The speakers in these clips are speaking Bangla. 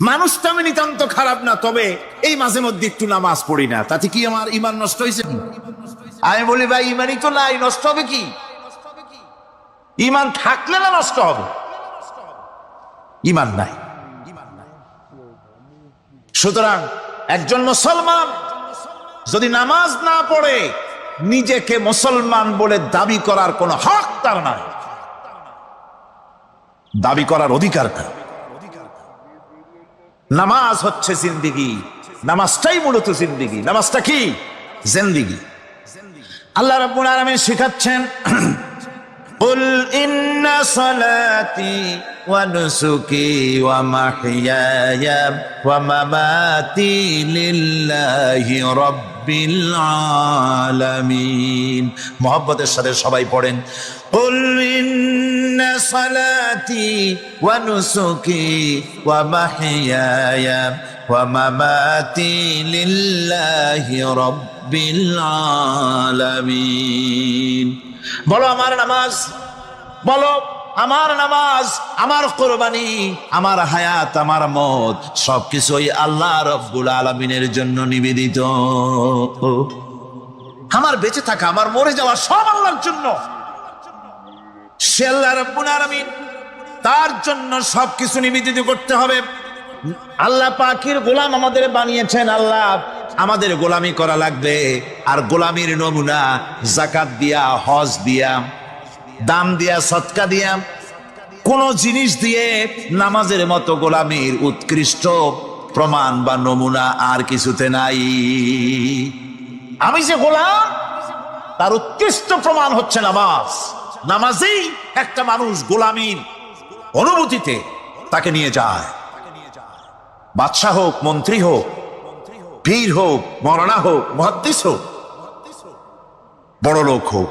মানুষটা আমি নিতান্ত খারাপ না, তবে এই মাঝে মধ্যে একটু নামাজ পড়ি না, তাতে কি আমার ইমান নষ্ট হয়েছে? আমি বলি ভাই ইমানই তো নাই, নষ্ট হবে কি? ইমান থাকলে না নষ্ট হবে? ইমান নাই। সুতরাং একজন মুসলমান যদি নামাজ না পড়ে নিজেকে মুসলমান বলে দাবি করার কোন হক তার নাই, দাবি করার অধিকার নাই। নামাজ হচ্ছে জিন্দেগি, নামাজটাই মূলত জিন্দেগি। নামাজটা কি? জিন্দেগি। আল্লাহ রাব্বুল আলামিন শিখাচ্ছেন, কুল ইন্না সালাতি ওয়া নুসুকি ওয়া মাহইয়ায়া ওয়া মামাতি লিল্লাহি রাব্বিল আলামিন। মুহাব্বতের সাথে সবাই পড়েন, কুল ইন্না সালাতি ওয়া নুসুকি ওয়া মাহইয়ায়া ওয়া মামাতি লিল্লাহি রাব্বিল আলামিন। বলো আমার নামাজ, বলো আমার নামাজ, আমার কোরবানি, আমার হায়াত, আমার মত সবকিছুই আল্লাহ রব্বুল আলামিনের জন্য নিবেদিত। আমার বেঁচে থাকা, আমার মরে যাওয়া সব আল্লাহর জন্য। সে আল্লাহ রব্বুল আলামিন, তার জন্য সবকিছু নিবেদিত করতে হবে। আল্লাহ পাকের গোলাম আমাদের বানিয়েছেন, আল্লাহ আমাদের গোলামি করা লাগবে। আর গোলামির নমুনা যাকাত দিয়া, হজ দিয়া, দাম দিয়া, সদকা দিয়া, কোন জিনিস দিয়ে নামাজের মতো গোলামির উৎকৃষ্ট প্রমাণ বা নমুনা আর কিছুতে নাই। আমি যে গোলাম তার উৎকৃষ্ট প্রমাণ হচ্ছে নামাজ। নামাজেই একটা মানুষ গোলামির অনুভূতিতে তাকে নিয়ে যায়। বাদশাহ হোক, মন্ত্রী হোক, পীর হোক, মওলানা হোক, মুহাদ্দিস হোক, বড় লোক হোক,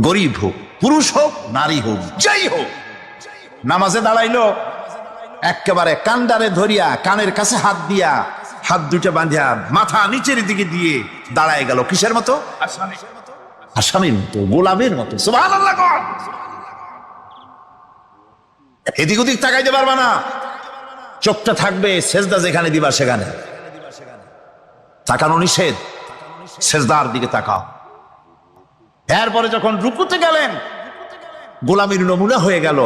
গরিব হোক, পুরুষ হোক, নারী হোক, যাই হোক, নামাজে দাঁড়াইলো একেবারে কান্ডারে ধরিয়া, কানের কাছে হাত দিয়া, হাত দুইটা বাঁধিয়া মাথা নিচের দিকে দিয়ে দাঁড়ায় গেল। কিসের মতো? আসামির মতো, গোলামের মতো। সুবহানাল্লাহ। এদিক ওদিক তাকাইতে পারবা না, চোখটা থাকবে সেজদা যেখানে দিবা সেখানে। তাকানো নিষেধ, সেজদার দিকে তাকাও। এরপরে যখন রুকুতে গেলেন, গোলামির নমুনা হয়ে গেল।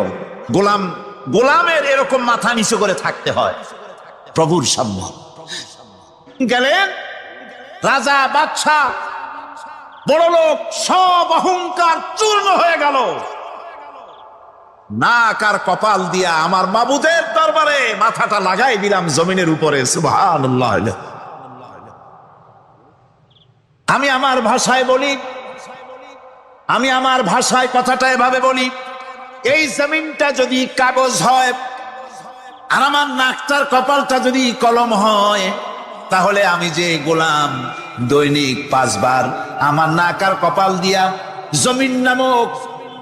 গোলামের এরকম মাথা নিচু করে থাকতে হয় প্রভুর সামনে। গেলেন রাজা, বাদশা, বড় লোক, সব অহংকার চূর্ণ হয়ে গেল। নাক আর কপাল দিয়া আমার মাবুদের দরবারে মাথাটা লাগাই দিলাম জমিনের উপরে। সুবহানাল্লাহ। আমি আমার ভাষায় বলি, আমি আমার ভাষায় কথাটা এভাবে বলি, এই জমিনটা যদি কাগজ হয় আর আমার নাকটার কপালটা যদি কলম হয়, তাহলে আমি যে গোলাম দৈনিক 5 বার আমার নাক আর কপাল দিয়া জমিন নামক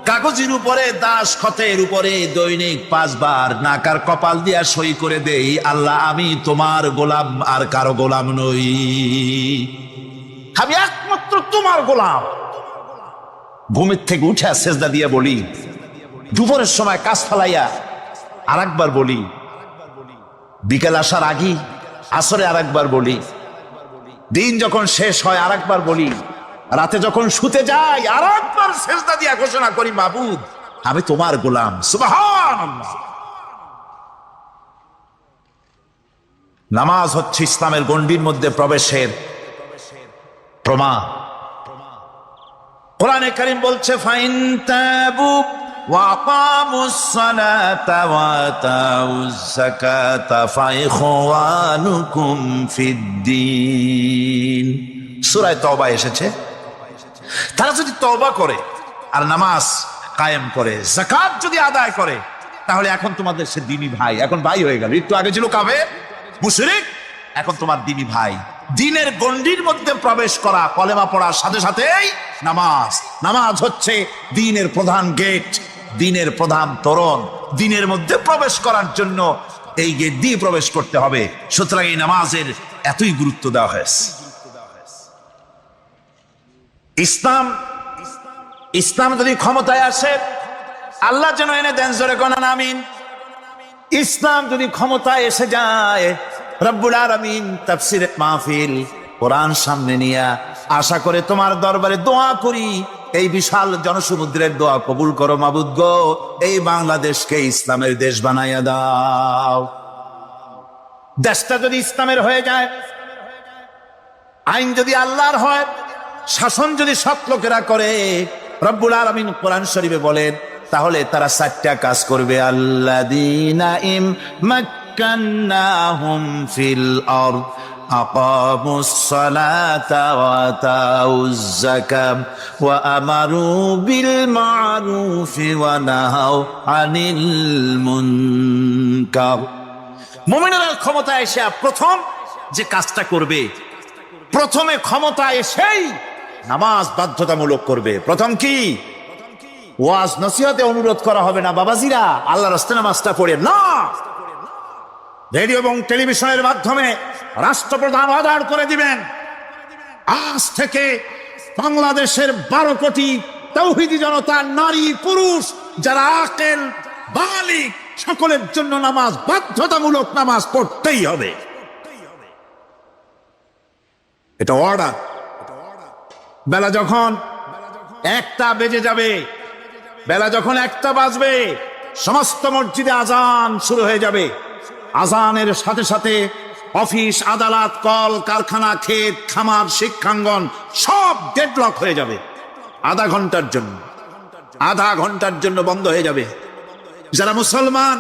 কাগজের উপরে, দাস খতের উপরে দৈনিক 5 বার নাক আর কপাল দিয়া সই করে দেই, আল্লাহ আমি তোমার গোলাম, আর কারো গোলাম নই, আমি একমাত্র তোমার গোলাম। ঘুমের থেকে উঠে সেজদা দিয়ে বলি, দুপুরের সময় কাজ ফালাইয়া আর একবার বলি, বিকেল আসার আগে আসরে আর একবার বলি, দিন যখন শেষ হয় আর একবার বলি, রাতে যখন শুতে যাই আর একবার সেজদা দিয়া ঘোষণা করি, মাবুদ আমি তোমার গোলাম। সুবহানাল্লাহ। নামাজ হচ্ছে ইসলামের গণ্ডির মধ্যে প্রবেশের প্রমাণ। কোরআনে কারীম বলছে, ফাইন তাবু ওয়া আকামুস সালাতা ওয়া আতাউজ যাকাতা ফাইখওয়ানুকুম ফিদ্দীন। সূরা তওবা এসেছে। তারা যদি তওবা করে আর নামাজ কায়েম করে, যাকাত যদি আদায় করে, তাহলে এখন তোমাদের সে দ্বীনি ভাই, এখন ভাই হয়ে গেল। একটু আগে ছিল কাফের, মুশরিক, এখন তোমার দ্বীনি ভাই। দ্বীনের গণ্ডির মধ্যে প্রবেশ করা, কলেমা পড়ার সাথে সাথেই নামাজ। নামাজ হচ্ছে দ্বীনের প্রধান গেট, দ্বীনের প্রধান তোরণ। দ্বীনের মধ্যে প্রবেশ করার জন্য এই গেট দিয়ে প্রবেশ করতে হবে। সুতরাং এই নামাজের এতই গুরুত্ব দেওয়া হয়েছে। ইসলাম যদি ক্ষমতায় আসে, আল্লাহ যেন এনে দেন, জোরে কোন আমিন। ইসলাম যদি ক্ষমতায় এসে যায়, রব্বুল আলামিন তাফসীরে মাহফিল কোরআন সামনে নিয়ে আশা করে তোমার দরবারে দোয়া করি, এই বিশাল জনসমুদ্রের দোয়া কবুল করো মাবুদ গো, এই বাংলাদেশকে ইসলামের দেশ বানাইয়া দাও। দেশটা যদি ইসলামের হয়ে যায়, আইন যদি আল্লাহর হয়, শাসন যদি সৎ লোকেরা করে, রব্বুল আলামিন কোরআন শরীফে বলেন, তাহলে তারা 4টা কাজ করবে। আল্লাযীনা ইম্মাক্কান্নাহুম ফিল আরদ আকামুস সালাতা ওয়া আতাউজ যাকাত ওয়া আমারু বিল মা'রুফি ওয়া নাহাউ আনিল মুনকার। মুমিনেরা ক্ষমতা এসে প্রথম যে কাজটা করবে, প্রথমে ক্ষমতা এসেই নামাজ বাধ্যতামূলক করবে। প্রথম কি? ওয়াজ নসিহতে অনুরোধ করা হবে না, বাবাজিরা আল্লাহর রাস্তায় নামাজটা পড়ে না। রেডিও এবং টেলিভিশনের মাধ্যমে রাষ্ট্রপ্রধান অর্ডার করে দিবেন, আজ থেকে বাংলাদেশের 12 কোটি তাওহীদি জনতা, নারী পুরুষ যারা আকেল বালিগ, সকলের জন্য নামাজ বাধ্যতামূলক, নামাজ পড়তেই হবে। এটা অর্ডার। বেলা যখন 1টা বেজে যাবে, বেলা যখন 1টা বাজবে, সমস্ত মসজিদে আজান শুরু হয়ে যাবে। আজানের সাথে সাথে অফিস, আদালত, কল কারখানা, ক্ষেত খামার, শিক্ষাঙ্গন সব ডেডলক হয়ে যাবে। আধা ঘন্টার জন্য বন্ধ হয়ে যাবে। যারা মুসলমান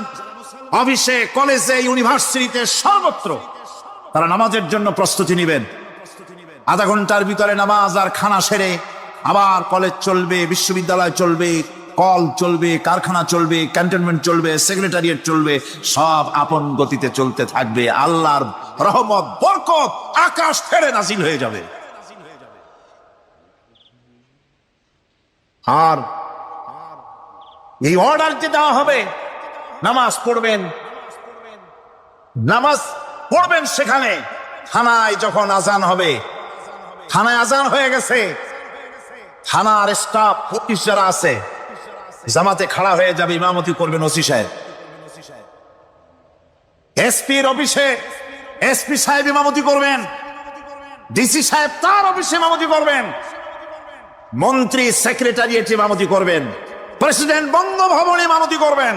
অফিসে, কলেজে, ইউনিভার্সিটিতে, সর্বত্র তারা নামাজের জন্য প্রস্তুতি নেবেন। আধা ঘন্টার ভিতরে নামাজ আর খানা সেরে আবার কলেজ চলবে, বিশ্ববিদ্যালয় চলবে, কল চলবে, কারখানা চলবে, ক্যান্টনমেন্ট চলবে, সেক্রেটারিয়েট চলবে, সব আপন গতিতে চলতে থাকবে। আল্লাহর রহমত, বরকত আকাশ থেকে নাজিল হয়ে যাবে। আর এই অর্ডার যে দেওয়া হবে, নামাজ পড়বেন, নামাজ পড়বেন সেখানে। থানায় যখন আজান হবে, থানায় আজান হয়ে গেছে, থানার স্টাফ, পুলিশ যারা আছে জামাতে খাড়া হয়ে যাবে, ইমামতি করবেন ওসি সাহেব। এসপির অফিসে এসপি সাহেব ইমামতি করবেন, ডিসি সাহেব তার অফিসে ইমামতি করবেন, মন্ত্রী সেক্রেটারিয়েট ইমামতি করবেন, প্রেসিডেন্ট বঙ্গভবনে ইমামতি করবেন,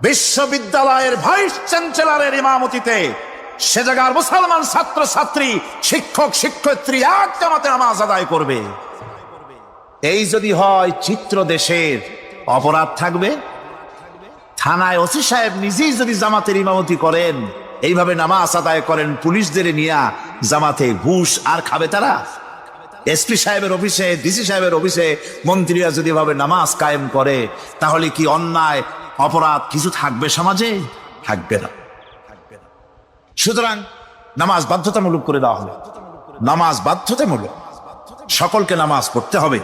বিশ্ববিদ্যালয়ের ভাইস চ্যান্সেলরের ইমামতিতে সে জায়গার মুসলমান ছাত্র ছাত্রী, শিক্ষক শিক্ষয়িত্রী এক জামাতে নামাজ আদায় করবে। এই যদি হয়, চিত্র দেশের অপরাধ থাকবে। থানায় ওসি সাহেব নিজেই যদি জামাতের ইমামতি করেন, এইভাবে নামাজ আদায় করেন, পুলিশদের নিয়ে জামাতে ঘুষ আর খাবে তারা? এসপি সাহেবের অফিসে, ডিসি সাহেবের অফিসে মন্ত্রীরা যদি এভাবে নামাজ কায়েম করে, তাহলে কি অন্যায় অপরাধ কিছু থাকবে সমাজে? থাকবে না। সুতরাং নামাজ বাধ্যতামূলক করে দেওয়া হলো। নামাজ বাধ্যতামূলক, সকলকে নামাজ পড়তে হবে।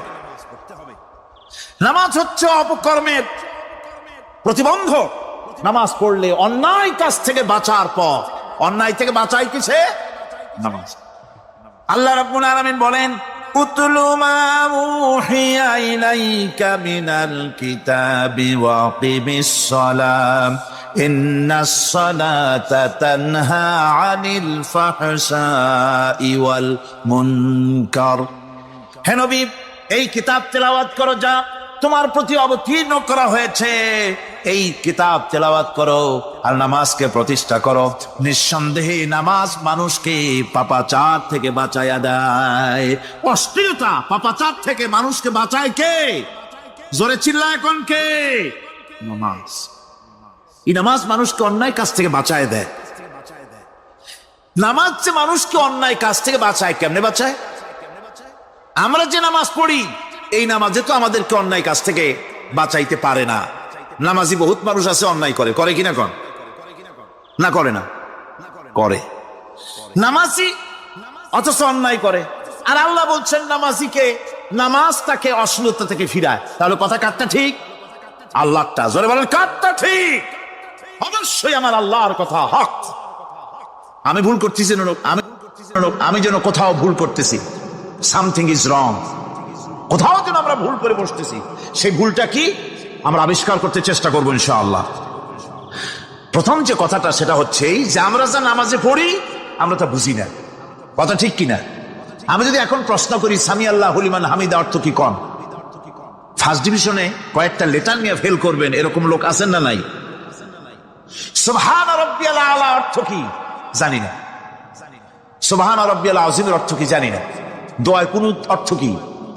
নামাজ হচ্ছে অপকর্মের প্রতিবন্ধক। নামাজ পড়লে অন্যায় কাজ থেকে বাঁচার পর, অন্যায় থেকে বাঁচাই কিসে? নামাজ। আল্লাহ রাব্বুল আলামিন বলেন, উতলু মা উহিয়া ইলাইকা মিনাল কিতাবি ওয়া আকিমিস সালাম ইন্নাস সালাতা তানহা আনিল ফাহশাই ওয়াল মুনকার। হে নবী, এই কিতাব তেলাওয়াত করো যা তোমার প্রতি অবতীর্ণ করা হয়েছে, এই কিতাব তেলাওয়াত করো আর নামাজকে প্রতিষ্ঠা করো। নিঃসন্দেহে নামাজ মানুষকে পাপাচার থেকে বাঁচায়া দেয়। অশ্লীলতা, পাপাচার থেকে মানুষকে বাঁচায় কে? জোরে চিল্লায় এখন কে? নামাজ। এই নামাজ মানুষকে অন্যায় কাজ থেকে বাঁচায় দেয়। নামাজ যে মানুষকে অন্যায় কাজ থেকে বাঁচায়, কেমনে বাঁচায়? আমরা যে নামাজ পড়ি, এই নামাজে তো আমাদেরকে অন্যায় কাজ থেকে বাঁচাইতে পারে না। নামাজি বহুত মানুষ আছে অন্যায় করে, করে কিনা? কন না করে না? করে। নামাজি অথচ অন্যায় করে। আর আল্লাহ বলছেন নামাজিকে, নামাজ তাকে অশ্লীলতা থেকে ফিরায়। তাহলে কথা কাটটা ঠিক? আল্লাহটা জোরে বলেন, কাটটা ঠিক? অবশ্যই আমার আল্লাহর কথা হক। আমি ভুল করতেছি, আমি যেন কোথাও ভুল করতেছি, সামথিং ইজ রং, কোথাও যেন আমরা ভুল করে বসতেছি, সেই ভুলটা কি আমরা আবিষ্কার করতে চেষ্টা করবো ইনশাআল্লাহ। প্রথম যে কথাটা সেটা হচ্ছে এই যে আমরা যা নামাজে পড়ি আমরা তা বুঝি না। কথা ঠিক কিনা? আমি যদি এখন প্রশ্ন করি সামি আল্লাহু লিমান হামিদা অর্থ কি কোন, ফার্স্ট ডিভিশনে কয়েকটা লেটার নিয়ে ফেল করবেন এরকম লোক আছেন না নাই? সুবহান রাব্বিয়াল আলা অর্থ কি জানি না, সুবহান রাব্বিয়াল আযীমের অর্থ কি জানি না, দোয়া কুনুত অর্থ কি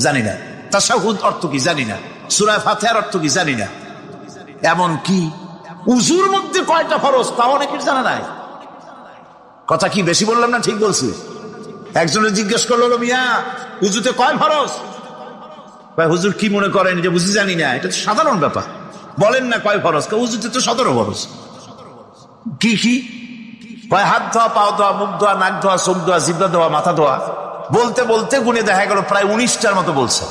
জানি না, তাশাহুদ অর্থ কি জানি না, সূরা ফাতিহার অর্থ কি জানি না, এমন কি উজুর মধ্যে কয়টা ফরজ তা অনেকের জানা নাই। কথা কি বেশি বললাম না ঠিক বলছি? একজনে জিজ্ঞেস করলো, মিয়া উজুতে কয় ফরজ? ভাই হুজুর কি মনে করেন যে বুঝি জানি না? এটা তো সাধারণ ব্যাপার, বলেন না কয় ফরজ? উজুতে তো 17 ফরজ। কি কি কয়? হাত ধোয়া, পাও ধোয়া, মুখ ধোয়া, নাক ধোয়া, চোখ ধোয়া, জিহ্বা ধোয়া, মাথা ধোয়া। বলতে বলতে গুনে দেখা গেল প্রায় 19টার মতো বলছে।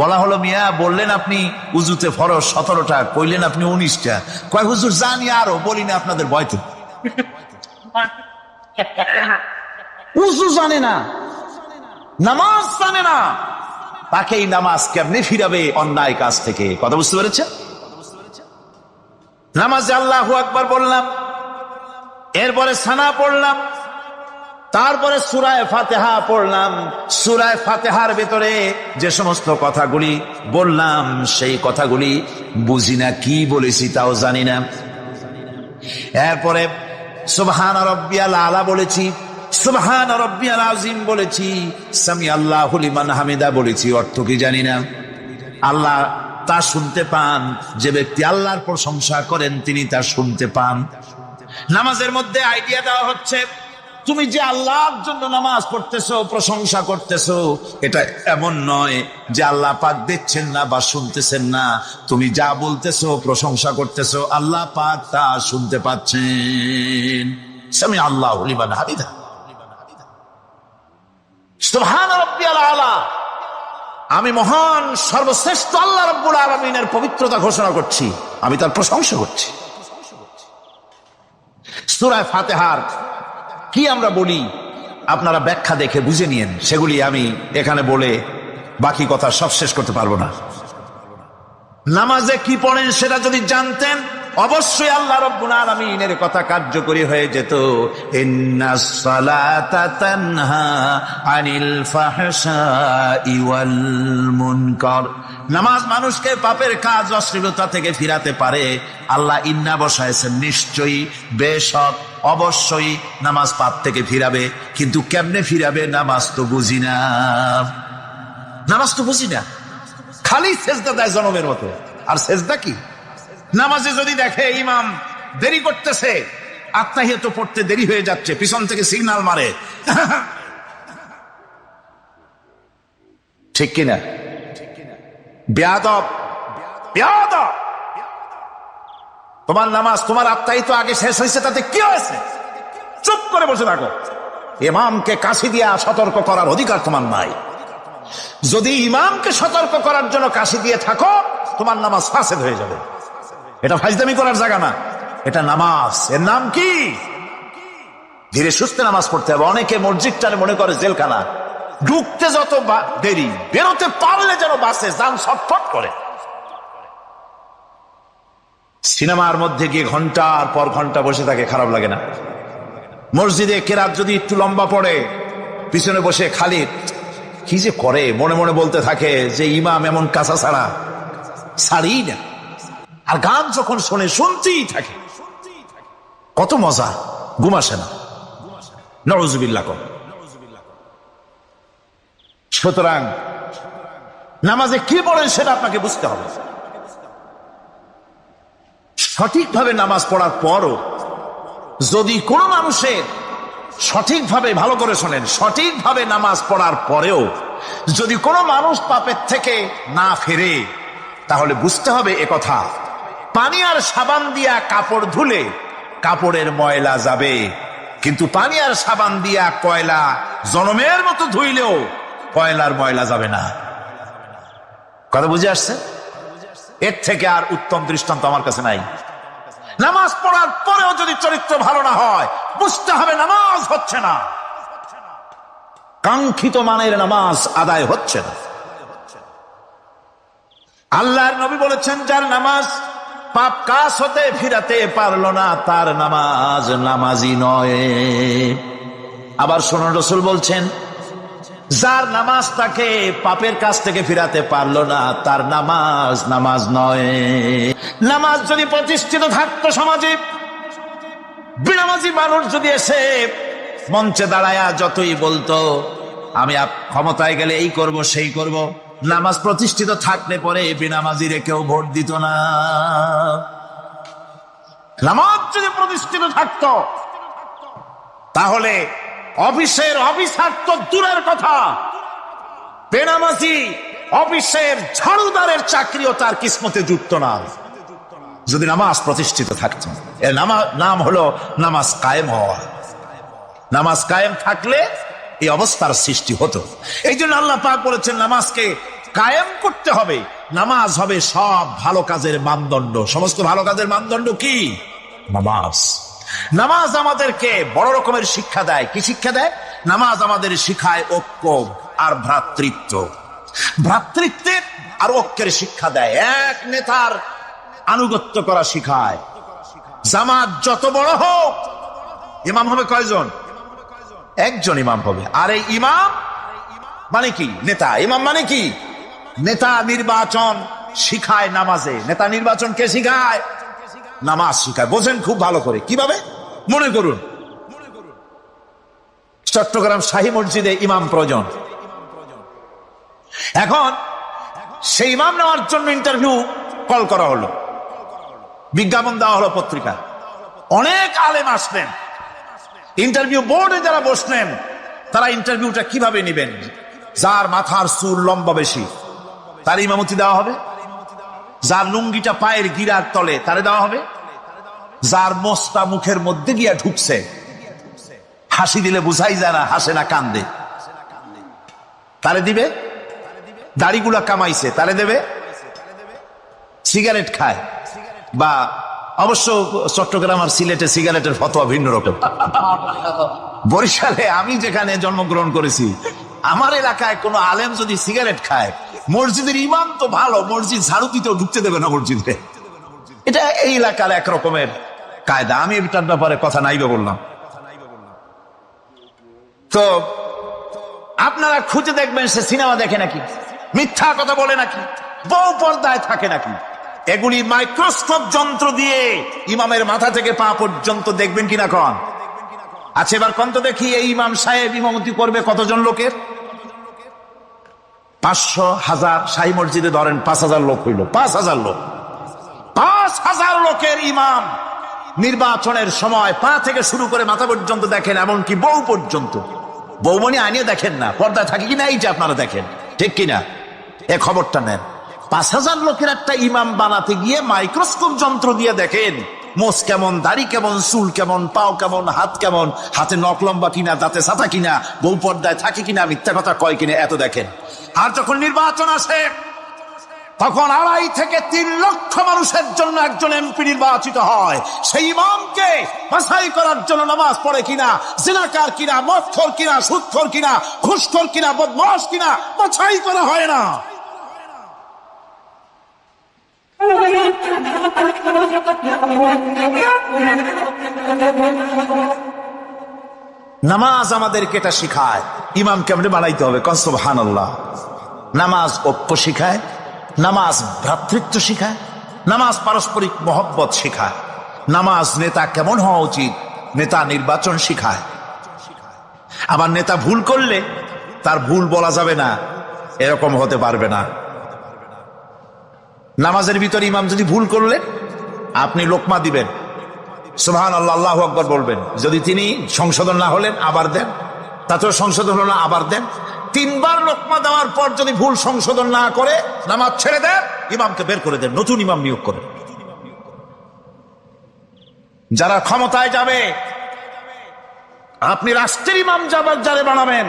বলা হলো, মিয়া বললেন আপনি উজুতে ফরজ 17টা, কইলেন আপনি 19টা। কয় হুজুর জানি আরো, বলি না আপনাদের ভয়তে। উজু জানে না, নামাজ জানে না, তাকে এই নামাজ কেমনে ফিরাবে অন্যায় কাজ থেকে? কথা বুঝতে পেরেছেন? নামাজে আল্লাহু আকবার বললাম, এরপরে সানা পড়লাম, তারপরে সূরা ফাতিহা পড়লাম। সূরা ফাতিহার ভেতরে যে সমস্ত কথাগুলি বললাম সেই কথাগুলি বুঝি না, কি বলেছি তাও জানি না। এরপরে সুবহান রাব্বিয়াল আলা বলেছি, সুবহান রাব্বিয়াল আযীম বলেছি, সামি আল্লাহু লিমান হামিদা বলেছি, অর্থ কি জানি না। আল্লাহ তা শুনতে পান, যে ব্যক্তি আল্লাহর প্রশংসা করেন তিনি তা শুনতে পান। নামাজের মধ্যে আইডিয়া দেওয়া হচ্ছে, তুমি যে আল্লাহর জন্য নামাজ পড়তেছো, প্রশংসা করতেছো, এটা এমন নয় যে আল্লাহ পাক দেখছেন না বা শুনতেছেন না। তুমি যা বলতেছো, প্রশংসা করতেছো, আল্লাহ পাক তা শুনতে পাচ্ছেন। সামি আল্লাহু লিমান হামিদা, সুবহান রাব্বিয়াল আলা। আমি মহান সর্বশ্রেষ্ঠ আল্লাহ রাব্বুল আলামিনের পবিত্রতা ঘোষণা করছি, আমি তার প্রশংসা করছি। সূরা ফাতিহার কি আমরা বলি আপনারা ব্যাখ্যা দেখে বুঝে নিয়েন, সেগুলি আমি এখানে বলে বাকি কথা সব শেষ করতে পারবো না। নামাজে কি পড়েন সেটা যদি জানতেন, অবশ্যই আল্লাহ রাব্বুল আলামিনের কথা কার্যকরী হয়ে যেত। ইন্নাস সালাতা তানহা আনিল ফাহশাই ওয়াল মুনকার। নামাজ মানুষকে পাপের কাজ, অশ্লীলতা থেকে ফিরাতে পারে। আল্লাহ ইন্না বসাইছেন, নিশ্চয়ই, বেশক, অবশ্যই নামাজ পাপ থেকে ফিরাবে। কিন্তু কেমনে ফিরাবে নামাজ তো বুঝি না, নামাজ তো বুঝি না। খালি সেজদা দেয় জনমের মতো, আর সেজদা কি? নামাজে যদি দেখে ইমাম দেরি করতেছে, আত্মাহিয়াত পড়তে দেরি হয়ে যাচ্ছে, পিছন থেকে সিগন্যাল মারে, ঠিক কিনা? বেয়াদব, বেয়াদব। তোমার নামাজ, তোমার আত্মাহিত আগে শেষ হয়েছে, তাতে কি হয়েছে? চুপ করে বসে থাকো। ইমামকে কাশি দিয়া সতর্ক করার অধিকার তোমার নাই। যদি ইমামকে সতর্ক করার জন্য কাশি দিয়ে থাকো, তোমার নামাজ ফাসেদ হয়ে যাবে। এটা ফাজলামি করার জায়গা না, এটা নামাজ। এর নাম কি? ধীরে সুস্থে নামাজ পড়তে হবে। অনেকে মসজিদটারে মনে করে জেলখানা, ঢুকতে যত দেরি, বেরোতে পারলে যেন বাসে যান ছটফট করে। সিনেমার মধ্যে গিয়ে ঘন্টার পর ঘন্টা বসে থাকে, খারাপ লাগে না? মসজিদে কেরাত যদি একটু লম্বা পড়ে, পিছনে বসে খালি কি যে করে, মনে মনে বলতে থাকে যে ইমাম এমন কাঁচা ছাড়া ছাড়ি না। আর গান যখন শোনে, শুনতেই থাকে, কত মজা, ঘুম আসে না। নাউযুবিল্লাহ। সুতরাং নামাজে কি পড়েন সেটা আপনাকে বুঝতে হবে। সঠিকভাবে নামাজ পড়ার পরও যদি কোনো মানুষের সঠিকভাবে, ভালো করে শোনেন, সঠিকভাবে নামাজ পড়ার পরেও যদি কোনো মানুষ পাপের থেকে না ফেরে, তাহলে বুঝতে হবে একথা, পানি আর সাবান দিয়া কাপড় ধুলে কাপড়ের ময়লা যাবে, কিন্তু পানি আর সাবান দিয়া কয়লা জনমের মতো ধুইলেও কয়লার ময়লা যাবে না। কথা বুঝে আসছে? এর থেকে আর উত্তম দৃষ্টান্ত আমার কাছে নাই। নামাজ পড়ার পরেও যদি চরিত্র ভালো না হয়, বুঝতে হবে নামাজ হচ্ছে না, কাঙ্ক্ষিত মানের নামাজ আদায় হচ্ছে না। আল্লাহর নবী বলেছেন, যার নামাজ পাপ কাজ হতে ফিরাতে পারলো না, তার নামাজ নামাজি নয়। আবার শুনুন, রাসূল বলছেন, যার নামাজ তাকে পাপের কাছ থেকে ফিরাতে পারলো না, তার নামাজ নামাজ নয়। নামাজ যদি প্রতিষ্ঠিত থাকতো সমাজে, বেনামাজি মানুষ যদি এসে মঞ্চে দাঁড়ায়া যতই বলতো আমি ক্ষমতায় গেলে এই করব সেই করব, নামাজ প্রতিষ্ঠিত থাকলে পরে বেনামাজিরে কেউ ভোট দিত না। নামাজ যদি প্রতিষ্ঠিত থাকতো তাহলে অফিসের অফিসার তো দূরের কথা, বেনামাজি অফিসের ঝাড়ুদারের চাকরিও তার কিসমতে জুটত না যদি নামাজ প্রতিষ্ঠিত থাকতো। এর নাম হলো নামাজ কায়েম হওয়া। নামাজ কায়েম থাকলে এই অবস্থার সৃষ্টি হতো। এই জন্য আল্লাহ পাক বলেছেন নামাজকে কায়েম করতে হবে। নামাজ হবে সব ভালো কাজের মানদণ্ড। সমস্ত ভালো কাজের মানদণ্ড কি? নামাজ। নামাজ আমাদেরকে বড় রকমের শিক্ষা দেয়। কি শিক্ষা দেয়? নামাজ আমাদের শিখায় ঐক্য আর ভ্রাতৃত্ব। ভ্রাতৃত্বের আর ঐক্যের শিক্ষা দেয়। এক নেতার আনুগত্য করা শিখায়। জামাত যত বড় হোক, ইমাম হবে কয়জন? একজন ইমাম হবে। আর এই ইমাম মানে কি? নেতা। ইমাম মানে কি? নেতা নির্বাচন শিখায় নামাজে। নেতা নির্বাচন কে শিখায়? নামাজ শিখায়। বোঝেন খুব ভালো করে। কিভাবে? মনে করুন, চট্টগ্রাম শাহী মসজিদে ইমাম প্রয়োজন। এখন সেই ইমাম নেওয়ার জন্য ইন্টারভিউ কল করা হলো, বিজ্ঞাপন দেওয়া হলো পত্রিকায়। অনেক আলেম আসলেন। ইন্টারভিউ বোর্ডে যারা বসলেন তারা ইন্টারভিউটা কিভাবে নেবেন? যার মাথার চুল লম্বা বেশি তার ইমামতি দেওয়া হবে, যার লুঙ্গিটা পায়ের গিরার তলে তারে দেওয়া হবে, যার মোস্তা মুখের মধ্যে গিয়া ঢুকছে, হাসি দিলে বুঝাই যায় না হাসে না কান্দে, তারে দিবে। দাড়িগুলা কামাইছে তারে দেবে। সিগারেট খায় বা অবশ্য চট্টগ্রাম আর সিলেটে সিগারেটের ফতোয়া ভিন্ন রকম। বরিশালে আমি যেখানে জন্মগ্রহণ করেছি, আমার এলাকায় কোনো আলেম যদি সিগারেট খায়, মসজিদের ইমাম তো ভালো, মসজিদ ঝাড়ু দিতেও ঢুকতে দেবে না মসজিদে। এটা এই এলাকার এক রকমের কায়দা। আমি এটার ব্যাপারে কথা নাইবে বললাম। তো আপনারা খুঁজে দেখবেন সে সিনেমা দেখে নাকি, মিথ্যা কথা বলে নাকি, বউ পর্দায় থাকে নাকি। এগুলি মাইক্রোস্কোপ যন্ত্র দিয়ে ইমামের মাথা থেকে পা পর্যন্ত দেখবেন কিনা কন? আচ্ছা এবার কন তো দেখি, এই ইমাম সাহেব ইমামতি করবে কতজন লোকের? 500, 1000। শাহী মসজিদে ধরেন 5000 লোক হইল। 5000 লোক, 5000 লোকের ইমাম নির্বাচনের সময় পা থেকে শুরু করে মাথা পর্যন্ত দেখেন, এমনকি বউ পর্যন্ত। বৌমনি আনিয়ে দেখেন না, পর্দায় থাকে কিনা এইটা আপনারা দেখেন, ঠিক কিনা? এ খবরটা নেন। 5000 লোকের একটা ইমাম বানাতে গিয়ে মাইক্রোস্কোপ যন্ত্র দিয়ে দেখেন মোষ কেমন, দাড়ি কেমন, চুল কেমন, পাও কেমন, হাত কেমন, হাতে নখ লম্বা কিনা, দাঁতে ছাতা কিনা, বউ পর্দায় থাকে কিনা, মিথ্যা কথা কয় কিনা, এত দেখেন। আর যখন নির্বাচন আসে তখন 2.5 থেকে 3 লক্ষ মানুষের জন্য একজন এমপি নির্বাচিত হয়। সেই ইমামকে বাছাই করার জন্য নামাজ পড়ে কিনা, জিনাকার কিনা, মদখোর কিনা, সুদখোর কিনা, ঘুষখোর কিনা, বদমাশ কিনা বাছাই করা হয় না। নামাজ আমাদেরকে এটা শিখায় ইমাম কেমনে বানাইতে হবে। কন সুবহানাল্লাহ। নামাজ ঐক্য শিখায়, নামাজ ভ্রাতৃত্ব শিখায়, নামাজ পারস্পরিক মহব্বত শিখায়, নামাজ নেতা কেমন হওয়া উচিত, নেতা নির্বাচন শিখায়। আবার নেতা ভুল করলে তার ভুল বলা যাবে না, এরকম হতে পারবে না। নামাজের ভিতরে ইমাম যদি ভুল করলে আপনি লোকমা দিবেন, সুবহানাল্লাহ, আল্লাহু আকবার বলবেন। যদি তিনি সংশোধন না হলেন আবার দেন, তাতেও সংশোধন হলো না আবার দেন। 3 বার লোকমা দেওয়ার পর যদি ভুল সংশোধন না করে নামাজ ছেড়ে দেন, ইমামকে বের করে দেন, নতুন ইমাম নিয়োগ করেন। যারা ক্ষমতায় যাবে, আপনি রাষ্ট্রের ইমাম যারে বানাবেন,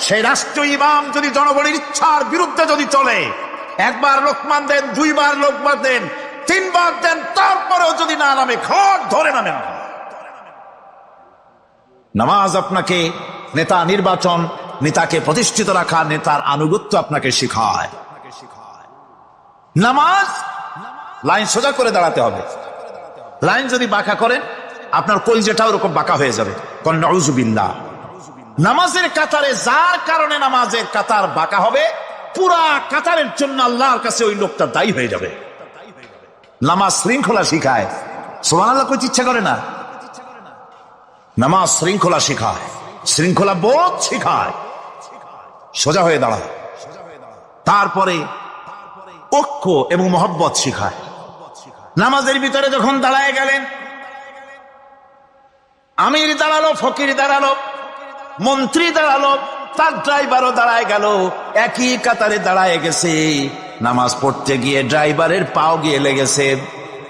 সেই রাষ্ট্রীয় ইমাম যদি জনগণের ইচ্ছার বিরুদ্ধে যদি চলে, 1 বার লোকমান দেন, 2 বার লোকমান দেন, 3 বার দেন, তারপরেও যদি না নামে, ঘট ধরে নামেন। নামাজ আপনাকে নেতা নির্বাচন, নেতাকে প্রতিষ্ঠিত রাখা, নেতার আনুগত্য আপনাকে শিখায়। নামাজ লাইন সোজা করে দাঁড়াতে হবে। লাইন যদি বাঁকা করেন আপনার কলজেটা ওরকম বাঁকা হয়ে যাবে। নাউজুবিল্লাহ। নামাজের কাতারে যার কারণে নামাজের কাতার বাঁকা হবে, পুরা কাতারের জন্য আল্লাহর কাছে ওই লোকটা দায়ী হয়ে যাবে। নামাজ শৃঙ্খলা শিখায়, সুবহানাল্লাহ কইতে ইচ্ছা করে না? নামাজ শৃঙ্খলা শিখায়, শৃঙ্খলা বোধ শিখায়, সোজা হয়ে দাঁড়ায়। তারপরে ঐক্য এবং মহব্বত শিখায়। নামাজের ভিতরে যখন দাঁড়ায় গেলেন, আমির দাঁড়ালো, ফকির দাঁড়ালো, মন্ত্রী দাঁড়ালো, তার ড্রাইভারও দাঁড়ায় গেল, একই কাতারে দাঁড়ায় গেছে। নামাজ পড়তে গিয়ে ড্রাইভারের পাও গিয়ে লেগেছে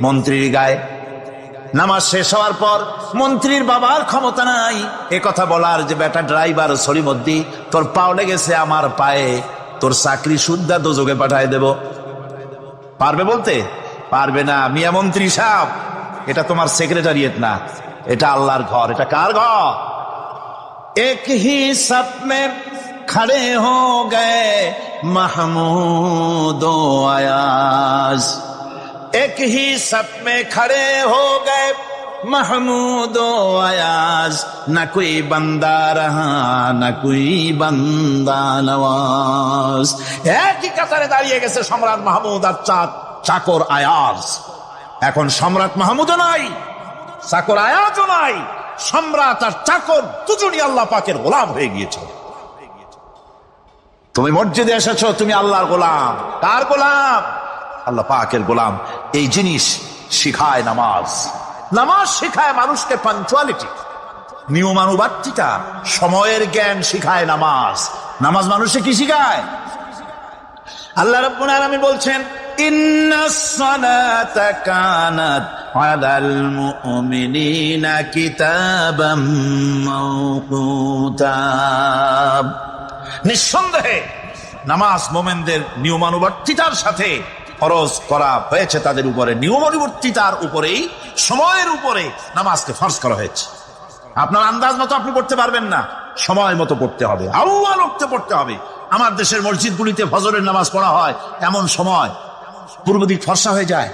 মন্ত্রীর গায়ে। নামাজ শেষ হওয়ার পর মন্ত্রীর বাবার ক্ষমতা নাই এ কথা বলার যে বেটা ড্রাইভার সরিমদ্দি, তোর পাও লেগেছে আমার পায়ে, তোর চাকরি শুদ্ধা দোজকে পাঠায় দেব। পারবে বলতে? পারবে না। মিয়া মন্ত্রী সাহেব, এটা তোমার সেক্রেটারিয়েট না, এটা আল্লাহর ঘর। এটা কার ঘর? এক হি সব মে খড়ে হো গয়ে মাহমুদ ও আয়াজ, এক হি সব মে খড়ে হো গয়ে মাহমুদ ও আয়াজ, না কোই বান্দা রহা না কোই বান্দা নওয়াজ। একই কাতারে দাঁড়িয়ে গেছে সম্রাট মাহমুদ আর চাকর আয়াজ। এখন সম্রাট মাহমুদও নাই, চাকর আয়াজও নাই, সম্রাট আর চাকর দুজনই আল্লাহ পাকের গোলাম হয়ে গিয়েছে। তুমি মসজিদে এসেছো, তুমি আল্লাহর গোলাম। কার গোলাম? আল্লাহ পাকের গোলাম। এই জিনিস শিখায় নামাজ। নামাজ শিখায় মানুষকে পাঞ্চুয়ালিটি, নিয়মানুবর্তিতা, সময়ের জ্ঞান শিখায় নামাজ। নামাজ মানুষকে কি শিখায়? আল্লাহ রাব্বুল আলামিন বলছেন, ইন্নাস সালাতা কানাত আলাল মুমিনিনা কিতাবাম মাওকুতা। নিঃসন্দেহে নামাজ মোমেনদের নিয়মানুবর্তিতার সাথে ফরজ করা হয়েছে, তাদের উপরে নিয়মানুবর্তিতার উপরেই, সময়ের উপরে নামাজকে ফরজ করা হয়েছে। আপনার আন্দাজ মতো আপনি পড়তে পারবেন না, সময় মতো পড়তে হবে, আউয়াল ওয়াক্তে পড়তে হবে। আমার দেশের মসজিদগুলিতে ফজরের নামাজ পড়া হয় এমন সময় পূর্ব দিক ফর্সা হয়ে যায়।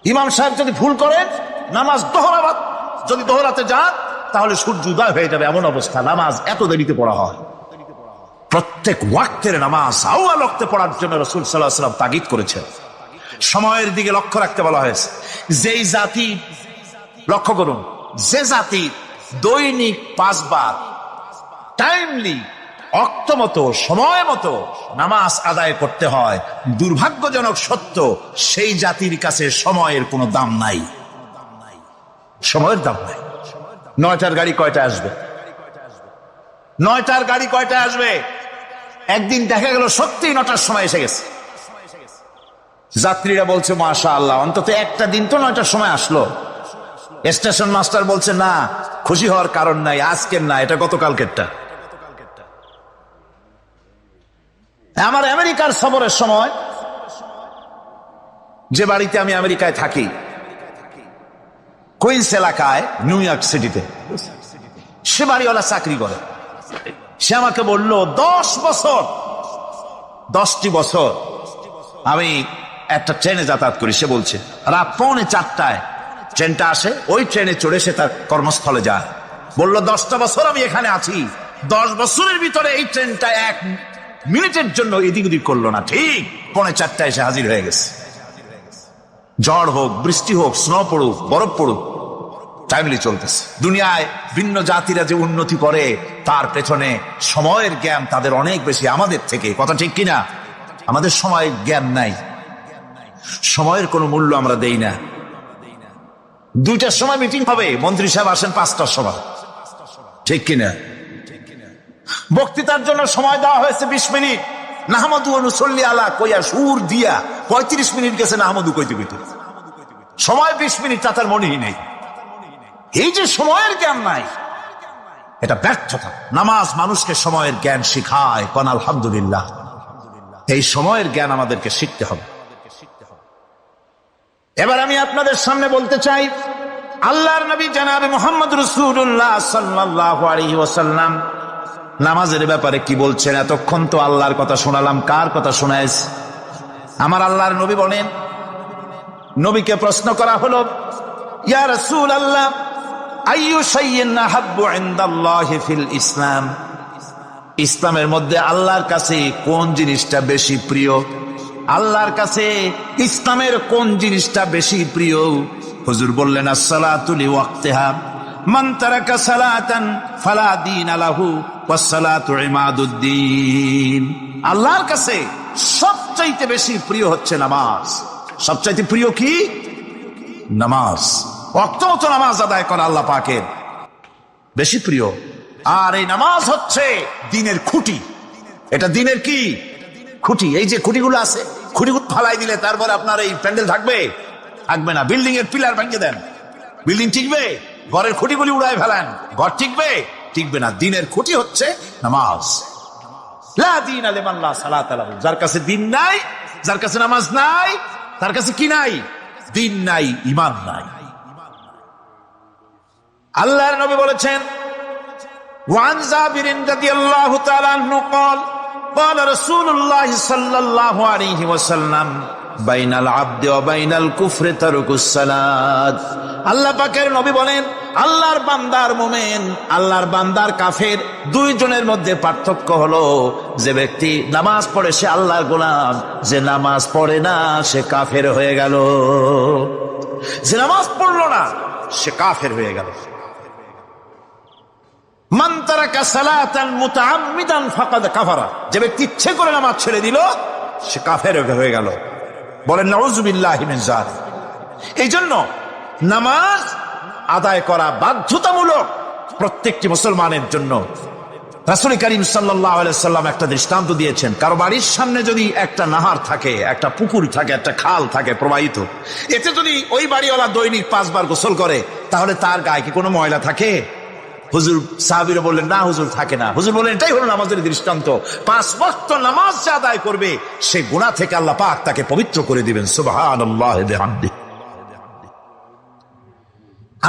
ইমাম সাহেব যদি ভুল করেন, নামাজ যদি দোহরাতে যান তাহলে সূর্য উদয় হয়ে যাবে, এমন অবস্থা। নামাজ এত দেরিতে পড়া হয়। প্রত্যেক ওয়াক্তের নামাজ আউয়াল ওয়াক্তে পড়ার জন্য রাসূল সাল্লাল্লাহু আলাইহি ওয়াসাল্লাম তাগিদ করেছেন। সময়ের দিকে লক্ষ্য রাখতে বলা হয়েছে। যেই জাতি, লক্ষ্য করুন, যে জাতি দৈনিক 5 বার টাইমলি, অক্ত মতো, সময় মতো নামাজ আদায় করতে হয়, দুর্ভাগ্যজনক সত্য, সেই জাতির কাছে সময়ের কোনো দাম নাই। সময়ের দাম নাই। 9টার গাড়ি কয়টায় আসবে? 9টার গাড়ি কয়টায় আসবে? একদিন দেখা গেল সত্যি 9টার সময় এসে গেছে। যাত্রীরা বলছে মাশাআল্লাহ, অন্তত একটা দিন তো 9টার সময় আসলো। স্টেশন মাস্টার বলছে না, খুশি হওয়ার কারণ নাই, আজকের না, এটা গতকালকেরটা। আমার আমেরিকার সফরের সময়, যে বাড়িতে আমি আমেরিকায় থাকি, কুইন্স এলাকায়, নিউ ইয়র্ক সিটিতে, সে বাড়িওয়ালা চাকরি করে। সে আমাকে বলল 10টি বছর আমি একটা ট্রেনে যাতায়াত করি। সে বলছে রাত 3:45 ট্রেনটা আসে, ওই ট্রেনে চড়ে সে তার কর্মস্থলে যায়। বলল 10টা বছর আমি এখানে আছি, 10 বছরের ভিতরে এই ট্রেনটা 1 মিনিটের জন্য এদিক ওদিক করলো না, ঠিক 3:45 এসে হাজির হয়ে গেছে। ঝড় হোক, বৃষ্টি হোক, স্নো পড়ুক, বরফ পড়ুক, টাইমলি চলতেছে। দুনিয়ায় ভিন্ন জাতিরা যে উন্নতি করে, তার পেছনে সময়ের জ্ঞান তাদের অনেক বেশি আমাদের থেকে। কথা ঠিক কিনা? আমাদের সময়ের জ্ঞান নাই, সময়ের কোনো মূল্য আমরা দেই না। 2টার সময় মিটিং হবে, মন্ত্রী সাহেব আসেন 5টার সময়, ঠিক কিনা? বক্তৃতার জন্য সময় দেওয়া হয়েছে 20 মিনিট, নাহমাদু ওয়া নুসাল্লি আলা কইয়া সুর দিয়া 35 মিনিট গেছে নাহমাদু কইতে কইতে। সময় 20 মিনিট, তার মনেই নেই। এই যে সময়ের জ্ঞান নাই, এটা ব্যর্থতা। নামাজ মানুষকে সময়ের জ্ঞান শিখায়। কোন আলহামদুলিল্লাহ। এই সময়ের জ্ঞান আমাদেরকে শিখতে হবে। এবার আমি আপনাদের সামনে বলতে চাই, আল্লাহর নবী জনাবে মুহাম্মদ রাসূলুল্লাহ সাল্লাল্লাহু আলাইহি ওয়াসাল্লাম নামাজের ব্যাপারে কি বলছেন। এতক্ষণ তো আল্লাহর কথা শোনালাম, কার কথা শোনাইছে? আমার আল্লাহর নবী বলেন, নবীকে প্রশ্ন করা হলো, ইয়া রাসূলুল্লাহ, আইয়ু শাইইন আহাব্বু ইনদাল্লাহি ফিল ইসলাম, ইসলামের মধ্যে আল্লাহর কাছে কোন জিনিসটা বেশি প্রিয়? আল্লাহর কাছে ইসলামের কোন জিনিসটা বেশি প্রিয়? হুজুর বললেন, আস-সালাতু লিওয়াক্তিহা, মান তারাকা সালাতান ফালা দীনা লাহু ওয়াস-সালাতু ইমাদুদ্দিন। আল্লাহর কাছে সবচাইতে বেশি প্রিয় হচ্ছে নামাজ। সবচাইতে প্রিয় কি? নামাজ। ওয়াক্ত মতো নামাজ আদায় করা আল্লাহ পাকের বেশি প্রিয়। আর এই নামাজ হচ্ছে দ্বীনের খুঁটি। এটা দ্বীনের কি? খুঁটি। এই যে খুঁটিগুলো আছে, খুঁটিগুলো ফালাই দিলে তারপরে আপনার এই প্যান্ডেল থাকবে? থাকবে না। বিল্ডিং এর পিলার ভেঙে দেন, বিল্ডিং টিকবে? ঘরের খুঁটিগুলি উড়ায় ফেলেন, ঘর টিকবে? টিকবে না। দ্বীনের খুঁটি হচ্ছে নামাজ। লা দীনা লিমান লা সালাতা লাহু, যার কাছে দ্বীন নাই, যার কাছে নামাজ নাই, তার কাছে কি নাই? দ্বীন নাই, ঈমান নাই। আল্লাহর নবী বলেছেন, ওয়ান জাবির রাদিয়াল্লাহু তাআলা আনহু قال قال رسول الله صلى الله عليه وسلم بين العبد وبين الكفر ترك الصلاة। আল্লাহ পাকের নবী বলেন, আল্লাহর বান্দার মুমিন, আল্লাহর বান্দার কাফের, দুইজনের মধ্যে পার্থক্য হলো, যে ব্যক্তি নামাজ পড়ে সে আল্লাহর গোলাম, যে নামাজ পড়ে না সে কাফের হয়ে গেল। যে নামাজ পড়লো না সে কাফের হয়ে গেল। মান তারাকা সালাতান মুতাআম্মিদান ফাকাদ কাফারা, যে ব্যক্তি ইচ্ছে করে নামাজ ছেড়ে দিল সে কাফের হয়ে গেল। বলেন নাউযুবিল্লাহি মিন যালিক। এই জন্য নামাজ আদায় করা বাধ্যতামূলক প্রত্যেকটি মুসলমানের জন্য। রাসূল করিম সাল্লাল্লাহু আলাইহি সাল্লাম একটা দৃষ্টান্ত দিয়েছেন, কারো বাড়ির সামনে যদি একটা নাহার থাকে, একটা পুকুর থাকে, একটা খাল থাকে প্রবাহিত, এতে যদি ওই বাড়িওয়ালা দৈনিক 5 বার গোসল করে, তাহলে তার গায়ে কি কোনো ময়লা থাকে? হুজুর, সাহাবীরা বললেন, না হুজুর, থাকে না। হুজুর বললেন, এটাই হলো নামাজের দৃষ্টান্ত। 5 ওয়াক্ত নামাজ যে আদায় করবে সে গুনাহ থেকে আল্লাহ পাক তাকে পবিত্র করে দিবেন। সুবহানাল্লাহি ওয়া বিহামদিহি।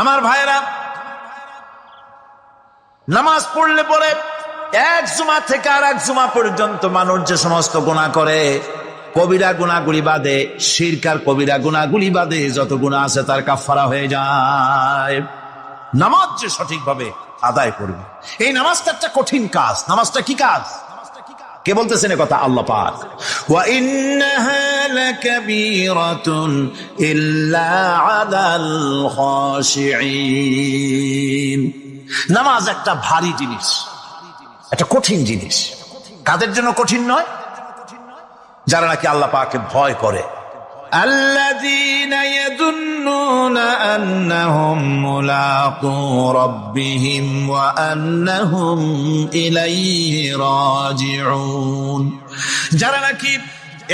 আমার ভাইরা, নামাজ পড়লে পরে এক জুমা থেকে আর এক জুমা পর্যন্ত মানুষ যে সমস্ত গুনাহ করে, কবিরা গুনাহগুলি বাদে, শিরক আর কবিরা গুনাহগুলি বাদে যত গুনাহ আছে তার কাফারা হয়ে যায়। নামাজ যে সঠিকভাবে আদায় করবে, এই নামাজটা একটা কঠিন কাজ। নামাজটা কি কাজ? কে বলতেছেন এ কথা? আল্লাহ পাক। ওয়া ইন্নাহা লাকাবীরাতুন ইল্লা আলাল খাশিঈন। নামাজ একটা ভারী জিনিস, একটা কঠিন জিনিস। কাদের জন্য কঠিন নয়? যারা নাকি আল্লাহ পাককে ভয় করে। আল্লাযীনা ইয়াযুন্নুনা আন্নাহুম মুলাকু রাব্বিহিম ওয়া আন্নাহুম ইলাইহি রাজিউন। যারা নাকি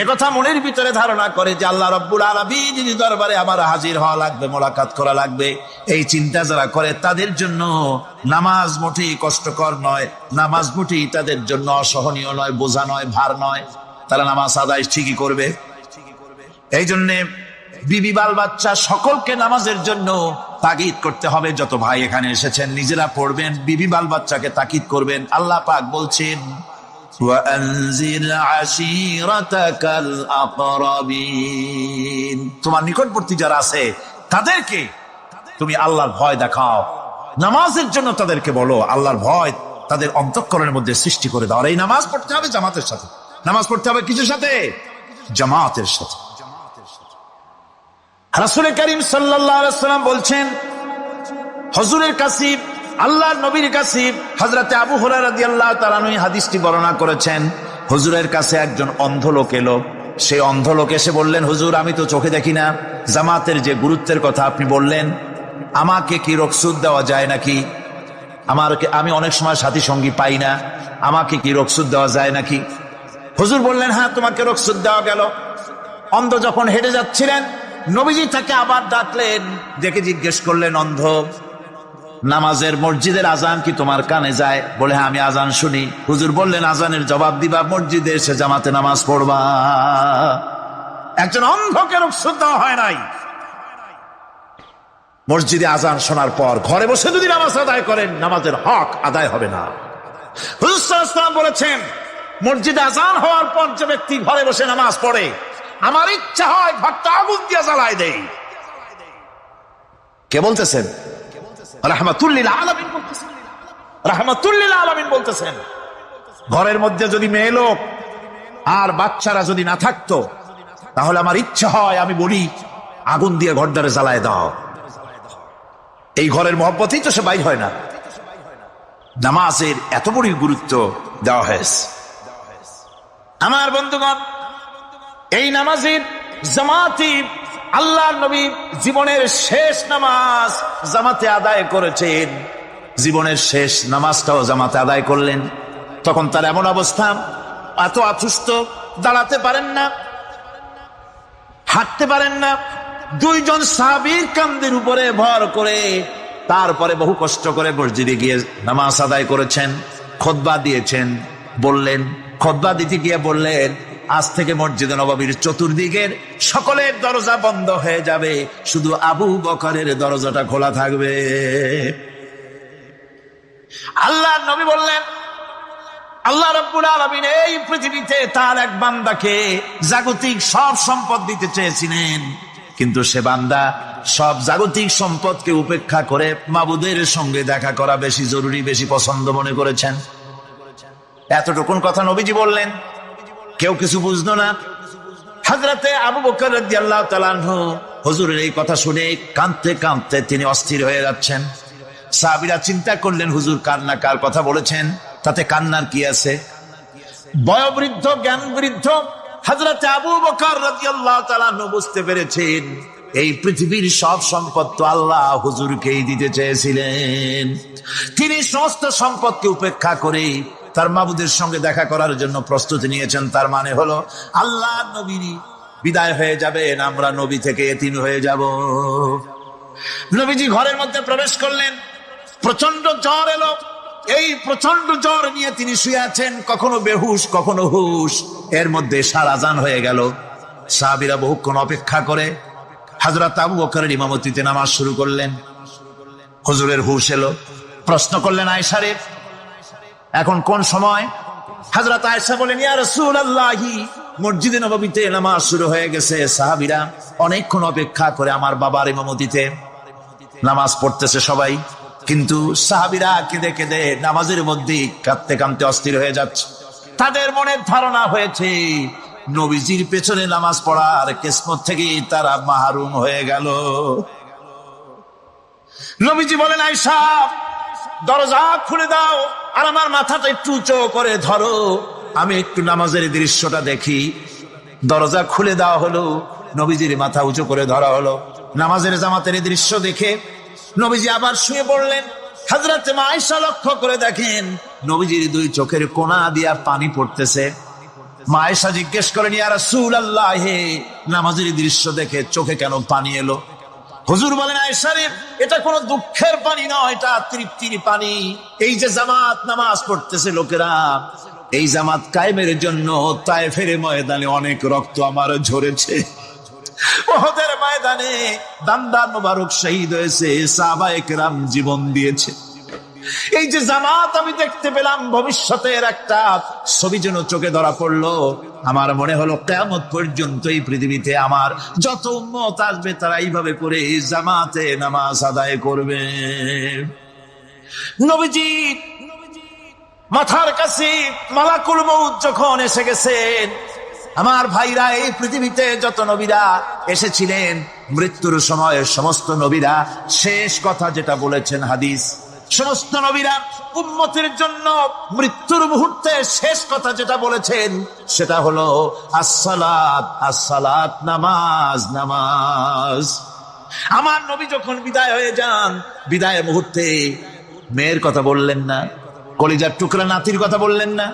একথা মনের ভিতরে ধারণা করে যে আল্লাহ রাব্বুল আলামিন দরবারে আমার হাজির হওয়া লাগবে, মোলাকাত করা লাগবে, এই চিন্তা যারা করে তাদের জন্য নামাজ মোটেই কষ্টকর নয়, নামাজ মোটেই তাদের জন্য অসহনীয় নয়, বোঝা নয়, ভার নয়। তারা নামাজ আদায় ঠিকই করবে। এই জন্যে বিবি বাল বাচ্চা সকলকে নামাজের জন্য তাগিদ করতে হবে। যত ভাই এখানে এসেছেন নিজেরা পড়বেন, বিবি বাল বাচ্চাকে তাকিদ করবেন। আল্লাহ পাক বলছেন, ওয়ানজির আশীরাতাকাল আকরাবিন, তোমার নিকটবর্তী যারা আছে তাদেরকে তুমি আল্লাহর ভয় দেখাও। নামাজের জন্য তাদেরকে বলো, আল্লাহর ভয় তাদের অন্তঃকরণের মধ্যে সৃষ্টি করে দাও। আর এই নামাজ পড়তে হবে জামাতের সাথে। নামাজ পড়তে হবে কিসের সাথে? জামাতের সাথে। রাসূল করিম সাল্লাল্লাহু আলাইহি ওয়াসাল্লাম বলছেন, হুজুরের কাছে, আল্লাহর নবীর কাছে, হযরতে আবু হুরায়রা রাদিয়াল্লাহু তাআলা আনহু হাদিসটি বর্ণনা করেছেন। হুজুরের কাছে একজন অন্ধ লোক এলো। সেই অন্ধ লোক এসে বললেন, হুজুর, আমি তো চোখে দেখি না, জামাতের যে গুরুত্বের কথা আপনি বললেন, আমাকে কি রুখসত দেওয়া যায় নাকি? আমি অনেক সময় সাথী সঙ্গী পাই না, আমাকে কি রুখসত দেওয়া যায় নাকি? হুজুর বললেন, হ্যাঁ, তোমাকে রুখসত দেওয়া গেল। অন্ধ যখন হেঁটে যাচ্ছিলেন, নবীজি তাকে আবার ডাকলেন, ডেকে জিজ্ঞেস করলেন, অন্ধ, নামাজের মসজিদের আজান কি তোমার কানে যায়? বলে, হ্যাঁ, আমি আজান শুনি। হুজুর বললেন, আজানের জবাব দিবা, মসজিদে এসে জামাতে নামাজ পড়বা। একজন অন্ধকে রুখসত দেওয়া হয় নাই। মসজিদে আজান শোনার পর ঘরে বসে যদি নামাজ আদায় করেন, নামাজের হক আদায় হবে না। হুজুর সাল্লাল্লাহু আলাইহি ওয়াসাল্লাম বলেছেন, মসজিদে আজান হওয়ার পর যে ব্যক্তি ঘরে বসে নামাজ পড়ে, আমার ইচ্ছা হয় ঘরটা আগুন দিয়ে জ্বালায় দেই। কে বলতেছেন? রাহমাতুল লিল আলামিন বলতেছেন। রাহমাতুল লিল আলামিন বলতেছেন, ঘরের মধ্যে যদি মেয়ে লোক আর বাচ্চারা যদি না থাকতো, তাহলে আমার ইচ্ছা হয় আমি বলি আগুন দিয়ে ঘরটারে জ্বালায় দাও। এই ঘরের মহব্বতেই তো সে বাইর হয় না। নামাজের এত বড় গুরুত্ব দেওয়া হয়েছে। আমার বন্ধুগণ, এই নামাজের জামাতি আল্লাহর নবী জীবনের শেষ নামাজ জামাতে আদায় করেছেন। জীবনের শেষ নামাজটাও জামাতে আদায় করলেন। তখন তার এমন অবস্থা, এত অসুস্থ, দাঁড়াতে পারেন না, হাঁটতে পারেন না। দুইজন সাহাবীর কাঁধের উপরে ভর করে তারপরে বহু কষ্ট করে মসজিদে গিয়ে নামাজ আদায় করেছেন। খুতবা দিয়েছেন। বললেন, খুতবা দিতে গিয়ে বললেন, আজ থেকে মসজিদে নববীর চতুর্দিকের সকলের দরজা বন্ধ হয়ে যাবে, শুধু আবু বকরের দরজাটা খোলা থাকবে। আল্লাহর নবী বললেন, আল্লাহ রাব্বুল আলামিন এই পৃথিবীতে তার এক বান্দাকে জাগতিক সব সম্পদ দিতে চেয়েছিলেন, কিন্তু সে বান্দা সব জাগতিক সম্পদকে উপেক্ষা করে মাবুদের সঙ্গে দেখা করা বেশি জরুরি, বেশি পছন্দ মনে করেছেন। এতটুকুন কথা নবীজি বললেন, কেউ কিছু বুঝলো না। হযরতে আবু বকর রাদিয়াল্লাহু তাআলা আনহু হুজুরের এই কথা শুনে কাঁদতে কাঁদতে তিনি অস্থির হয়ে যাচ্ছেন। সাহাবীরা চিন্তা করলেন, হুজুর কান্না কার কথা বলেছেন, তাতে কান্নার কি আছে? বয়োবৃদ্ধ, জ্ঞান বৃদ্ধ হযরতে আবু বকর রাদিয়াল্লাহু তাআলা আনহু বুঝতে পেরেছেন এই পৃথিবীর সব সম্পদ তো আল্লাহ হুজুরকেই দিতে চেয়েছিলেন। তিনি সমস্ত সম্পদকে উপেক্ষা করে তার মাবুদের সঙ্গে দেখা করার জন্য প্রস্তুতি নিয়েছেন। তার মানে হলো আল্লাহ নবী বিদায় হয়ে যাবেন, আমরা নবী থেকে এতিম হয়ে যাব। নবীজি ঘরের মধ্যে প্রবেশ করলেন, প্রচন্ড জ্বর এলো। এই প্রচন্ড জ্বর নিয়ে তিনি শুয়ে আছেন, কখনো বেহুশ কখনো হুশ। এর মধ্যে সারা আযান হয়ে গেল। সাহাবীরা বহুক্ষণ অপেক্ষা করে হযরত আবু বকরের ইমামতিতে নামাজ শুরু করলেন। হুজুরের হুশ এলো, প্রশ্ন করলেন, আয়েশা রে, এখন কোন সময়? হযরত আয়েশা বলেন, ইয়া রাসূলুল্লাহি, মসজিদে নববীতে নামাজ শুরু হয়ে গেছে। সাহাবীরা অনেকক্ষণ অপেক্ষা করে আমার বাবার ইমামতিতে নামাজ পড়তেছে সবাই, কিন্তু সাহাবীরা কেঁদে কেঁদে নামাজের মধ্যে কাঁদতে কাঁদতে অস্থির হয়ে যাচ্ছে। তাদের মনে ধারণা হয়েছে নবীজির পেছনে নামাজ পড়ার কিসমত থেকে তারা মাহরুম হয়ে গেল। নবীজি বলেন, আয়েশা দরজা খুলে দাও আর আমার মাথাটা একটু উঁচু করে ধরো, আমি একটু নামাজের দৃশ্যটা দেখি। দরজা খুলে দেওয়া হলো, নবীজির মাথা উঁচু করে ধরা হলো। নামাজের জামাতের দৃশ্য দেখে নবীজি আবার শুয়ে পড়লেন। হযরত আয়েশা লক্ষ্য করে দেখেন নবীজির দুই চোখের কোনা দিয়া পানি পড়তেছে। মা আয়েশা জিজ্ঞেস করেন, ইয়া রাসূলুল্লাহ, নামাজের দৃশ্য দেখে চোখে কেন পানি এলো? হুজুর বলেন, আয়েশা রে, এটা কোনো দুঃখের পানি নয়, এটা তৃপ্তির পানি। এই যে জামাত নামাজ পড়তেছে লোকেরা, এই জামাত কায়েমের জন্য তায়েফের ময়দানে অনেক রক্ত আমার ঝরেছে। উহুদের ময়দানে দান্দার মোবারক শহীদ হয়েছে, সাহাবায়ে কেরাম জীবন দিয়েছে। এই যে জামাত আমি দেখতে পেলাম, ভবিষ্যতের একটা ছবি যেন চোখে ধরা পড়লো। আমার মনে হলো কিয়ামত পর্যন্ত এই পৃথিবীতে আমার যত উম্মত আসবে তারা এইভাবে করে জামাতে নামাজ আদায় করবে। নবীজি মাথার কাছে মালাকুল মউত যখন এসে গেছেন, আমার ভাইরা, এই পৃথিবীতে যত নবীরা এসেছিলেন মৃত্যুর সময় সমস্ত নবীরা শেষ কথা যেটা বলেছেন, হাদিস, সমস্ত নবীরা উম্মতের জন্য মৃত্যুর মুহূর্তে শেষ কথা যেটা বলেছেন সেটা হলো আসসালাত, আসসালাত, নামাজ, নামাজ। আমার নবী যখন বিদায় হয়ে যান, বিদায়ের মুহূর্তে মেয়ের কথা বললেন না, কলিজার টুকরা নাতির কথা বললেন না,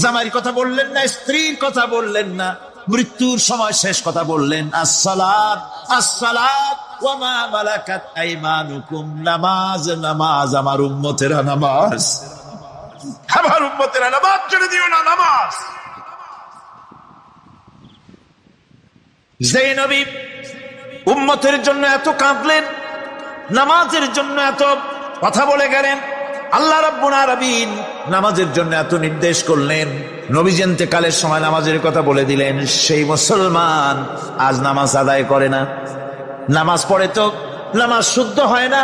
জামাইয়ের কথা বললেন না, স্ত্রীর কথা বললেন না। মৃত্যুর সময় শেষ কথা বললেন আসসালাত, আসসালাত ওয়া মা মালাকাত আইমানুকুম, নামাজ, নামাজ, আমার উম্মতেরা নামাজ, আমার উম্মতেরা নামাজ ছেড়ে দিও না, নামাজ। যে নবী উম্মতের জন্য এত কাঁদলেন, নামাজের জন্য এত কথা বলে গেলেন, আল্লাহ রাব্বুল আলামিন নামাজের জন্য এত নির্দেশ করলেন, নবীজি ইন্তেকালের সময় নামাজের কথা বলে দিলেন, সেই মুসলমান আজ নামাজ আদায় করে না। নামাজ পড়ে তো নামাজ শুদ্ধ হয় না।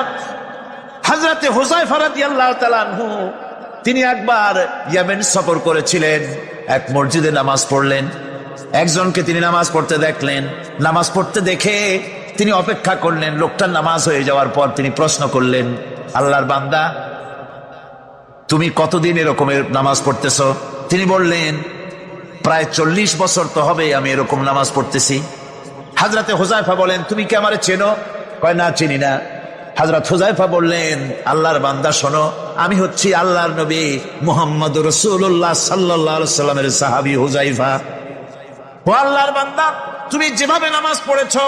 হযরতে হুযায়ফা রাদিয়াল্লাহু তাআলা আনহু তিনি একবার ইয়েমেন সফর করেছিলেন, এক মসজিদে নামাজ পড়লেন। একজনকে তিনি নামাজ পড়তে দেখলেন, নামাজ পড়তে দেখে তিনি অপেক্ষা করলেন। লোকটার নামাজ হয়ে যাওয়ার পর তিনি প্রশ্ন করলেন, আল্লাহর বান্দা, তুমি কতদিন এরকমের নামাজ পড়তেছো? তিনি বললেন, প্রায় 40 বছর তো হবে আমি এরকম নামাজ পড়তেছি। হযরতে হুযায়ফা বলেন, তুমি কি আমারে চেনো? কয়, না, চিনি না। হযরত হুযায়ফা বললেন, আল্লাহর বান্দা শোনো, আমি হচ্ছি আল্লাহর নবী মুহাম্মদুর রাসূলুল্লাহ সাল্লাল্লাহু আলাইহি সাল্লামের সাহাবী হুযায়ফা। ও আল্লাহর বান্দা, তুমি যেভাবে নামাজ পড়েছো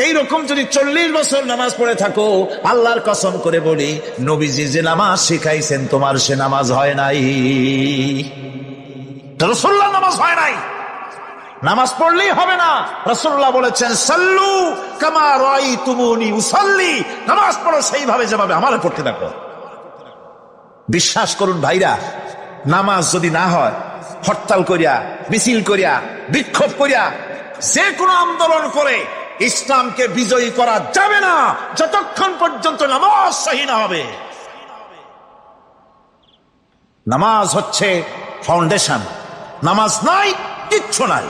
এইরকম যদি 40 বছর নামাজ পড়ে থাকো, আল্লাহর কসম করে বলি, নবীজি যে নামাজ শিখাইছেন তোমার সে নামাজ হয় নাই। রাসূলুল্লাহ নামাজ হয় নাই, নামাজ পড়লেই হবে না। রাসূলুল্লাহ বলেছেন, সাল্লু কামা রাআইতুমুনি উসাল্লি, নামাজ পড়ো সেইভাবে যেভাবে আমারে পড়তে দেখো। বিশ্বাস করুন ভাইরা, নামাজ যদি না হয়, হরতাল করিয়া, মিছিল করিয়া, বিক্ষোভ করিয়া, যে কোনো আন্দোলন করে ইসলামকে বিজয়ী করা যাবে না যতক্ষণ পর্যন্ত নামাজ সহি না হবে। নামাজ হচ্ছে ফাউন্ডেশন, নামাজ নাই কিচ্ছু নাই।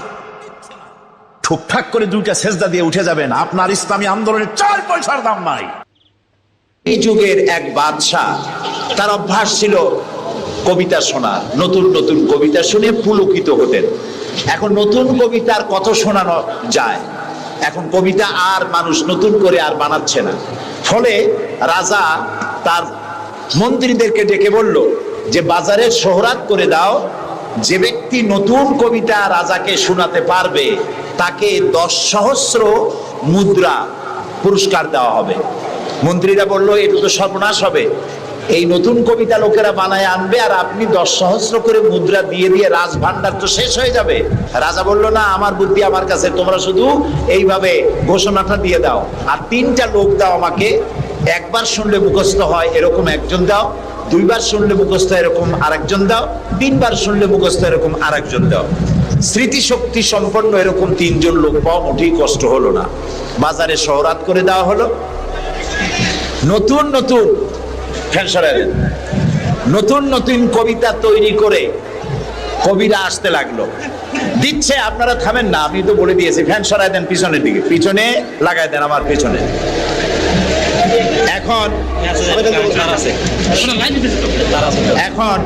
ঠুকঠাক করে 2টা সেজদা দিয়ে উঠে যাবেন, আপনার ইসলামী আন্দোলনের 4 পয়সার দাম নাই। এই যুগের এক বাদশাহ, তার অভ্যাস ছিল কবিতা শোনা, নতুন নতুন কবিতা শুনে পুলকিত হতেন। এখন নতুন কবিতার কত শোনানো যায়, এখন কবিতা আর মানুষ নতুন করে আর বানাচ্ছে না। ফলে রাজা তার মন্ত্রীদেরকে ডেকে বলল যে বাজারে শোহরাত করে দাও, যে ব্যক্তি নতুন কবিতা রাজাকে শোনাতে পারবে তাকে 10 সহস্র মুদ্রা পুরস্কার দেওয়া হবে। মন্ত্রীরা বলল, এটা তো সর্বনাশ হবে, এই নতুন কবিতা লোকেরা বানায় আনবে আর আপনি 10 সহস্র করে মুদ্রা দিয়ে দিয়ে রাজভান্ডার তো শেষ হয়ে যাবে। রাজা বলল, না, আমার বুদ্ধি আমার কাছে, তোমরা শুধু এইভাবে ঘোষণাটা দিয়ে দাও, আর 3টা লোক দাও আমাকে, একবার শুনলে মুখস্থ হয় এরকম একজন দাও, 2বার শুনলে মুখস্থ এরকম আরেকজন দাও, 3বার শুনলে মুখস্থ এরকম আরেকজন দাও। স্মৃতিশক্তি সম্পন্ন এরকম 3 জন লোক পাওয়া মোটেই কষ্ট হলো না। বাজারে শোহরাত করে দেওয়া হলো। নতুন নতুন নতুন নতুন কবিতা তৈরি করে কবিরা আসতে লাগলো, দিচ্ছে। আপনারা থামেন না, আমি তো বলে দিয়েছি, ফ্যান সরাই দেন পিছনের দিকে, পিছনে লাগাই দেন আমার পেছনে। এখন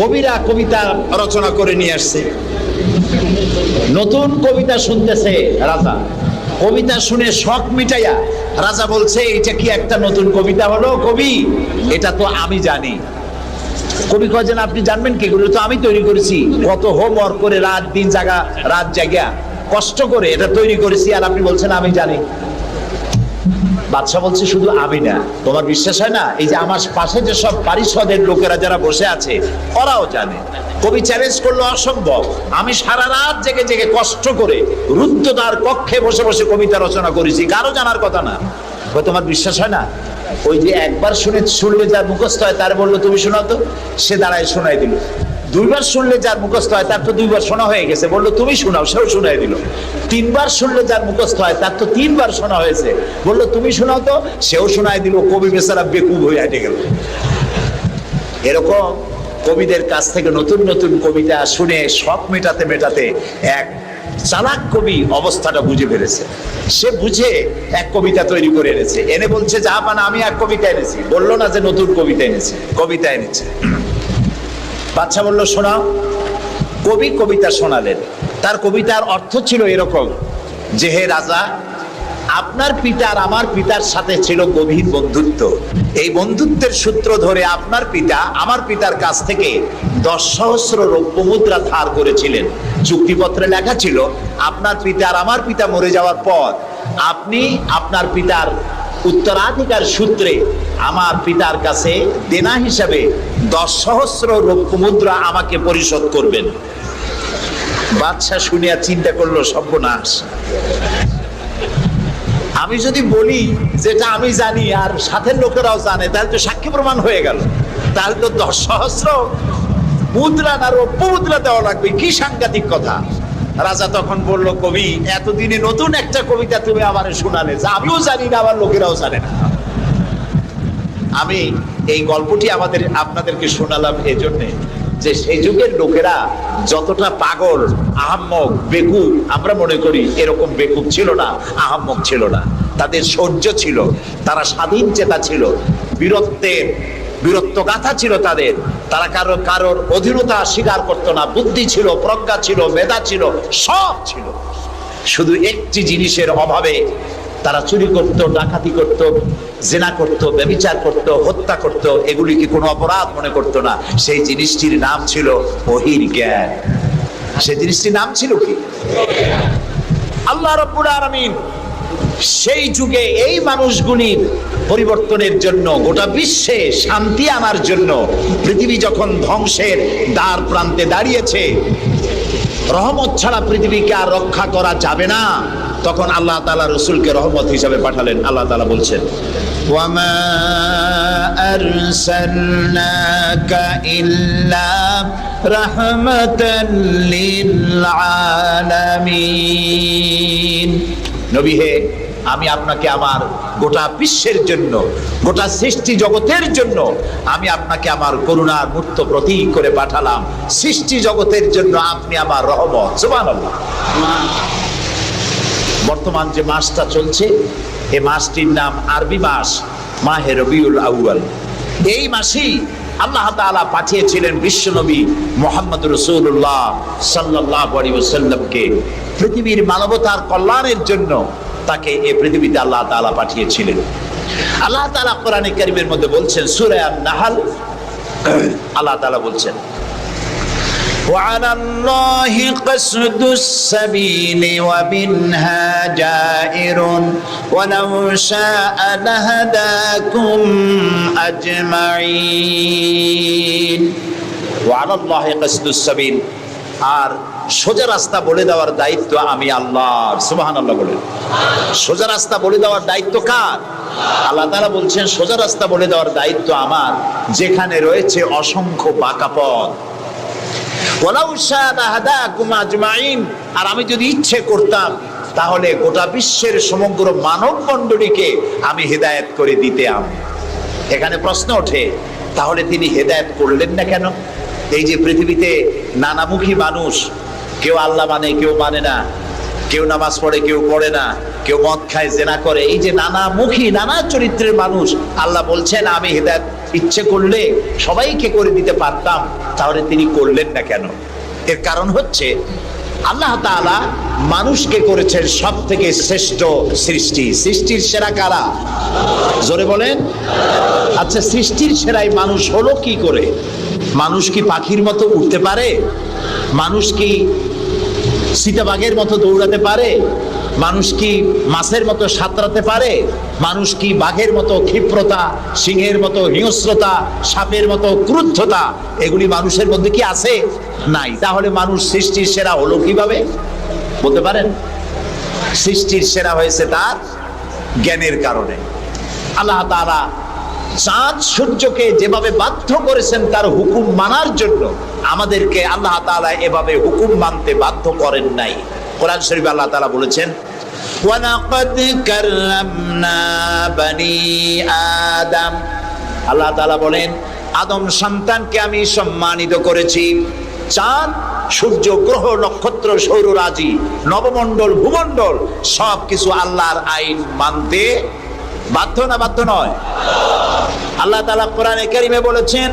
কবিরা কবিতা রচনা করে নিয়ে আসছে, নতুন কবিতা শুনতেছে রাজা। কবিতা শুনে শখ মিটাইয়া রাজা বলছে, এটা কি একটা নতুন কবিতা হলো? কবি, এটা তো আমি জানি। কবি কয়েছেন, আপনি জানবেন কি করে? তো আমি তৈরি করেছি, কত হোমওয়ার্ক করে রাত জাগা কষ্ট করে এটা তৈরি করেছি, আর আপনি বলছেন আমি জানি। বাদশা বলছে, শুধু আমি না, তোমার বিশ্বাস হয় না? এই যে আমার পাশে যে সব পারিষদের লোকেরা যারা বসে আছে ওরাও জানে। কবি চ্যালেঞ্জ করলো, অসম্ভব, আমি সারা রাত জেগে জেগে কষ্ট করে রুদ্ধদ্বার কক্ষে বসে বসে কবিতা রচনা করেছি, কারো জানার কথা না। তোমার বিশ্বাস হয় না? ওই যে একবার শুনলে যার মুখস্থ হয় তার বললো, তুমি শোনাও তো। সে দাঁড়ায় শোনাই দিল। 2বার শুনলে যার মুখস্থ হয় তার তো 2বার শোনা হয়ে গেছে, বললো তুমি শোনাও, সেও শোনাই দিল। 3বার শুনলে যার মুখস্থ হয় তার তো 3বার শোনা হয়েছে, বললো তুমি শোনাও তো, সেও শোনাই দিল। কবি বেচারা বেকুব হয়ে হেঁটে গেল। এরকম কবিদের কাছ থেকে নতুন নতুন কবিতা শুনে শখ মেটাতে মেটাতে এক চালাক কবি অবস্থাটা বুঝে ফেলেছে। সে বুঝে এক কবিতা তৈরি করে এনেছে, এনে বলছে, যা পানা আমি এক কবিতা এনেছি। বললো না যে নতুন কবিতা এনেছে, কবিতা এনেছে। বাদশা বলল, শোনাও। কবি কবিতা শোনালেন। তার কবিতার অর্থ ছিল এরকম যে, হে রাজা, আপনার পিতা আর আমার পিতার সাথে ছিল গভীর বন্ধুত্ব। এই বন্ধুত্বের সূত্র ধরে আপনার পিতা আমার পিতার কাছ থেকে 10 সহস্র রৌপ্য মুদ্রা ধার করেছিলেন। চুক্তিপত্রে লেখা ছিল, আপনার পিতা আর আমার পিতা মরে যাওয়ার পর আপনি আপনার পিতার উত্তরাধিকার সূত্রে আমার পিতার কাছে দেনা হিসাবে 10 সহস্র রৌপ্য মুদ্রা আমাকে পরিশোধ করবেন। বাদশা শুনিয়া চিন্তা করলো, সর্বনাশ, আমি যদি বলি যেটা আমি জানি আর সাথের লোকেরাও জানে, তাহলে তো সাক্ষী প্রমাণ হয়ে গেল, তাহলে তো 10 সহস্র মুদ্রা আর মুদ্রা দেওয়া লাগবে। কি সাংঘাতিক কথা। রাজা তখন বলল, কবি এতদিনে নতুন একটা কবিতা তুমি আবার শোনালে, যা আমিও জানি না আবার লোকেরাও জানে না। আমি এই গল্পটি আপনাদেরকে শোনালাম এজন্যে যে সেই যুগের লোকেরা যতটা পাগল, আহাম্মক, বেকুব আমরা মনে করি, এরকম বেকুব ছিল না, আহাম্মক ছিল না। তাদের শৌর্য ছিল, তারা স্বাধীন চেতা ছিল, বীরত্ব গাথা ছিল তাদের। তারা কারোর অধীনতা স্বীকার করতো না। বুদ্ধি ছিল, প্রজ্ঞা ছিল, মেধা ছিল, সব ছিল। শুধু একটি জিনিসের অভাবে তারা চুরি করত, ডাকাতি করত, জেনা করত, ব্যভিচার করত, হত্যা করত, এগুলিকে কোনো অপরাধ মনে করত না। সেই জিনিসটির নাম ছিল ওহীর জ্ঞান। সেই জিনিসটির নাম ছিল কি? আল্লাহ রাব্বুল আলামিন সেই যুগে এই মানুষগুলির পরিবর্তনের জন্য, গোটা বিশ্বে শান্তি আনার জন্য, পৃথিবী যখন ধ্বংসের দ্বার প্রান্তে দাঁড়িয়েছে, রহমত ছাড়া পৃথিবীকে আর রক্ষা করা যাবে না, তখন আল্লাহ তাআলা রাসূলকে রহমত হিসেবে পাঠালেন। আল্লাহ তাআলা বলছেন, ওয়ামা আরসালনাকা ইল্লা রাহমাতাল লিল আলামিন। নবী হে, আমি আপনাকে আমার গোটা বিশ্বের জন্য, গোটা সৃষ্টি জগতের জন্য আমি আপনাকে আমার করুণার মূর্ত প্রতীক করে পাঠালাম। সৃষ্টি জগতের জন্য আপনি আমার রহমত। সুবহানাল্লাহ। বর্তমান যে মাসটা চলছে, এই মাসটির নাম আরবি মাস মাহে রবিউল আউয়াল। এই মাসেই আল্লাহ তাআলা পাঠিয়েছিলেন বিশ্বনবী মুহাম্মদ রাসূলুল্লাহ সাল্লাল্লাহু আলাইহি ওয়াসাল্লামকে পৃথিবীর মানবতার কল্যাণের জন্য। তাকে এই পৃথিবীতে আল্লাহ তাআলা পাঠিয়েছিলেন। আল্লাহ তাআলা কোরআনে কারীমের মধ্যে বলছেন, সূরা আন-নাহল, আল্লাহ তাআলা বলছেন, وعلى الله قصد السبيل ومنها جائر ولو شاء لهداكم أجمعين وعلى الله قصد السبيل। আর সোজা রাস্তা বলে দেওয়ার দায়িত্ব আমি আল্লাহর। সুবহানাল্লাহ বলেন। সোজা রাস্তা বলে দেওয়ার দায়িত্ব কার? আল্লাহ তাআলা বলছেন, সোজা রাস্তা বলে দেওয়ার দায়িত্ব আমার, যেখানে রয়েছে অসংখ্য বাঁকা পথ। ওয়ালাউ শাআ লাহাদাকুম আজমাইন। আর আমি যদি ইচ্ছে করতাম তাহলে গোটা বিশ্বের সমগ্র মানব মণ্ডলীকে আমি হেদায়েত করে দিতাম। এখানে প্রশ্ন ওঠে, তাহলে তিনি হেদায়েত করলেন না কেন? এই যে পৃথিবীতে নানামুখী মানুষ, কেউ আল্লাহ মানে, কেউ মানে না, কেউ নামাজ পড়ে, কেউ পড়ে না, কেউ মদ খায়, জেনা করে, এই যে নানামুখী, নানা চরিত্রের মানুষ, আল্লাহ বলছেন আমি হেদায়েত ইচ্ছে করলে সবাইকে করে দিতে পারতাম, তাহলে তিনি করলেন না কেন? এর কারণ হচ্ছে আল্লাহ তাআলা মানুষকে করেছেন সব থেকে শ্রেষ্ঠ সৃষ্টি। সৃষ্টির সেরা কারা? জোরে বলেন। আচ্ছা, সৃষ্টির সেরাই মানুষ হলো কি করে? মানুষ কি পাখির মতো উঠতে পারে? মানুষ কি চিতাবাঘের মতো দৌড়াতে পারে? মানুষ কি মাছের মতো সাঁতরাতে পারে? মানুষ কি বাঘের মতো ক্ষিপ্রতা, সিংহের মতো হিংস্রতা, সাপের মতো ক্রুদ্ধতা, এগুলি মানুষের মধ্যে কি আছে? নাই। তাহলে মানুষ সৃষ্টির সেরা হলো কিভাবে? বলতে পারেন? সৃষ্টির সেরা হয়েছে তার জ্ঞানের কারণে। আল্লাহ তাআলা চাঁদ সূর্যকে যেভাবে বাধ্য করেছেন তার হুকুম মানার জন্য, আমাদেরকে আল্লাহ তাআলা এভাবে হুকুম মানতে বাধ্য করেন নাই। কোরআন শরীফে আল্লাহ তাআলা বলেছেন, ওয়ালাকাদ কাররামনা বানি আদম। আল্লাহ তাআলা বলেন, আদম সন্তানকে আমি সম্মানিত করেছি। চাঁদ, সূর্য, গ্রহ, নক্ষত্র, সৌররাজি, নবমণ্ডল, ভূমণ্ডল সবকিছু আল্লাহর আইন মানতে বাধ্য না বাধ্য নয়? আল্লাহ তাআলা কোরআনে কারীমে বলেছেন,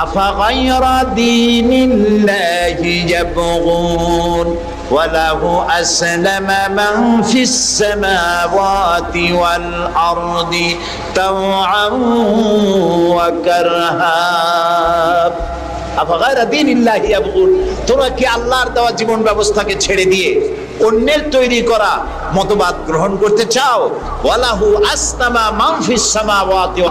আফা গায়রা দীনিল্লাহি ইয়াবগুন ওয়া লাহু আসলামা মান ফিস সামাওয়াতি ওয়াল আরদি তাওআন ওয়া কারহা। আফা গায়রা দীনিল্লাহি ইয়াবগুন, তোমরা কি আল্লাহর দেওয়া জীবন ব্যবস্থাকে ছেড়ে দিয়ে অন্যের তৈরি করা মতবাদ গ্রহণ করতে চাও? ওয়ালাহু আসলামা মান ফিস সামাওয়াতি,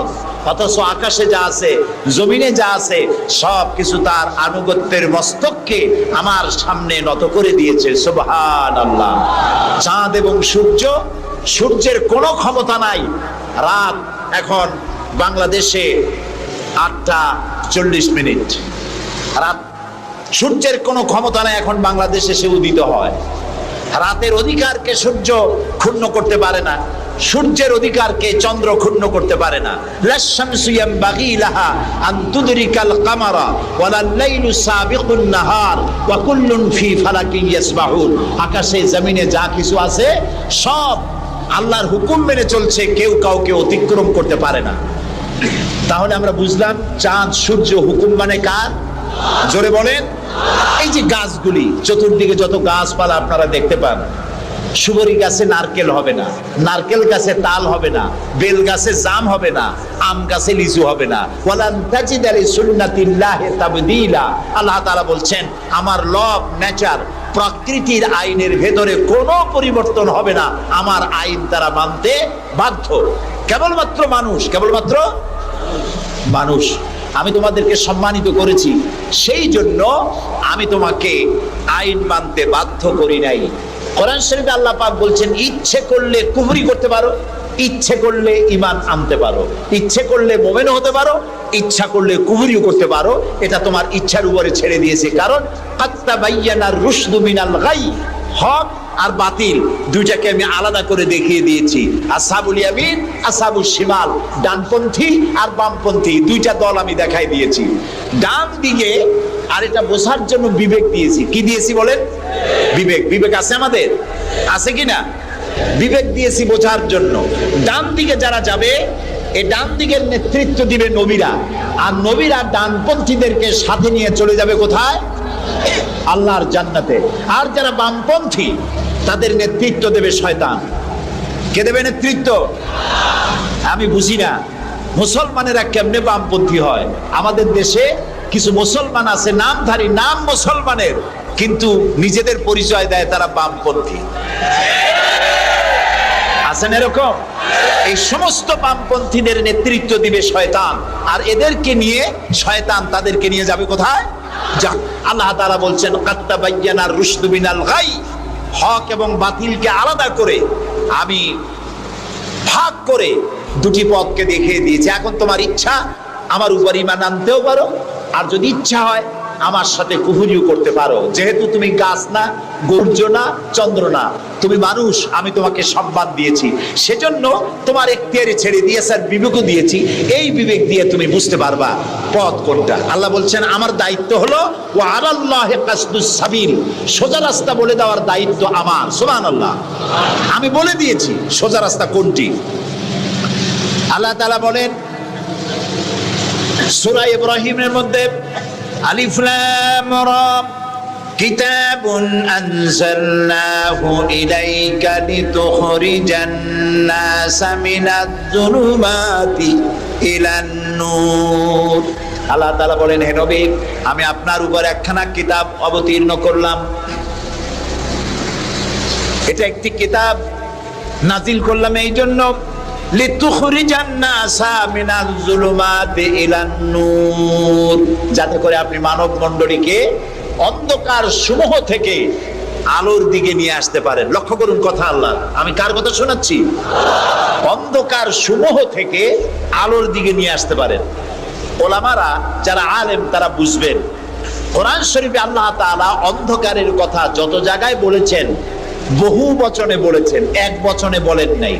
অথচ আকাশে যা আছে, জমিনে যা আছে, সব কিছু তার আনুগত্যের মস্তককে আমার সামনে নত করে দিয়েছে। সুবহানাল্লাহ। চাঁদ এবং সূর্য সূর্যের কোনো ক্ষমতা নাই। রাত এখন বাংলাদেশে 8:40। রাত, সূর্যের কোনো ক্ষমতা নাই এখন বাংলাদেশে সে উদিত হয়। রাতের অধিকারকে সূর্য ক্ষুণ্ণ করতে পারে না, সূর্যের অধিকারকে চন্দ্র ক্ষুণ্ণ করতে পারে না। লাশ-শামসু ইয়ানবাগী লাহা আন তুদরিকাল কামারা ওয়ালাল লাইলু সাবিকুন নাহার ওয়া কুল্লুন ফি ফালাকিন ইয়াসবাহুন। আকাশে জমিনে যা কিছু আছে সব আল্লাহর হুকুম মেনে চলছে, কেউ কাউকে অতিক্রম করতে পারে না। তাহলে আমরা বুঝলাম চাঁদ সূর্য হুকুম মানে কার? জোরে বলেন। এই যে গাছগুলি, চতুর্দিকে যত গাছপালা আপনারা দেখতে পান, সুবরি গাছে নারকেল হবে না, নারকেল গাছে তাল হবে না, বেল গাছে জাম হবে না, আম গাছে লিচু হবে না। ওয়ালান তাজিদা লিসুন্নাতিল্লাহি তাবদীলা। আল্লাহ তাআলা বলছেন আমার লব নেচার, প্রকৃতির আইনের ভেতরে কোনো পরিবর্তন হবে না, আমার আইন তারা মানতে বাধ্য। কেবলমাত্র মানুষ, কেবলমাত্র মানুষ। আমি তোমাদেরকে সম্মানিত করেছি, সেই জন্য আমি তোমাকে আইন মানতে বাধ্য করি নাই। কোরআন শরীফে আল্লাহ পাক বলছেন ইচ্ছে করলে কুফরি করতে পারো, ইচ্ছে করলে ঈমান আনতে পারো, ইচ্ছে করলে মুমিন হতে পারো, ইচ্ছা করলে কুফরিও করতে পারো। এটা তোমার ইচ্ছার উপরে ছেড়ে দিয়েছে। কারণ কাদ তাবায়্যানার রুশদু মিনাল গাই, হক আর বাতিল দুইটাকে আমি আলাদা করে দেখিয়ে দিয়েছি। আসহাবুল ইয়ামিন, আসহাবুশ শিমাল, ডানপন্থী আর বামপন্থী দুইটা দল আমি দেখাই দিয়েছি। ডান দিকে, আর এটা বোঝার জন্য বিবেক দিয়েছি। কি দিয়েছি বলেন? বিবেক। বিবেক আছে আমাদের? আছে কিনা? বিবেক দিয়েছি বোঝার জন্য। ডান দিকে যারা যাবে, এই ডান দিকের নেতৃত্ব দিবে নবীরা, আর নবীরা ডানপন্থীদেরকে সাথে নিয়ে চলে যাবে কোথায়? আল্লাহর জান্নাতে। আর যারা বামপন্থী তাদের নেতৃত্ব দেবে শয়তান। কে দেবে নেতৃত্ব? আমি বুঝি না মুসলমানেরা কেমনে বামপন্থী হয়। আমাদের দেশে কিছু মুসলমান আছে নামধারী, নাম মুসলমানের, কিন্তু নিজেদের পরিচয় দেয় তারা বামপন্থী। আছেন এরকম? এই সমস্ত বামপন্থীদের নেতৃত্ব দিবে শয়তান, আর এদেরকে নিয়ে শয়তান তাদেরকে নিয়ে যাবে কোথায়? যা আল্লাহ তাআলা বলছেন কাদ তাবায়্যানার রুশদু মিনাল গাই, হক এবং বাতিলকে আলাদা করে আমি ভাগ করে দুটি পথকে দেখিয়ে দিয়েছি। এখন তোমার ইচ্ছা আমার উপর ঈমান আনতেও পারো, আর যদি ইচ্ছা হয় আমার সাথে কুফরিও করতে পারো। যেহেতু তুমি গাছ না, সূর্য না, চন্দ্র না, তুমি মানুষ, আমি তোমাকে সম্মান দিয়েছি, সেজন্য তোমার এখতিয়ারে ছেড়ে দিয়েছি আর বিবেকও দিয়েছি। এই বিবেক দিয়ে তুমি বুঝতে পারবা পথ কোনটা। আল্লাহ বলছেন আমার দায়িত্ব হলো ওয়া আলাল্লাহি কাসদুস সাবিল, সোজা রাস্তা বলে দেওয়ার দায়িত্ব আমার। সুবহানাল্লাহ। আমি বলে দিয়েছি সোজা রাস্তা কোনটি। আল্লাহ তাআলা বলেন সূরা ইব্রাহিমের মধ্যে আলিফ লাম রা কিতাবুন আনজালনাহু ইলাইকা লিতুখরিজান নাসা মিনাজ যুলুমাতি ইলান নূর। আল্লাহ তাআলা বলেন হে নবী, আমি আপনার উপর একখানা কিতাব অবতীর্ণ করলাম। এটা একটি কিতাব নাজিল করলাম এই জন্য লিতুখরিজান নাসা মিনাজ যুলুমাতি ইলান নূর, যাতে করে আপনি মানব মণ্ডলীকে অন্ধকার সমূহ থেকে আলোর দিকে নিয়ে আসতে পারেন। লক্ষ্য করুন কথা আল্লাহ, আমি কার কথা শোনাচ্ছি? অন্ধকার সমূহ থেকে আলোর দিকে নিয়ে আসতে পারেন। ওলামারা যারা আলেম তারা বুঝবেন, কোরআন শরীফে আল্লাহ তাআলা অন্ধকারের কথা যত জায়গায় বলেছেন বহু বচনে বলেছেন, এক বচনে বলেন নাই।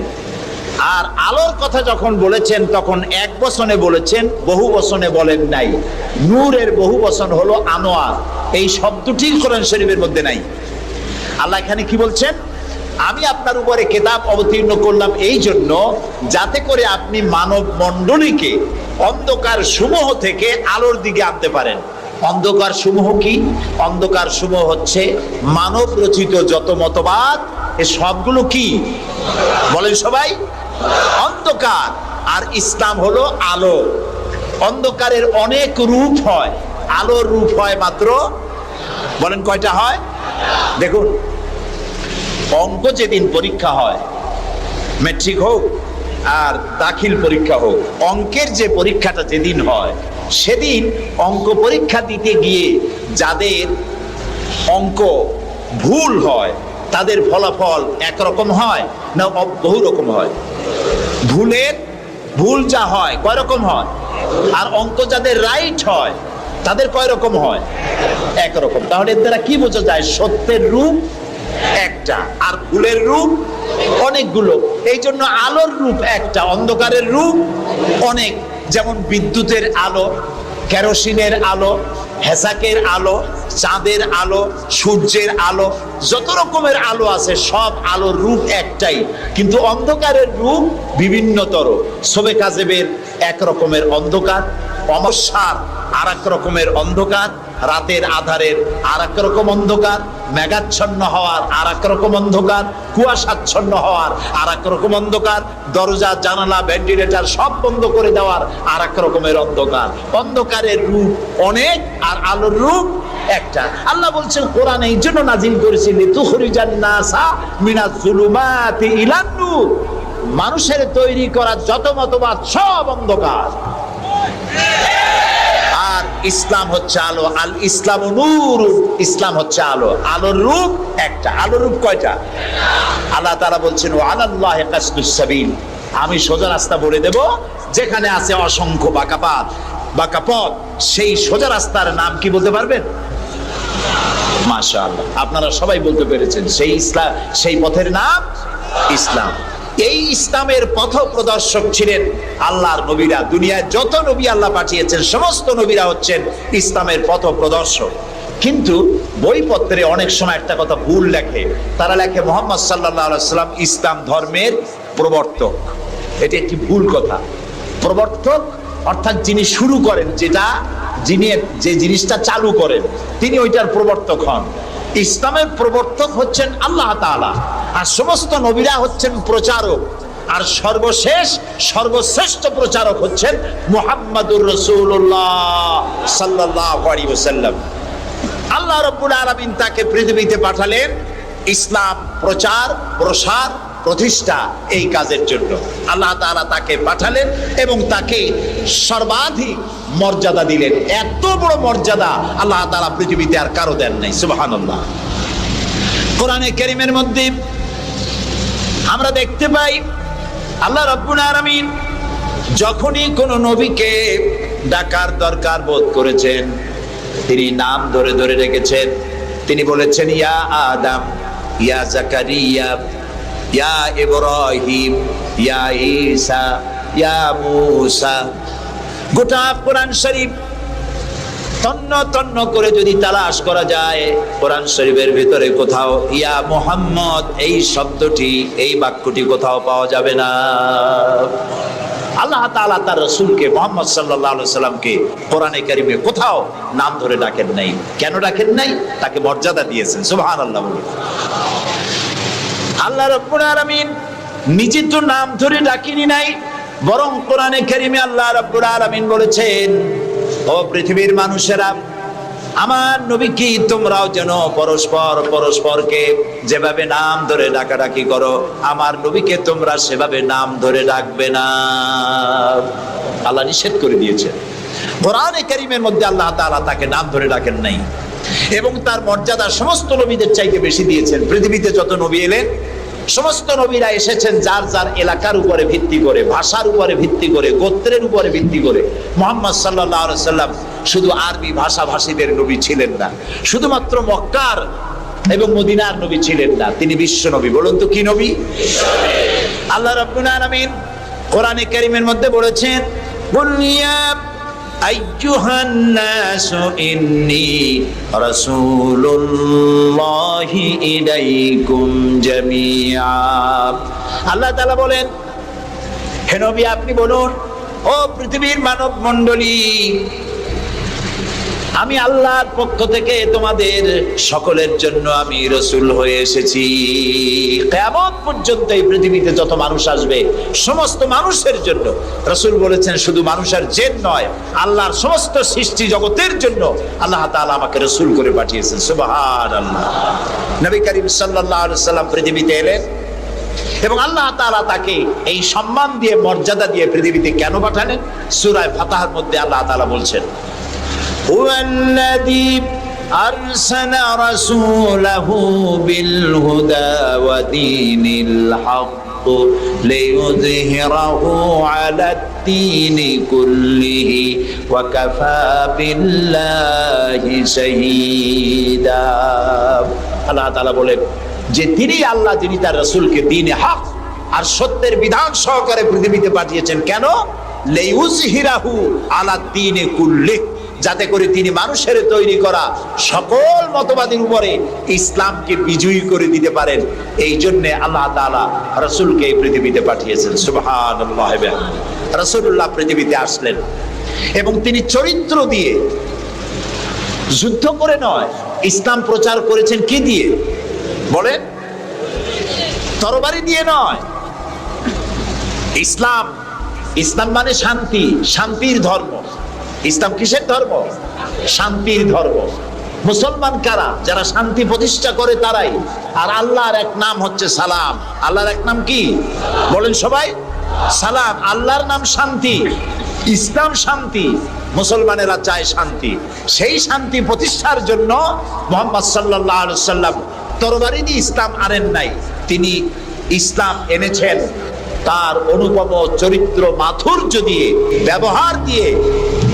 আর আলোর কথা যখন বলেছেন তখন এক বচনে বলেছেন, বহু বচনে বলেন নাই। নূরের বহু বচন হলো আনোয়ার, এই শব্দটি কোরআন শরীফের মধ্যে নাই। আল্লাহ এখানে কি বলছেন? আমি আপনার উপরে কিতাব অবতীর্ণ করলাম এই জন্য যাতে করে আপনি মানব মণ্ডলীকে অন্ধকার সমূহ থেকে আলোর দিকে আনতে পারেন। অন্ধকার সমূহ কি? অন্ধকার সমূহ হচ্ছে মানব রচিত যত মতবাদ, এ সবগুলো কি বলেন সবাই? অন্ধকার। আর ইসলাম হলো আলো। অন্ধকারের অনেক রূপ হয়, আলোর রূপ হয় মাত্র, বলেন কয়টা হয়? দেখুন, অঙ্ক যেদিন পরীক্ষা হয়, ম্যাট্রিক হোক আর দাখিল পরীক্ষা হোক, অঙ্কের যে পরীক্ষাটা যেদিন হয় সেদিন অঙ্ক পরীক্ষা দিতে গিয়ে যাদের অঙ্ক ভুল হয় তাদের ফলাফল একরকম হয় না বহু রকম হয়? ভুল যা হয় কয় রকম হয়? আর অঙ্ক যাদের রাইট হয় তাদের কয় রকম হয়? একরকম। তাহলে এর দ্বারা কি বোঝা যায়? সত্যের রূপ একটা আর ভুলের রূপ অনেকগুলো। এই জন্য আলোর রূপ একটা, অন্ধকারের রূপ অনেক। যেমন বিদ্যুতের আলো, কেরোসিনের আলো, হেসাকের আলো, চাঁদের আলো, সূর্যের আলো, যত রকমের আলো আছে সব আলোর রূপ একটাই, কিন্তু অন্ধকারের রূপ বিভিন্নতর। শবে কাজেবের এক রকমের অন্ধকার, অমাবস্যার আর এক রকমের অন্ধকার, রাতের আধারের আর এক রকম অন্ধকার, মেঘাচ্ছন্ন হওয়ার আর এক রকম অন্ধকার, কুয়াশাচ্ছন্ন হওয়ার আর এক রকম অন্ধকার, দরজা জানালা ভেন্টিলেটর সব বন্ধ করে দেওয়ার আর এক রকমের অন্ধকার। অন্ধকারের রূপ অনেক আর আলোর রূপ একটা। আল্লাহ বলছেন কোরআন এই জন্য নাজিল করেছি লিতুখরিজান নাসা মিনাজ যুলুমাতি ইলান নূর, মানুষের তৈরি করা যত মতবাদ সব অন্ধকার, আর ইসলাম হচ্ছে আলো। আল ইসলাম নূর, ইসলাম হচ্ছে আলো। আলোর রূপ একটা। আলোর রূপ কয়টা? আল্লাহ তাআলা বলছেন ওয়া আলাল্লাহি কাসদুস সাবিল, আমি সোজা রাস্তা বলে দেব, যেখানে আছে অসংখ্য বাঁকা পথ সেই সোজা রাস্তার নাম কি বলতে পারবেন? মাশাআল্লাহ, আপনারা সবাই বলতে পেরেছেন। সেই ইসলাম, সেই পথের নাম ইসলাম। এই ইসলামের পথ প্রদর্শক ছিলেন আল্লাহর নবীরা। দুনিয়ায় যত নবী আল্লাহ পাঠিয়েছেন সমস্ত নবীরা হচ্ছেন ইসলামের পথ প্রদর্শক। কিন্তু বইপত্রে অনেক সময় একটা কথা ভুল লেখে। তারা লেখে মুহাম্মদ সাল্লাল্লাহু আলাইহি ওয়াসাল্লাম ইসলাম ধর্মের প্রবর্তক। এটি একটি ভুল কথা। প্রবর্তক অর্থাৎ যিনি শুরু করেন, যিনি যে জিনিসটা চালু করেন তিনি ওইটার প্রবর্তক হন। ইসলামের প্রবর্তক হচ্ছেন আল্লাহ তাআলা, আর সমস্ত নবীরা হচ্ছেন প্রচারক, আর সর্বশ্রেষ্ঠ প্রচারক হচ্ছেন মুহাম্মাদুর রাসূলুল্লাহ সাল্লাল্লাহু আলাইহি ওয়াসাল্লাম। আল্লাহ রাব্বুল আলামিন তাকে পৃথিবীতে পাঠালেন ইসলাম প্রচার, প্রসার, প্রতিষ্ঠা এই কাজের জন্য। আল্লাহ তাআলা তাকে পাঠালেন এবং তাকে সর্বাধিক মর্যাদা দিলেন। এত বড় মর্যাদা আল্লাহ তাআলা পৃথিবীতে আর কারো দেন নাই। সুবহানাল্লাহ। কোরআনে কারীমের মধ্যে আমরা দেখতে পাই আল্লাহ রাব্বুল আলামিন যখনই কোন নবীকে ডাকার দরকার বোধ করেছেন তিনি নাম ধরে ধরে ডেকেছেন। তিনি বলেছেন ইয়া আদম, ইয়া জাকারিয়া, ইয়া ইব্রাহিম, ইয়া ঈসা, ইয়া মূসা। গোটা কোরআন শরীফ তন্ন তন্ন করে যদি তালাশ করা যায় কোরআন শরীফের ভিতরে কোথাও ইয়া মুহাম্মদ এই শব্দটি, এই বাক্যটি কোথাও পাওয়া যাবে না। আল্লাহ তাআলা তার রাসূলকে মুহাম্মদ সাল্লাল্লাহু আলাইহি সাল্লামকে কোরআনে কারীমে কোথাও নাম ধরে ডাকেন নাই। কেন ডাকেন নাই? তাকে মর্যাদা দিয়েছেন। সুবহানাল্লাহ। আল্লাহ রাব্বুল আলামিন নিজে তো নাম ধরে ডাকেনি নাই, বরং কোরআনে কারীমে আল্লাহ রাব্বুল আলামিন বলেছেন ও পৃথিবীর মানুষেরা, আমার নবীকে তোমরাও যেন পরস্পরকে যেভাবে নাম ধরে ডাকাডাকি করো আমার নবীকে তোমরা সেভাবে নাম ধরে ডাকবে না। আল্লাহ নিষেধ করে দিয়েছেন। কোরআনে কারীমের মধ্যে আল্লাহ তাআলা তাকে নাম ধরে ডাকেন নাই এবং তার মর্যাদা সমস্ত নবীদের চাইতে বেশি দিয়েছেন। পৃথিবীতে যত নবী এলেন সমস্ত নবীরা এসেছেন যার যার এলাকার উপরে ভিত্তি করে, ভাষার উপরে ভিত্তি করে, গোত্রের উপরে ভিত্তি করে। মুহাম্মদ সাল্লাল্লাহু আলাইহি সাল্লাম শুধু আরবি ভাষাভাষীদের নবী ছিলেন না, শুধুমাত্র মক্কার এবং মদিনার নবী ছিলেন না, তিনি বিশ্ব নবী। বলুন তো কি নবী? আল্লাহ রাব্বুল আলামিন কোরআনে কারীমের মধ্যে বলেছেন বুনিয়া আইয়ুহান নাসু ইন্নী রাসূলুল্লাহি ইলাইকুম জামিআ। আল্লাহ তাআলা বলেন হে নবী আপনি বলুন ও পৃথিবীর মানব মণ্ডলী, আমি আল্লাহর পক্ষ থেকে তোমাদের সকলের জন্য আমি রাসূল হয়ে এসেছি। কিয়ামত পর্যন্ত এই পৃথিবীতে যত মানুষ আসবে সমস্ত মানুষের জন্য। রাসূল বলেছেন শুধু মানুষের জিন নয়, আল্লাহর সমস্ত সৃষ্টি জগতের জন্য আল্লাহ তাআলা আমাকে রাসূল করে পাঠিয়েছেন। সুবহানাল্লাহ। নবী করিম সাল্লাল্লাহু আলাইহি সাল্লাম পৃথিবীতে এলেন এবং আল্লাহ তাআলা তাকে এই সম্মান দিয়ে মর্যাদা দিয়ে পৃথিবীতে কেন পাঠালেন? সূরা ফাতহার মধ্যে আল্লাহ তাআলা বলছেন هو الذي أرسل رسوله بالهدى ودين الحق ليظهره على الدين كله وكفى بالله شهيدا আল্লাহ তাআলা বলেন যে তিনি আল্লাহ, যিনি তার রাসূলকে দ্বীনে হক আর সত্যের বিধান সহকারে পৃথিবীতে পাঠিয়েছেন। কেন? লিইউযহিরাহু আলা দ্বীনি কুল্লিহি, যাতে করে তিনি মানুষের তৈরি করা সকল মতবাদের উপরে ইসলামকে বিজয়ী করে দিতে পারেন। এই জন্য আল্লাহ তাআলা রাসূলকে এই পৃথিবীতে পাঠিয়েছেন। সুবহানাল্লাহ। রাসূলুল্লাহ পৃথিবীতে আসলেন এবং তিনি চরিত্র দিয়ে, যুদ্ধ করে নয়, ইসলাম প্রচার করেছেন কি দিয়ে বলেন? তরবারি দিয়ে নয়। ইসলাম, ইসলাম মানে শান্তি, শান্তির ধর্ম। ইসলাম কিসের ধর্ম? শান্তির ধর্ম। মুসলমান কারা? যারা শান্তি প্রতিষ্ঠা করে তারাই। আর আল্লাহর এক নাম হচ্ছে সালাম। আল্লাহর এক নাম কি বলেন সবাই? সালাম। আল্লাহর নাম শান্তি, ইসলাম শান্তি, মুসলমানেরা চায় শান্তি। সেই শান্তি প্রতিষ্ঠার জন্য মুহাম্মদ সাল্লাল্লাহু আলাইহি ওয়াসাল্লাম তরবারি দিয়ে ইসলাম আনেন নাই, তিনি ইসলাম এনেছেন তার অনুপম চরিত্র মাধুর্য দিয়ে, ব্যবহার দিয়ে,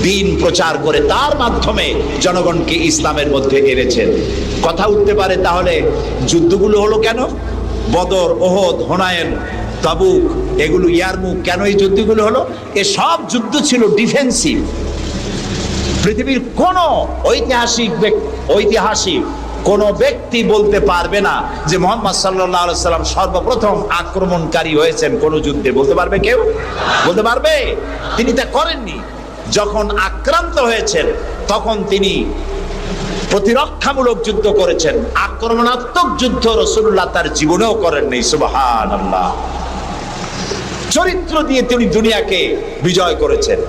দিন প্রচার করে তার মাধ্যমে জনগণকে ইসলামের মধ্যে এনেছেন। কথা উঠতে পারে তাহলে যুদ্ধগুলো হলো কেন? বদর, ওহদ, হুনাইন, তাবুক, এগুলো ইয়ারমুক, কেন এই যুদ্ধগুলো হলো? এসব যুদ্ধ ছিল ডিফেন্সিভ। পৃথিবীর কোন ঐতিহাসিক কোন ব্যক্তি বলতে পারবে না যে মুহাম্মদ সাল্লাল্লাহু আলাইহি সাল্লাম সর্বপ্রথম আক্রমণকারী হয়েছেন কোন যুদ্ধে। বলতে পারবে কেউ? বলতে পারবে? তিনি তা করেননি। যখন আক্রান্ত হয়েছেন তখন তিনি প্রতিরক্ষামূলক যুদ্ধ করেছেন। আক্রমণাত্মক যুদ্ধ রাসূলুল্লাহ তার জীবনেও করেননি। সুবহানাল্লাহ। চরিত্র দিয়ে তিনি দুনিয়াকে বিজয় করেছেন।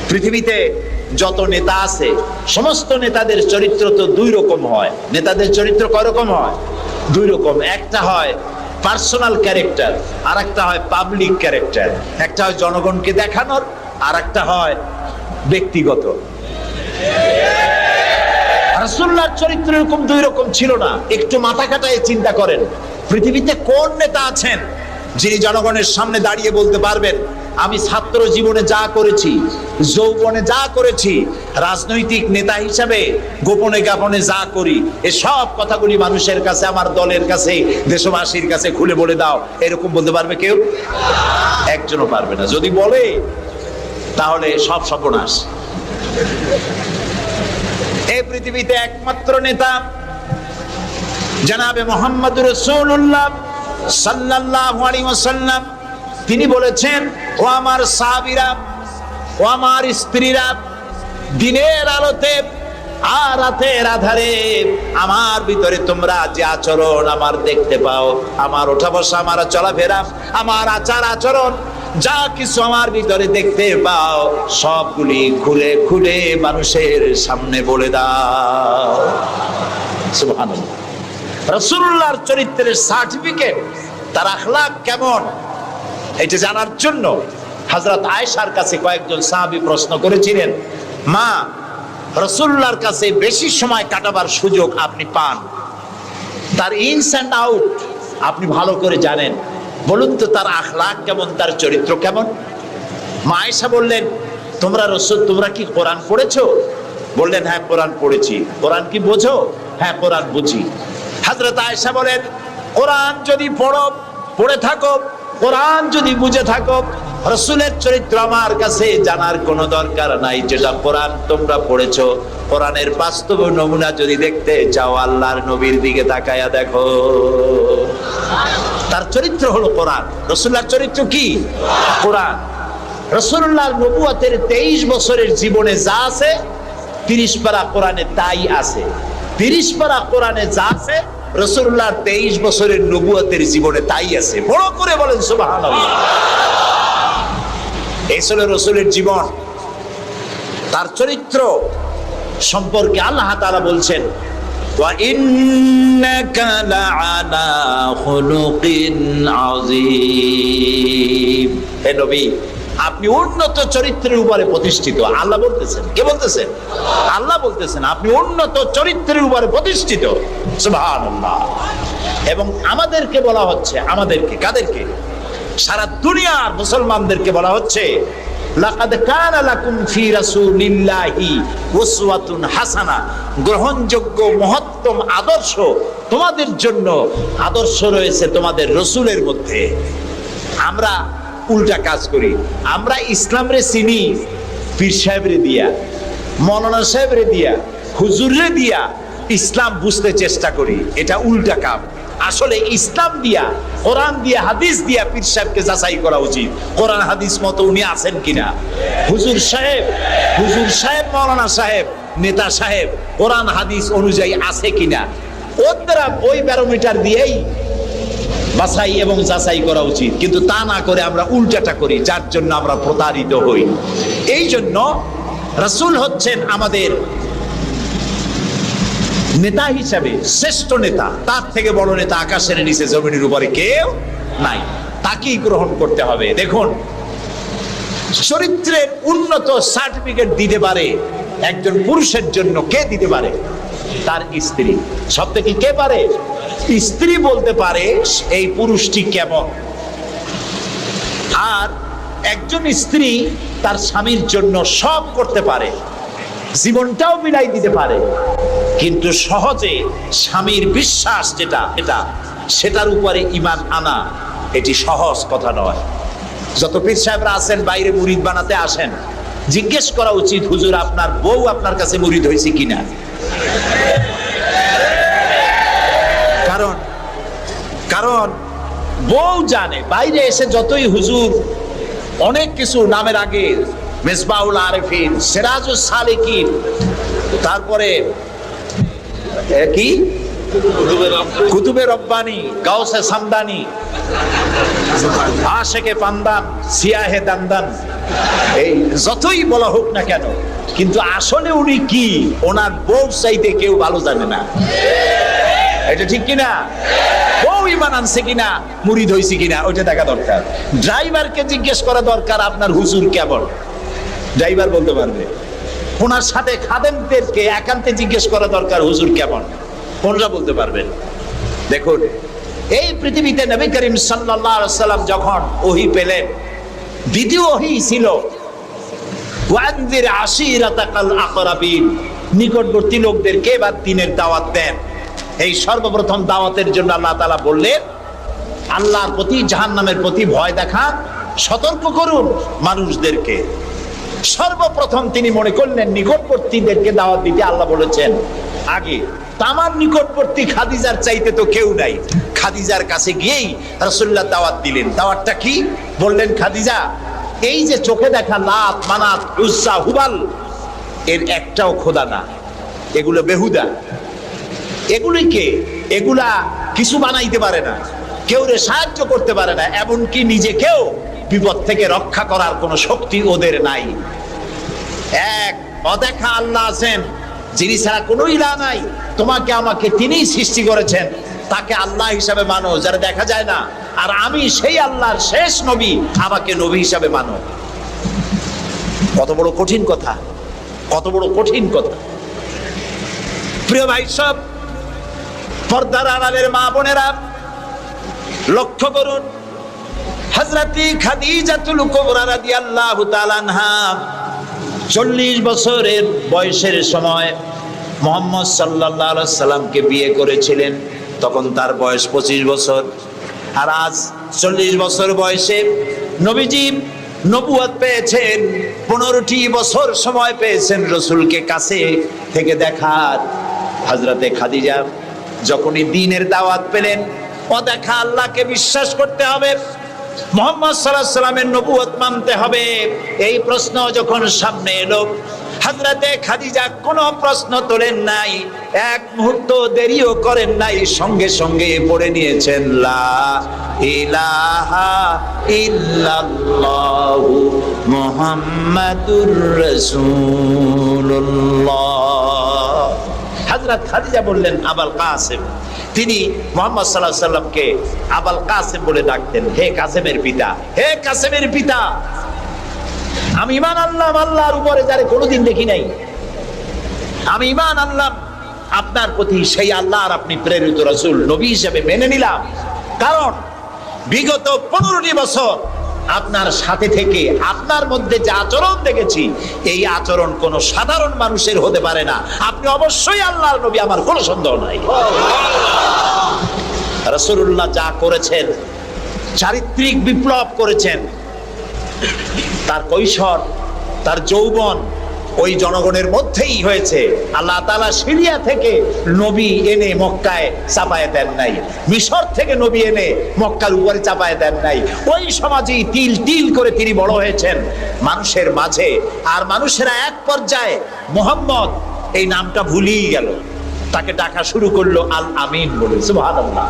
পৃথিবীতে যত নেতা আছে, সমস্ত নেতাদের চরিত্র তো দুই রকম হয়। নেতাদের চরিত্র কয় রকম হয়? দুই রকম। একটা হয় পার্সোনাল ক্যারেক্টার, আর একটা হয় পাবলিক ক্যারেক্টার। একটা হয় জনগণকে দেখানোর, আর একটা হয় ব্যক্তিগত। রাসূলুল্লাহর চরিত্র এরকম দুই রকম ছিল না। একটু মাথা খাটায় চিন্তা করেন, পৃথিবীতে কোন নেতা আছেন যিনি জনগণের সামনে দাঁড়িয়ে বলতে পারবেন আমি ছাত্র জীবনে যা করেছি, যৌবনে যা করেছি, রাজনৈতিক নেতা হিসাবে গোপনে গোপনে যা করি, এসব কথাগুলি মানুষের কাছে, আমার দলের কাছে, দেশবাসীর কাছে খুলে বলে দাও, এরকম বলতে পারবে কেউ? একজনও পারবে না। যদি বলে তাহলে সব সর্বনাশ। এই পৃথিবীতে একমাত্র নেতা জনাবে মুহাম্মদুর রাসূলুল্লাহ সাল্লাল্লাহু আলাইহি ওয়াসাল্লাম। তিনি বলেছেন, ও আমার সাহাবীরা, ও আমার স্ত্রীরা, দিনের আলোতে আর রাতের আধারে আমার ভিতরে তোমরা যে আচরণ আমার দেখতে পাও, আমার ওঠা বসা, আমার চলাফেরা, আমার আচার আচরণ, যা কিছু আমার ভিতরে দেখতে পাও, সবগুলি খুলে খুলে মানুষের সামনে বলে দাও। সুবহানাল্লাহ। রাসূলুল্লাহর চরিত্রের সার্টিফিকেট, তার আখলাক কেমন, এটা জানার জন্য হযরত আয়েশার কাছে কয়েকজন সাহাবী প্রশ্ন করেছিলেন, মা, রাসূলুল্লাহর কাছে বেশি সময় কাটাবার সুযোগ আপনি পান, তার ইনস এন্ড আউট আপনি ভালো করে জানেন, বলুন তো তার আখলাক কেমন, তার চরিত্র কেমন? মা আয়েশা বললেন, তোমরা কি কোরআন পড়েছো? বললেন, হ্যাঁ কোরআন পড়েছি। কোরআন কি বোঝো? হ্যাঁ কোরআন বুঝি। হযরত আয়েশা বলেন, কোরআন যদি পড়ে থাকো, কোরআন যদি বুঝে থাকো, রাসূলের চরিত্র আমার কাছে জানার কোনো দরকার নাই। যেটা কোরআন তোমরা পড়েছো, কোরআনের বাস্তব নমুনা যদি দেখতে চাও, আল্লাহর নবীর দিকে তাকায়া দেখো। তার চরিত্র হলো কোরআন। রাসূলুল্লাহর চরিত্র কি? কোরআন। রাসূলুল্লাহর নবুয়তের 23 বছরের জীবনে যা আছে, 30 পারা কোরআনে তাই আছে। 30 পারা কোরআনে যা আছে, রাসূলুল্লাহর 23 বছরের নবুয়তের জীবনে তাই আছে। বড় করে বলেন সুবহানাল্লাহ। এই ছিল রাসূলের জীবন। তার চরিত্র সম্পর্কে আল্লাহ তাআলা বলছেন, ওয়া ইন্নাকা লাআলা খুলুকিন আযীম। হে নবী, আপনি উন্নত চরিত্রের উপরে প্রতিষ্ঠিত। আল্লাহ বলতেছেন, কে বলতেছেন? আল্লাহ বলতেছেন আপনি উন্নত চরিত্রের উপরে প্রতিষ্ঠিত। সুবহানাল্লাহ। এবং আমাদেরকে বলা হচ্ছে, আমাদেরকে, কাদেরকে? সারা দুনিয়ার মুসলমানদেরকে বলা হচ্ছে লাকাদ কানা লাকুম ফি রাসূলিল্লাহি উসওয়াতুন হাসানা, গ্রহণযোগ্য মহত্তম আদর্শ তোমাদের জন্য আদর্শ রয়েছে তোমাদের রাসূলের মধ্যে। আমরা উল্টা কাজ করি। আমরা ইসলামরে চিনি পীর সাহেবরে দিয়া, মৌলানা সাহেবরে দিয়া, হুজুররে দিয়া ইসলাম বুঝতে চেষ্টা করি। এটা উল্টা কাম। আসলে ইসলাম দিয়া, কোরআন দিয়া, হাদিস দিয়া পীর সাহেবকে যাচাই করা উচিত, কোরআন হাদিস মতো উনি আছেন কিনা। হুজুর সাহেব, মৌলানা সাহেব, নেতা সাহেব কোরআন হাদিস অনুযায়ী আছে কিনা, ওই ব্যারোমিটার দিয়েই বাছাই এবং যাচাই করা উচিত। কিন্তু তা না করে আমরা উল্টাটা করি, যার জন্য আমরা প্রতারিত হই। এই জন্য রাসূল হচ্ছেন আমাদের নেতা হিসাবে শ্রেষ্ঠ নেতা। তার থেকে বড় নেতা আকাশের নিচে জমিনের উপরে কেউ নাই, তাকেই গ্রহণ করতে হবে। দেখুন, চরিত্রের উন্নত সার্টিফিকেট দিতে পারে একজন পুরুষের জন্য কে দিতে পারে? তার স্ত্রী। সব থেকে কে পারে? স্ত্রী বলতে পারে এই পুরুষটি কেমন। আর একজন স্ত্রী তার স্বামীর জন্য সব করতে পারে, জীবনটাও বিলাই দিতে পারে, কিন্তু সহজে স্বামীর বিশ্বাস যেটা সেটার উপরে ঈমান আনা এটি সহজ কথা নয়। যত পীর সাহেবরা আছেন বাইরে মুরিদ বানাতে আসেন, জিজ্ঞেস করা উচিত হুজুর আপনার বউ আপনার কাছে মুরিদ হয়েছে কিনা। কারণ বউ জানে। বাইরে এসে যতই হুজুর অনেক কিছু নামের আগে মেসবাউল আরেফিন, সিরাজুস সালিকিন, তারপরে কি কুতুবে রব্বানি, গাউসে সামদানি, আশেকে পান্দান, সিয়াহে দান্দান, এই যতই বলা হোক না কেন, কিন্তু আসলে উনি কি ওনার বউ চাইতে কেউ ভালো জানে না। এটা ঠিক কিনা? বউ ঈমান আনছে কিনা, মুরিদ হইছে কিনা, ওইটা দেখা দরকার। ড্রাইভারকে জিজ্ঞেস করা দরকার আপনার হুজুর কেমন, ড্রাইভার বলতে পারবে। ওনার সাথে খাদেমদেরকে একান্তে জিজ্ঞেস করা দরকার হুজুর কেমন, কোনরা বলতে পারবেন। দেখুন, এই পৃথিবীতে নবী করিম সাল্লাল্লাহু আলাইহি সাল্লাম যখন ওহী পেলেন, দ্বিতীয় ওহী ছিল ওয়ানজির আশিরাতাকাল আকরাবিন, নিকটবর্তী লোকদেরকে এবার দ্বীনের দাওয়াত দেন। এই সর্বপ্রথম দাওয়াতের জন্য আল্লাহ তাআলা বললেন আল্লাহর প্রতি, জাহান্নামের প্রতি ভয় দেখান, সতর্ক করুন মানুষদেরকে। সর্বপ্রথম তিনি মনে করলেন নিকটবর্তীদেরকে দাওয়াত দিতে আল্লাহ বলেছেন আগে। তামার নিকটবর্তী খাদিজার চাইতে তো কেউ নাই। খাদিজার কাছে গিয়েই রাসূলুল্লাহ দাওয়াত দিলেন। দাওয়াতটা কি? বললেন খাদিজা, এই যে চোখে দেখা লাত, মানাত, উজ্জা, হুবাল, এর একটাও খোদা না, এগুলো বেহুদা। এগুলা কিছু বানাইতে পারে না, কেউ রে সাহায্য করতে পারে না, এমনকি নিজেকেও বিপদ থেকে রক্ষা করার কোনো শক্তি ওদের নাই। এক অদেখা আল্লাহ আছেন, যিনি ছাড়া কোনো ইলাহ নাই, তোমাকে আমাকে তিনিই সৃষ্টি করেছেন, তাকে আল্লাহ হিসাবে মানো যারা দেখা যায় না। আর আমি সেই আল্লাহর শেষ নবী, আমাকে নবী হিসাবে মানো। কত বড় কঠিন কথা, কত বড় কঠিন কথা। প্রিয় ভাই সব, পর্দার আড়ালের মা বোনেরা লক্ষ্য করুন, হযরত খাদিজাতুল কুবরা রাদিয়াল্লাহু তাআলা আনহা 40 বছরের বয়সের সময় মুহাম্মদ সাল্লাল্লাহু আলাইহি সাল্লামকে বিয়ে করেছিলেন। তখন তার বয়স 25 বছর। আর আজ 40 বছর বয়সে নবীজি নবুয়ত পেয়েছেন। 15টি বছর সময় পেয়েছেন রাসূলকে কাছে থেকে দেখার। হযরতে খাদিজা যখনই দ্বীনের দাওয়াত পেলেন, অদেখা আল্লাহকে বিশ্বাস করতে হবে, মুহাম্মদ সাল্লাল্লাহু আলাইহি সাল্লামের নবুয়ত মানতে হবে, এই প্রশ্ন যখন সামনে এলো, হযরতে খাদিজা কোনো প্রশ্ন তোলেন নাই, এক মুহূর্ত দেরিও করেন নাই, সঙ্গে সঙ্গে পড়ে নিয়েছেন লা ইলাহা ইল্লাল্লাহু মুহাম্মাদুর রাসূলুল্লাহ। হযরত খাদিজা বললেন আবুল কাসেম। তিনি মুহাম্মদ সাল্লাল্লাহু আলাইহি সাল্লামকে আবুল কাসেম বলে ডাকতেন, হে কাসেমের পিতা, হে কাসেমের পিতা। আমি ঈমান আনলাম আল্লাহর উপরে যারে কোনোদিন দেখি নাই, আমি ঈমান আনলাম আপনার প্রতি, সেই আল্লাহর আপনি প্রেরিত রাসূল নবী হিসেবে মেনে নিলাম। কারণ বিগত 15টি বছর আপনার সাথে থেকে আপনার মধ্যে যে আচরণ দেখেছি, এই আচরণ কোন সাধারণ মানুষের হতে পারে না। আপনি অবশ্যই আল্লাহর নবী, আমার কোনো সন্দেহ নাই। রাসূলুল্লাহ যা করেছেন, চারিত্রিক বিপ্লব করেছেন, তার কৈশোর, তার যৌবন ওই জনগণের মধ্যেই হয়েছে। আল্লাহ তাআলা সিরিয়া থেকে নবী এনে মক্কায় চাপায় দেন নাই, মিশর থেকে নবী এনে মক্কার উপরে চাপায় দেন নাই। ওই সমাজেই তিল তিল করে তিনি বড় হয়েছেন মানুষের মাঝে। আর মানুষেরা এক পর্যায়ে মুহাম্মদ এই নামটা ভুলেই গেল, তাকে ডাকা শুরু করলো আল আমিন বলে। সুবহানাল্লাহ,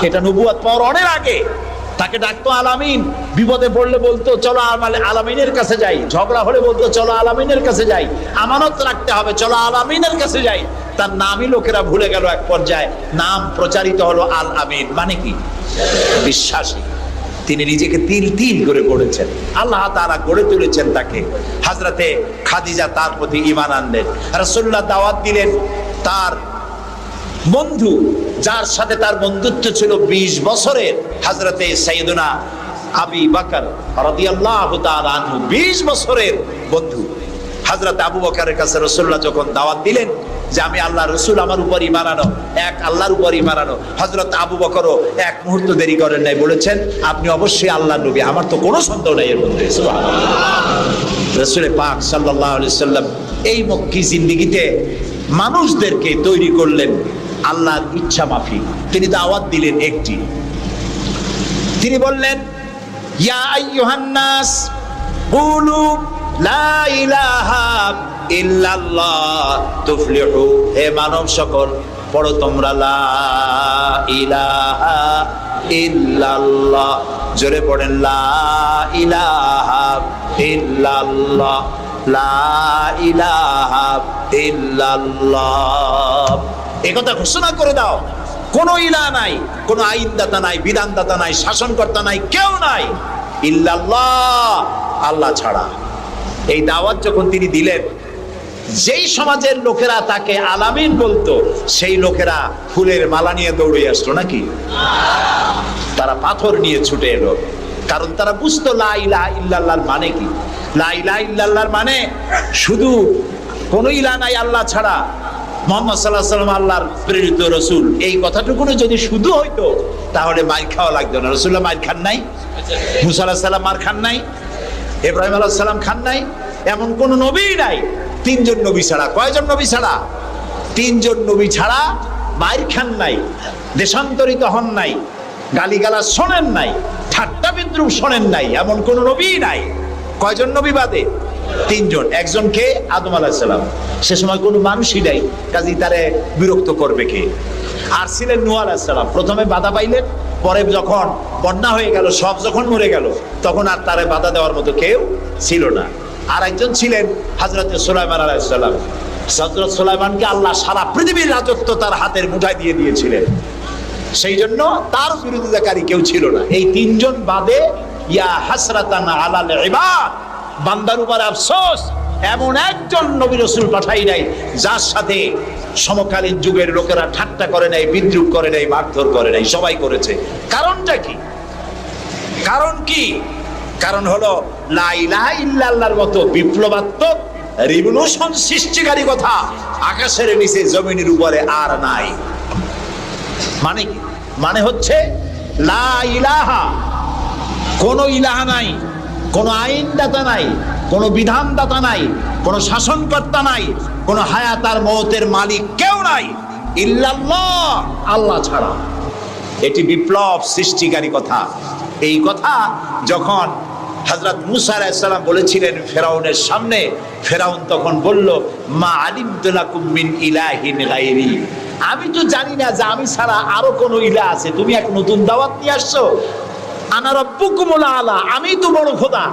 এটা নবুয়ত পাওয়ার অনেক আগে তাকে ডাকতো আল আমিন। বিপদে পড়লে বলতো চলো আল আমিনের কাছে যাই, ঝগড়া হলে বলতো চলো আল আমিনের কাছে যাই, আমানত রাখতে হবে চলো আল আমিনের কাছে যাই। তার নামই লোকেরা ভুলে গেল। এক পর্যায়ে নাম প্রচারিত হলো আল আমিন, মানে কি? বিশ্বাসী। তিনি নিজেকে তিল তিল করে গড়েছেন, আল্লাহ তাআলা গড়ে তুলেছেন তাকে। হযরতে খাদিজা তার প্রতি ঈমান আনলেন। রাসূলুল্লাহ দাওয়াত দিলেন তার বন্ধু, যার সাথে তার বন্ধুত্ব ছিল 20 বছরের, হযরতে সাইয়েদুনা আবু বকর রাদিয়াল্লাহু তাআলা আনহু, 20 বছরের বন্ধু। হযরত আবু বকরের কাছে রাসূলুল্লাহ যখন দাওয়াত দিলেন যে আমি আল্লাহর রাসূল, আমার উপর ঈমান আনো, এক আল্লাহর উপর ঈমান আনো, হযরত আবু বকরও এক মুহূর্ত দেরি করেন নাই, বলেছেন আপনি অবশ্যই আল্লাহর নবী, আমার তো কোনো সন্দেহ নাই এর মধ্যে। সুবহানাল্লাহ। রাসূল পাক সাল্লাল্লাহু আলাইহি সাল্লাম এই মক্কি জিন্দেগিতে মানুষদেরকে তৈরি করলেন আল্লাহর ইচ্ছা মাফিক। তিনি দাওয়াত দিলেন একটি, তিনি বললেন ইয়া আইয়ুহান নাস কুলু লা ইলাহা ইল্লাল্লাহ তুফলিহু, হে মানব সকল পড়ো তোমরা লা ইলাহা ইল্লাল্লাহ, জোরে পড়েন লা ইলাহা ইল্লাল্লাহ, লা ইলাহা ইল্লাল্লাহ। একথা ঘোষণা করে দাও, কোন ইলাহ নাই, কোন আইনদাতা নাই, বিধানদাতা নাই, শাসনকর্তা নাই, কেউ নাই ইল্লাল্লাহ, আল্লাহ ছাড়া। এই দাওয়াত যখন তিনি দিলেন, যেই সমাজের লোকেরা তাকে আলামিন বলতো, সেই লোকেরা ফুলের মালা নিয়ে দৌড়ে আসলো নাকি? তারা পাথর নিয়ে ছুটে এলো, কারণ তারা বুঝতো লা ইলাহা ইল্লাল্লাহর মানে কি। লা ইলাহা ইল্লাল্লাহর মানে শুধু কোন ইলাহ নাই আল্লাহ ছাড়া, মুহাম্মদ সাল্লাল্লাহু আলাইহি ওয়াসাল্লাম আল্লাহর প্রেরিত রাসূল, এই কথাটুকু যদি শুধু হইতো তাহলে মার খাওয়া লাগতো না। রাসূলুল্লাহ মার খান নাই, মুসা আলাইহিস সালাম মার খান নাই, ইব্রাহিম আলাইহিস সালাম খান নাই, এমন কোন নবী নাই। 3 জন নবী ছাড়া, কয়জন নবী ছাড়া? 3 জন নবী ছাড়া মার খান নাই, দেশান্তরিত হন নাই, গালিগালাজ শোনেন নাই, ঠাট্টা বিদ্রুপ শোনেন নাই, এমন কোন নবী নাই। কয়জন নবী বাদে? 3 জন। একজন কে? আদম আলাইহিস সালাম। সে সময় কোনো মানুষই নাই, কাজী তারে বিরক্ত করবে কে? আর ছিলেন নূহ আলাইহিস সালাম। প্রথমে বাধা পাইলেন, পরে যখন বন্যা হয়ে গেল, সব যখন মরে গেল, তখন আর তারে বাধা দেওয়ার মতো কেউ ছিল না। আর একজন ছিলেন হযরত সুলাইমান আলাইহিস সালাম। হযরত সুলাইমানকে আল্লাহ সারা পৃথিবীর রাজত্ব তার হাতের মুঠায় দিয়ে দিয়েছিলেন, সেই জন্য তার বিরোধিতাকারী কেউ ছিল না। এই 3 জন বাদে ইয়া হাসরাতান আলাল ইবাদ, বান্দার উপর আফসোস, এমন একজন নবী রাসূল পাঠাই নাই যার সাথে সমকালীন যুগের লোকেরা ঠাট্টা করে নাই, বিদ্রুপ করে নাই, মারধর করে নাই। সবাই করেছে। কারণটা কি? কারণ কি? কারণ হলো লা ইলাহা ইল্লাল্লাহর মতো বিপ্লবাত্মক রিভলিউশন সৃষ্টিকারী কথা আকাশের নিচে জমিনের উপরে আর নাই। মানে কি? মানে হচ্ছে লা ইলাহা, কোন ইলাহা নাই, কোন আইনদাতা নাই, কোন বিধানদাতা নাই, কোন শাসনকর্তা নাই, কোন হায়াত আর মওতের মালিক কেউ নাই ইল্লাল্লাহ, আল্লাহ ছাড়া। এটি বিপ্লব সৃষ্টিকারী কথা। এই কথা যখন হযরত মুসা আলাইহিস সালাম বলেছিলেন ফেরাউনের সামনে, ফেরাউন তখন বলল মা আলিমতু লাকুম মিন ইলাহিন গায়রি, আমি তো জানি না যে আমি ছাড়া আরো কোন ইলাহ আছে, তুমি এক নতুন দাওয়াত নিয়ে আসছো। আনা রাব্বুকুমুল আলা, আমি তো বড় খোদা,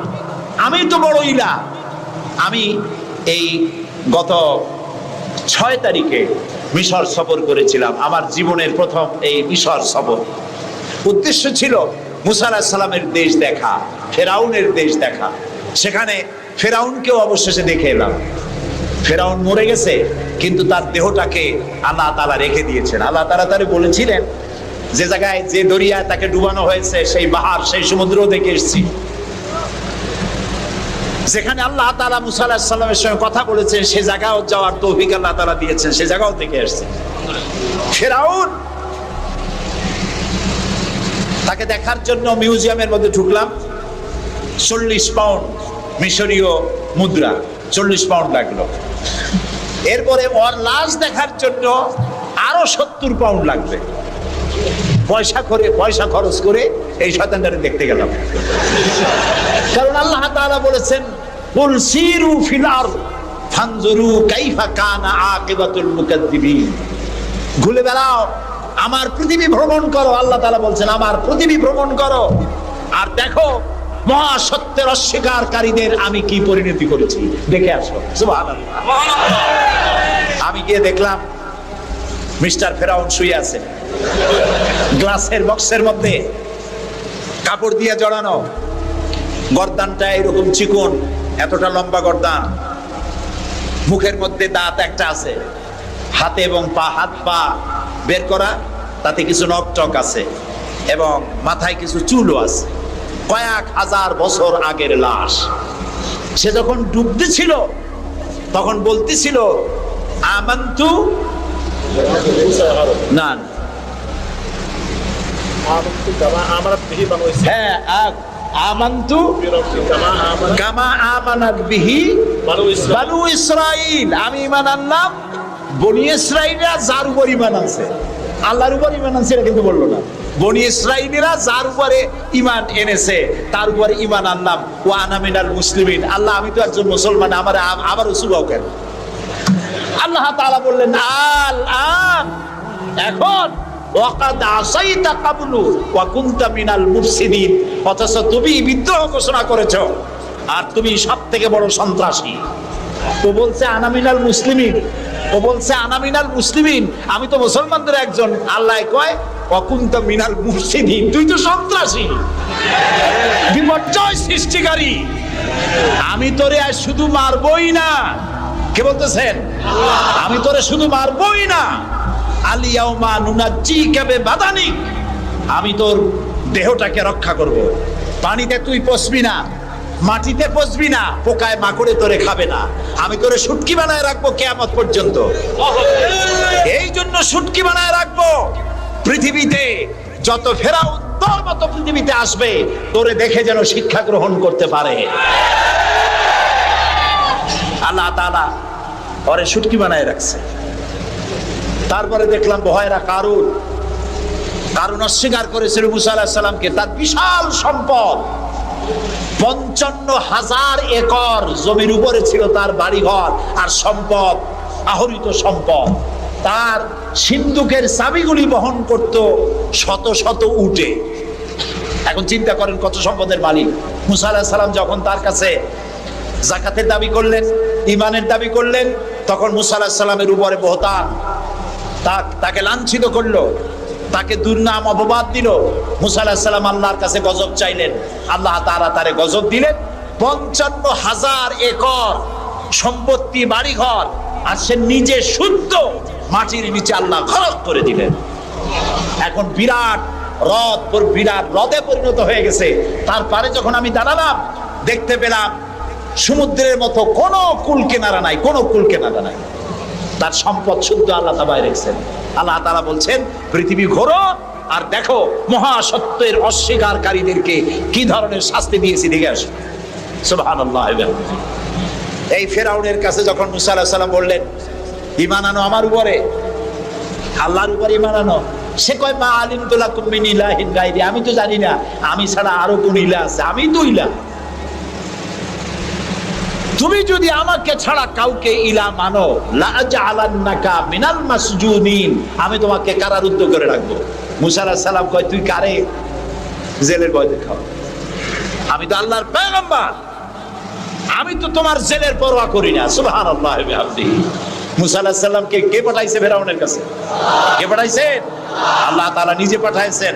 আমি তো বড় ইলাহ। আমি এই গত 6 তারিখে মিশর সফর করেছিলাম, আমার জীবনের প্রথম এই মিশর সফর। উদ্দেশ্য ছিল মুসা আলাইহিস সালামের দেশ দেখা, ফেরাউনের দেশ দেখা। সেখানে ফেরাউনকেও অবশেষে দেখে এলাম। ফেরাউন মরে গেছে, কিন্তু তার দেহটাকে আল্লাহ তাআলা রেখে দিয়েছেন। আল্লাহ তাআলা তারে বলেছিলেন, যে জায়গায় যে দরিয়ায় তাকে ডুবানো হয়েছে সেই বাহার, সেই সমুদ্র দেখে এসেছি। যেখানে আল্লাহ তাআলা মুসা আলাইহিস সালামের সঙ্গে কথা বলেছেন সে জায়গাও যাওয়ার তৌফিক আল্লাহ তাআলা দিয়েছেন, সে জায়গাও দেখে এসেছি। ফেরাউন, তাকে দেখার জন্য মিউজিয়ামের মধ্যে ঢুকলাম। 40 পাউন্ড মিশরীয় মুদ্রা, 40 পাউন্ড লাগলো। এরপরে ওর লাশ দেখার জন্য আরো 70 পাউন্ড লাগবে। পয়সা খরচ করে এই শয়তানটারে দেখতে গেলাম। কারণ আল্লাহ তাআলা বলেছেন, কুল সিরু ফিল আরদ ফানজুরু কাইফা কানা আকিবাতুল মুকাদ্দিবিন। ঘুরে বেড়াও, আমার পৃথিবী ভ্রমণ করো। আল্লাহ তাআলা বলছেন, আমার পৃথিবী ভ্রমণ করো আর দেখো মহাসত্যের অস্বীকারীদের আমি কি পরিণতি করেছি, দেখে আসো। সুবহানাল্লাহ। আমি গিয়ে দেখলাম মিস্টার ফেরাউন শুয়ে আছে, গ্লাসের বক্সের মধ্যে কাপড় দিয়ে জড়ানো, গর্দানটা এরকম চিকন, এতটা লম্বা গর্দান, মুখের মধ্যে দাঁত একটা আছে, হাতে এবং হাত পা বের করা, তাতে কিছু নখ টক আছে এবং মাথায় কিছু চুলও আছে। কয়েক হাজার বছর আগের লাশ। সে যখন ডুবতেছিল তখন বলতেছিল, আমান্তু না, হ্যাঁ, আমান্তু কামা আমানাত বিহি বানু ইসরাঈল। আমি ঈমান আনলাম বনি ইসরাঈলরা যার উপর ঈমান আনছে, আল্লাহর উপর ঈমান আনছে এটা কিন্তু বললো না। বনি ইসরাঈলীরা যার উপরে ঈমান এনেছে তার উপরে ঈমান আনলাম। ওয়া আনা মিনাল মুসলিমিন। আল্লাহ, আমি তো একজন মুসলমান, আমার আবার উসুবাও কেন? আল্লাহ তাআলা বললেন, আল আন, এখন ওয়াকাদ আসাইতা কাবলু ওয়া কুনতা মিনাল মুফসিদিন। অথচ তুমি বিদ্রোহ ঘোষণা করেছো আর তুমি সবথেকে বড় সন্ত্রাসী। ও বলছে আনা মিনাল মুসলিমিন, ও বলছে আনা মিনাল মুসলিমিন, আমি তো মুসলমানদের একজন। আল্লাহ কয় ওয়া কুনতা মিনাল মুফসিদিন, তুই তো সন্ত্রাসী, বিপর্যয় সৃষ্টিকারী। আমি তোরে আর শুধু মারবই না, কে বলতেছেন? আমি তোরে শুধু মারবই না, আলিয়াউমা নুনাজ্জিকা বিবাদানিক, আমি তোর দেহটাকে রক্ষা করব। পানিতে তুই পচবি না, মাটিতে পচবি না, পোকায় মাকড়ে তোরে খাবে না। আমি তোরে শুটকি বানায় রাখবো কিয়ামত পর্যন্ত। এই জন্য শুটকি বানায় রাখবো, পৃথিবীতে যত ফেরাউন তোর মতো পৃথিবীতে আসবে তোরে দেখে যেন শিক্ষা গ্রহণ করতে পারে। আল্লাহ তাআলা ওরে শুটকি বানায় রাখছে। তারপরে দেখলাম বহায়রা কারুন অস্বীকার করেছিল মুসা আলাইহিস সালামকে। তার বিশাল সম্পদ, 55,000 একর জমির উপরে ছিল তার বাড়িঘর আর সম্পদ, আহরিত সম্পদ। তার সিন্ধুকের চাবিগুলি বহন করত শত শত উটে। এখন চিন্তা করেন কত সম্পদের মালিক। মুসা আলাইহিস সালাম যখন তার কাছে যাকাতের দাবি করলেন, ঈমানের দাবি করলেন, তখন মুসা আলাইহিস সালামের উপরে বহতান, তাকে লাঞ্ছিত করলো, তাকে দুর্নাম অপবাদ দিল। মুসা আলাইহিস সালাম আল্লাহর কাছে গজব চাইলেন, আল্লাহ তাআলা তারে গজব দিলেন। 55,000 একর সম্পত্তি, বাড়িঘর, আর সে নিজে শুদ্ধ মাটির নিচে আল্লাহ খরচ করে দিলেন। এখন বিরাট হ্রদে পরিণত হয়ে গেছে। তারপরে যখন আমি দাঁড়ালাম দেখতে পেলাম সমুদ্রের মতো কোনো কুল কিনারা নাই, কোনো কুল কিনারা নাই। তার সম্পদ শুদ্ধ আল্লাহ তাআলা রেখেছেন। আল্লাহ তাআলা বলছেন, পৃথিবী ঘোরো আর দেখো মহাসত্যের অস্বীকারীদেরকে কি ধরনের শাস্তি দিয়েছি, দেখে আসো। সুবহানাল্লাহ। এই ফেরাউনের কাছে যখন মুসা আলাইহিস সালাম বললেন, ঈমান আনো আমার উপরে, আল্লাহর উপরে ঈমান আনো, সে কয় মা আলিমতু লাকুম মিন ইলাহিন গায়রি, আমি তো জানি না আমি ছাড়া আরো কোন ইলাহ আছে, আমি তো ইলাহ। তুমি যদি আমাকে ছাড়া কাউকে ইলাহ মানো, লা আজআলান্নাকা মিনাল মাসজুনিন, আমি তোমাকে কারারুদ্ধ করে রাখবো। মুসা আলাইহিস সালাম কয়, তুই কারে জেলের ভয় দেখাও? আমি তো আল্লাহর পয়গম্বর, আমি তো তোমার জেলের পরোয়া করি না। সুবহানাল্লাহ ওয়া বিহামদিহি। মুসা আলাইহিস সালামকে কে পাঠাইছে ফেরাউনের কাছে? কে পাঠাইছেন? আল্লাহ তাআলা নিজে পাঠাইছেন।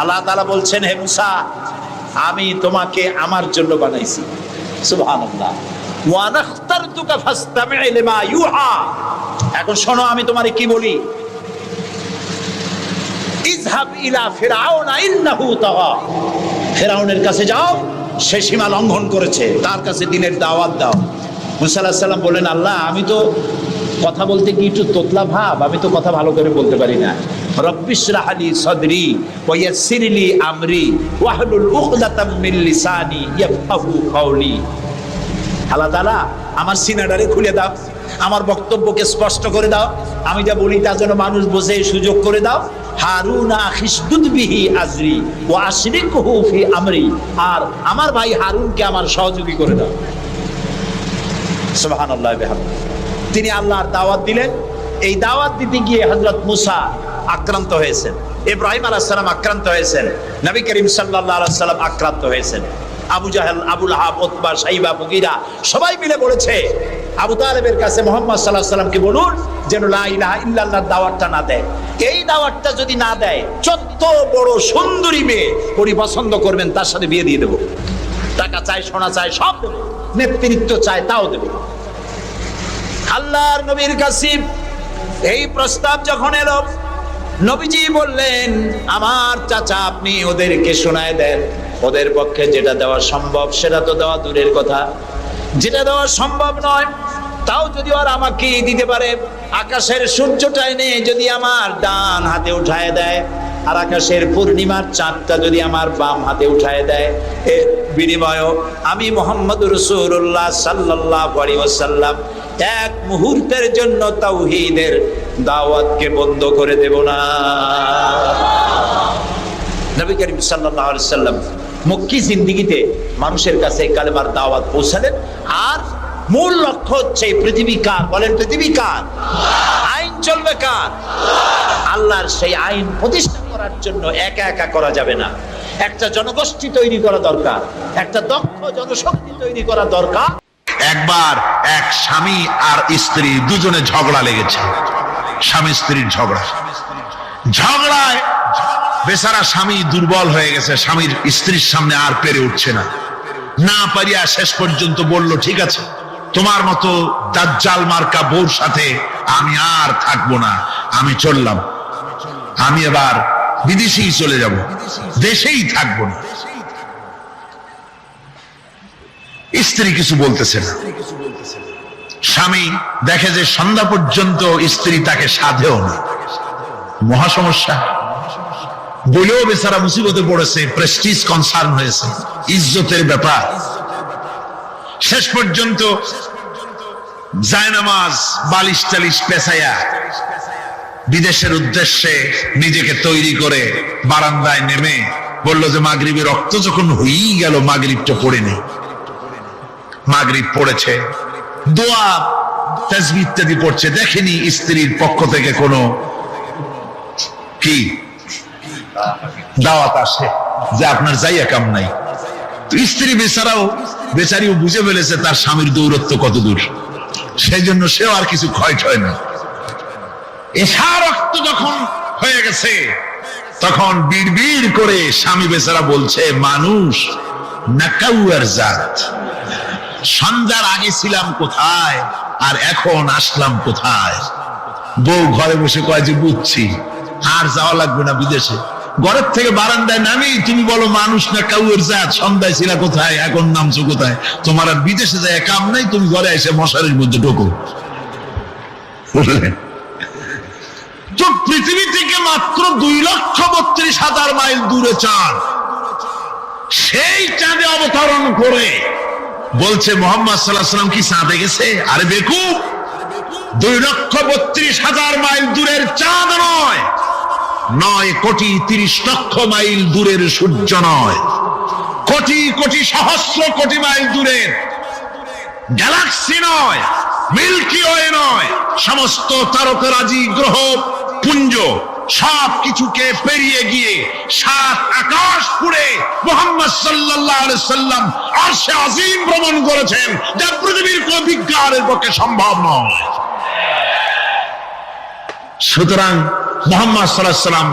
আল্লাহ তাআলা বলছেন, হে মুসা, আমি তোমাকে আমার জন্য বানাইছি, সুবহানাল্লাহ। ওয়া নাখতারতুকা ফাসতামি' লিমা ইউহা। এখন শোনো আমি তোমারে কি বলি। ইযহাব ইলা ফিরআউনা ইন্নাহু তাগা। ফিরআউনের কাছে যাও, সে সীমা লঙ্ঘন করেছে, তার কাছে দ্বীনের দাওয়াত দাও। মুসা আলাইহিস সালাম বলেন, আল্লাহ আমি তো কথা বলতে কি একটু তোতলা ভাব, আমি তো কথা ভালো করে বলতে পারি না। রব্বিশরাহ লি সাদরি ওয়া ইয়াসসির লি আমরি ওয়াহলুল উকদাতাম মিন লিসানি ইয়াফকাহু কাওলি। আল্লাহ তাআলা আমার সিনাটারে খুলে দাও, আমার বক্তব্যকে স্পষ্ট করে দাও, আমি যা বলি তা যেন মানুষ বোঝে সুযোগ করে দাও। হারুনা খিসদুদ বিহি আজরি ওয়া আশরিকহু ফি আমরি। আর আমার ভাই হারুনকে আমার সহযোগী করে দাও। সুবহানাল্লাহ বিহামদিহি। তিনি আল্লাহর দাওয়াত দিলেন। এই দাওয়াত দিতে গিয়ে হযরত মুসা আক্রান্ত হয়েছেন, ইব্রাহিম আলাইহিস সালাম আক্রান্ত হয়েছেন, নবী করিম সাল্লাল্লাহু আলাইহি সাল্লাম আক্রান্ত হয়েছেন। আবু জাহেল, আবু লাহাব, উতবা, শাইবা, মুগীরা সবাই মিলে বলেছে আবু তালেবের কাছে মুহাম্মদ সাল্লাল্লাহু আলাইহি সাল্লামকে বলুন যেন লা ইলাহা ইল্লাল্লাহর দাওয়াতটা না দেয়। এই দাওয়াতটা যদি না দেয়, যত বড় সুন্দরী মেয়ে উনি পছন্দ করবেন তার সাথে বিয়ে দিয়ে দেব। টাকা চাই, সোনা চাই, সব দেব। নেতৃত্ব চাই, তাও দেব। আল্লাহর নবীর কাছে এই প্রস্তাব যখন এলো, নবীজি বললেন, আমার চাচা আপনি ওদেরকে শোনায় দেন। ওদের পক্ষে যেটা দেওয়া সম্ভব সেটা তো দেওয়া দূরের কথা, যেটা দেওয়া সম্ভব নয় তাও যদি ওরা আমাকে দিতে পারে, আকাশের সূর্যটা এনে যদি আমার ডান হাতে উঠায় দেয়, আর আকাশের পূর্ণিমার চাঁদটা যদি আমার বাম হাতে উঠায় দেয়, এর বিনিময়ে আমি মুহাম্মদুর রাসূলুল্লাহ সাল্লাল্লাহু আলাইহি ওয়াসাল্লাম এক মুহূর্তের জন্য তাওহীদের দাওয়াতকে বন্ধ করে দেব না। নবী করিম সাল্লাল্লাহু আলাইহি ওয়াসাল্লাম মক্কি জিন্দেগিতে মানুষের কাছে কালেমার দাওয়াত পৌঁছালেন। আর মূল লক্ষ্য হচ্ছে পৃথিবী কার, বলেন পৃথিবী কার? আইন চলবে কার? আল্লাহর সেই আইন প্রতিষ্ঠা করার জন্য একা একা করা যাবে না, একটা জনগোষ্ঠী তৈরি করা দরকার, একটা দক্ষ জনশক্তি তৈরি করা দরকার। একবার এক স্বামী আর স্ত্রী দুজনে ঝগড়া লেগেছে, স্বামী স্ত্রীর ঝগড়ায় বেচারা স্বামী দুর্বল হয়ে গেছে, স্বামীর স্ত্রীর সামনে আর পেরে উঠছে না। না পারিয়া শেষ পর্যন্ত বলল, ঠিক আছে তোমার মতো দাজ্জাল মার্কা বউর সাথে আমি আর থাকবো না, আমি চললাম, আমি এবার বিদেশেই চলে যাব, দেশেই থাকবো না। স্ত্রী কিছু বলতেছে না। স্বামী দেখে যে সন্ধ্যা পর্যন্ত স্ত্রী তাকে সাধেও না, মহা সমস্যা। বলেও বেচারা মুসিবতে পড়েছে, প্রেস্টিজ কনসার্ন হয়েছে, ইজ্জতের ব্যাপার। শেষ পর্যন্ত জায়নামাজ বালিশ টালিশ পেছাইয়া বিদেশের উদ্দেশ্যে নিজেকে তৈরি করে বারান্দায় নেমে বলল যে মাগরিবের রক্ত যখন হয়েই গেল, মাগরিবটা পড়ে নেই। মাগরিব পড়েছে, দোয়া তাসবিহ ইত্যাদি পড়ছে, দেখেনি স্ত্রীর পক্ষ থেকে কোনো কি দাওয়াত আসে যে আপনার যাইয়া কাম নাই। তো স্ত্রী বেচারিও বুঝে ফেলেছে তার স্বামীর দৌরত্ব কত দূর, সেই জন্য সেও আর কিছু ক্ষয় ঠয় না। এশা রক্ত যখন হয়ে গেছে তখন বিড়বিড় করে স্বামী বেচারা বলছে, মানুষ নাকাউয়ার জাত, সন্ধ্যার আগে ছিলাম কোথায় আর এখন আসলাম কোথায়। বউ ঘরে বসে কয় যে বুঝছি, আর যাওয়া লাগবে না বিদেশে। ঘরের থেকে বারান্দায় নামি তুমি বলো মানুষ না কাউয়ের জাত, সন্ধ্যায় ছিল কোথায় এখন নামছো কোথায়। তোমার আর বিদেশে যায় কাম নাই, তুমি ঘরে এসে মশারির মধ্যে ঢোকো। বুঝলেন তো? পৃথিবী থেকে মাত্র 2,32,000 মাইল দূরে চাঁদ, সেই চাঁদে অবতরণ করে বলছে মুহাম্মদ সাল্লাল্লাহু আলাইহি ওয়াসাল্লাম কি চাঁদে গেছে? আরে বেকুব, 2,32,000 মাইল দূরের চাঁদ নয়, 9,30,00,000 মাইল দূরের সূর্য নয়, কোটি কোটি সহস্র কোটি মাইল দূরের গ্যালাক্সি নয়, মিল্কি ওয়ে নয়, সমস্ত তারকারাজি গ্রহ পুঞ্জ সব কিছুকে পেরিয়ে গিয়ে 7 আকাশ পুড়ে মুহাম্মদ সাল্লাল্লাহু আলাইহি সাল্লাম আরশে আজিম ভ্রমণ করেছেন, যা পৃথিবীর কোন বিজ্ঞানের পক্ষে সম্ভব নয়। সুতরাং মুহাম্মদ সাল্লাল্লাহু আলাইহি সাল্লাম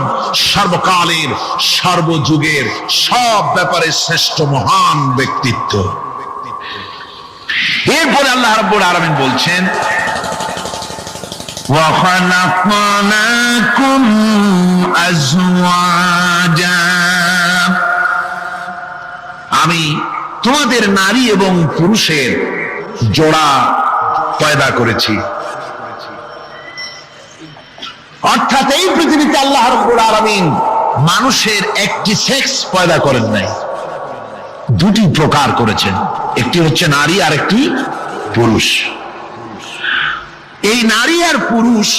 সর্বকালের সর্বযুগের সব ব্যাপারে শ্রেষ্ঠ মহান ব্যক্তিত্ব। এরপরে আল্লাহ রাব্বুল আলামিন বলছেন ওয়া খালাকনাকুম আজওয়াজা, আমি তোমাদের নারী এবং পুরুষের জোড়া পয়দা করেছি। অর্থাৎ এই পৃথিবীতে আল্লাহ রাব্বুল আলামিন মানুষের একটি সেক্স পয়দা করেন নাই, দুটি প্রকার করেছেন, একটি হচ্ছে নারী আর একটি পুরুষ। এই নারী আর পুরুষ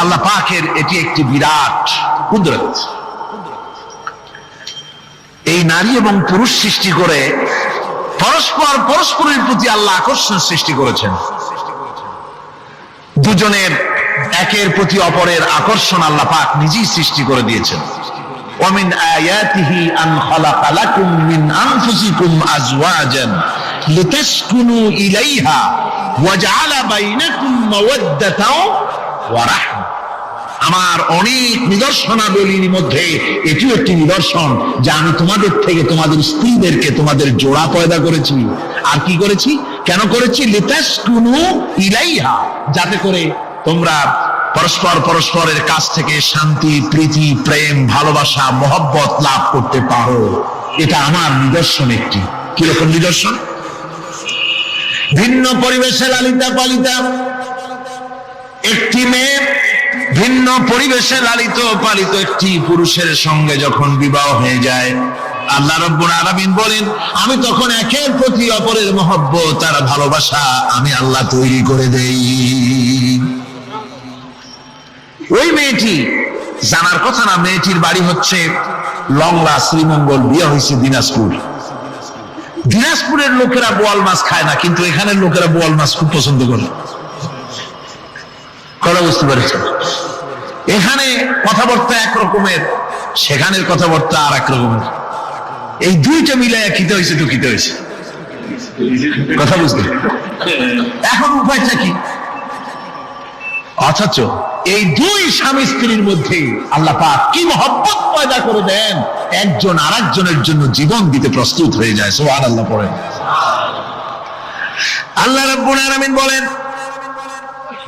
আল্লাহ পাকের এটি একটি বিরাট কুদরত। এই নারী এবং পুরুষ সৃষ্টি করে পরস্পর পরস্পরের প্রতি আল্লাহ আকর্ষণ সৃষ্টি করেছেন। দুজনের একের প্রতি অপরের আকর্ষণ আল্লাহ পাক নিজেই সৃষ্টি করে দিয়েছেন। ومن آياته أن خلق لكم من أنفسكم أزواجا لتسكنوا إليها وجعل بينكم مودة ورحمة। আমার অনেক নিদর্শনাবলীর মধ্যে এটিও একটি নিদর্শন যে আমি তোমাদের থেকে তোমাদের স্ত্রীদেরকে তোমাদের জোড়া পয়দা করেছি। আর কি করেছি, কেন করেছি? লিতাসকুনু ইলাইহা, যাতে করে তোমরা পরস্পর পরস্পরের কাছ থেকে শান্তি, প্রীতি, প্রেম, ভালোবাসা, মহব্বত লাভ করতে পারো। এটা আমার নিদর্শন একটি। কিরকম নিদর্শন? ভিন্ন পরিবেশে লালিতা পালিতা একটি মেয়ে ভিন্ন পরিবেশে লালিত পালিত একটি পুরুষের সঙ্গে যখন বিবাহ হয়ে যায়, আল্লাহ রাব্বুল আলামিন বলেন আমি তখন একের প্রতি অপরের মহব্বত আর ভালোবাসা আমি আল্লাহ তৈরি করে দেই। ওই মেয়েটি জানার কথা না, মেয়েটির বাড়ি হচ্ছে লংলা, শ্রীমঙ্গল, বিয়ে হয়েছে দিনাজপুর। দিনাজপুরের লোকেরা বোয়াল মাছ খায় না, কিন্তু এখানের লোকেরা বোয়াল মাছ খুব পছন্দ করে। কথা বুঝতে পেরেছ? এখানে কথাবার্তা একরকমের, সেখানের কথাবার্তা আর এক রকমের। এই দুইটা মিলে খিতে হয়েছে তো খিতে হয়েছে। কথা বুঝতে এখন উপায়টা কি? অথচ এই দুই স্বামী স্ত্রীর মধ্যে আল্লাহ পাক কি মহব্বত পয়দা করে দেন, একজন আরেকজনের জন্য জীবন দিতে প্রস্তুত হয়ে যায়। সুবহানাল্লাহ পড়েন। আল্লাহ রাব্বুল আলামিন বলেন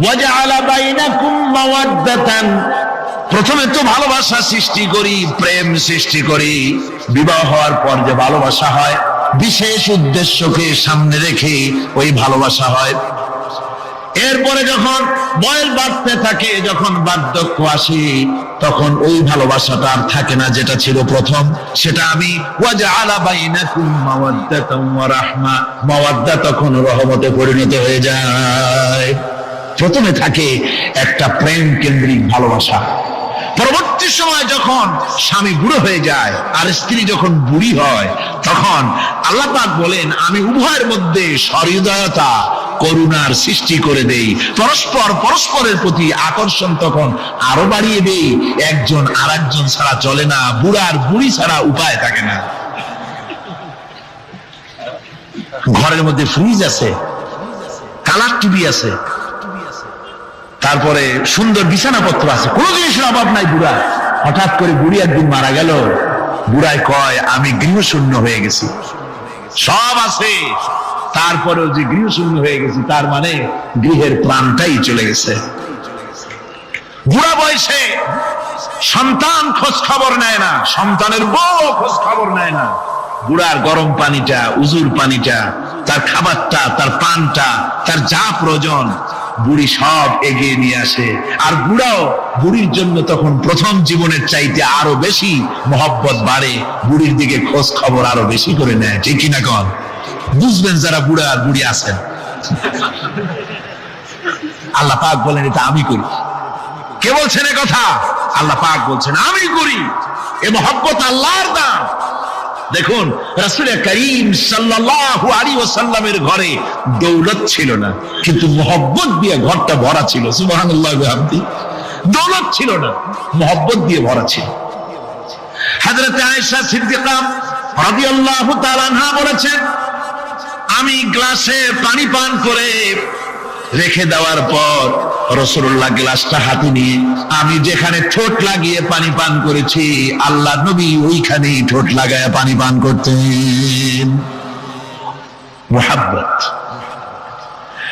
ওয়াজআলা বাইনাকুম মাওয়াদ্দাতান, প্রথমে তো ভালোবাসা সৃষ্টি করি, প্রেম সৃষ্টি করি। বিবাহ হওয়ার পর যে ভালোবাসা হয়, বিশেষ উদ্দেশ্যকে সামনে রেখে ওই ভালোবাসা হয়। এরপরে যখন বয়স বাড়তে থাকে, যখন বার্ধক্য আসে, তখন ওই ভালোবাসাটা আর থাকে না যেটা ছিল প্রথম। সেটা আমি ওয়াজআলা বাইনাকুম মাওয়াদ্দাতান ওয়া রাহমা, মাওয়াদ্দা তখন রহমতে পরিণত হয়ে যায়। প্রথমে থাকে একটা প্রেম কেন্দ্রিক ভালোবাসা। পরবর্তী সময় যখন স্বামী বুড়ো হয়ে যায় আর স্ত্রী যখন বুড়ি হয়, তখন আল্লাহ পাক বলেন আমি উভয়ের মধ্যে সহৃদয়তা, করুণার সৃষ্টি করে দেই। পরস্পর পরস্পরের প্রতি আকর্ষণ তখন আরো বাড়িয়ে দেই। একজন আরেকজন ছাড়া চলে না, বুড়ার বুড়ি ছাড়া উপায় থাকে না। ঘরের মধ্যে ফ্রিজ আছে, কালার টিভি আছে, তারপরে সুন্দর বিছানাপত্র আছে, কোনো জিনিসের অভাব নাই বুড়া। হঠাৎ করে বুড়ি একদিন মারা গেল, বুড়ায় কয় আমি গৃহশূন্য হয়ে গেছি। সব আছে, তারপরেও যে গৃহশূন্য হয়ে গেছি, তার মানে গৃহের প্রাণটাই চলে গেছে। বুড়া বয়সে সন্তান খোঁজ খবর নেয় না, সন্তানের বউ খোঁজ খবর নেয় না। বুড়ার গরম পানিটা, উজুর পানিটা, তার খাবারটা, তার পানটা, তার যা প্রয়োজন বুড়ি সব এগিয়ে নিয়ে আসে। আর বুড়াও বুড়ির জন্য তখন প্রথম জীবনের চাইতে আরো বেশি মহব্বত বাড়ে, বুড়ির দিকে খোঁজ খবর আরো বেশি করে নেয়। ঠিক কিনা কন? বুঝবেন যারা বুড়া আর বুড়ি আছেন। আল্লাহ পাক বলেন এটা আমি করি। কে বলছেন এ কথা? আল্লাহ পাক বলছেন আমি করি। এ মহব্বত আল্লাহর দান। দেখুন রাসূল করিম সাল্লাল্লাহু আলাইহি ওয়াসাল্লামের ঘরে দৌলত ছিল না, কিন্তু মহব্বত দিয়ে ঘরটা ভরা ছিল। সুবহানাল্লাহ ওয়া বিহামদিহি। দৌলত ছিল না, মহব্বত দিয়ে ভরা ছিল। হযরত আয়েশা সিদ্দিকা রাদিয়াল্লাহু তাআলা আনহা বলেছেন আমি গ্লাসে পানি পান করে রেখে দেওয়ার পর রাসূলুল্লাহ গ্লাসটা হাতে নিয়ে আমি যেখানে ঠোঁট লাগিয়ে পানি পান করেছি, আল্লাহ নবী ওইখানেই ঠোঁট লাগায় পানি পান করতেন। মুহাব্বত।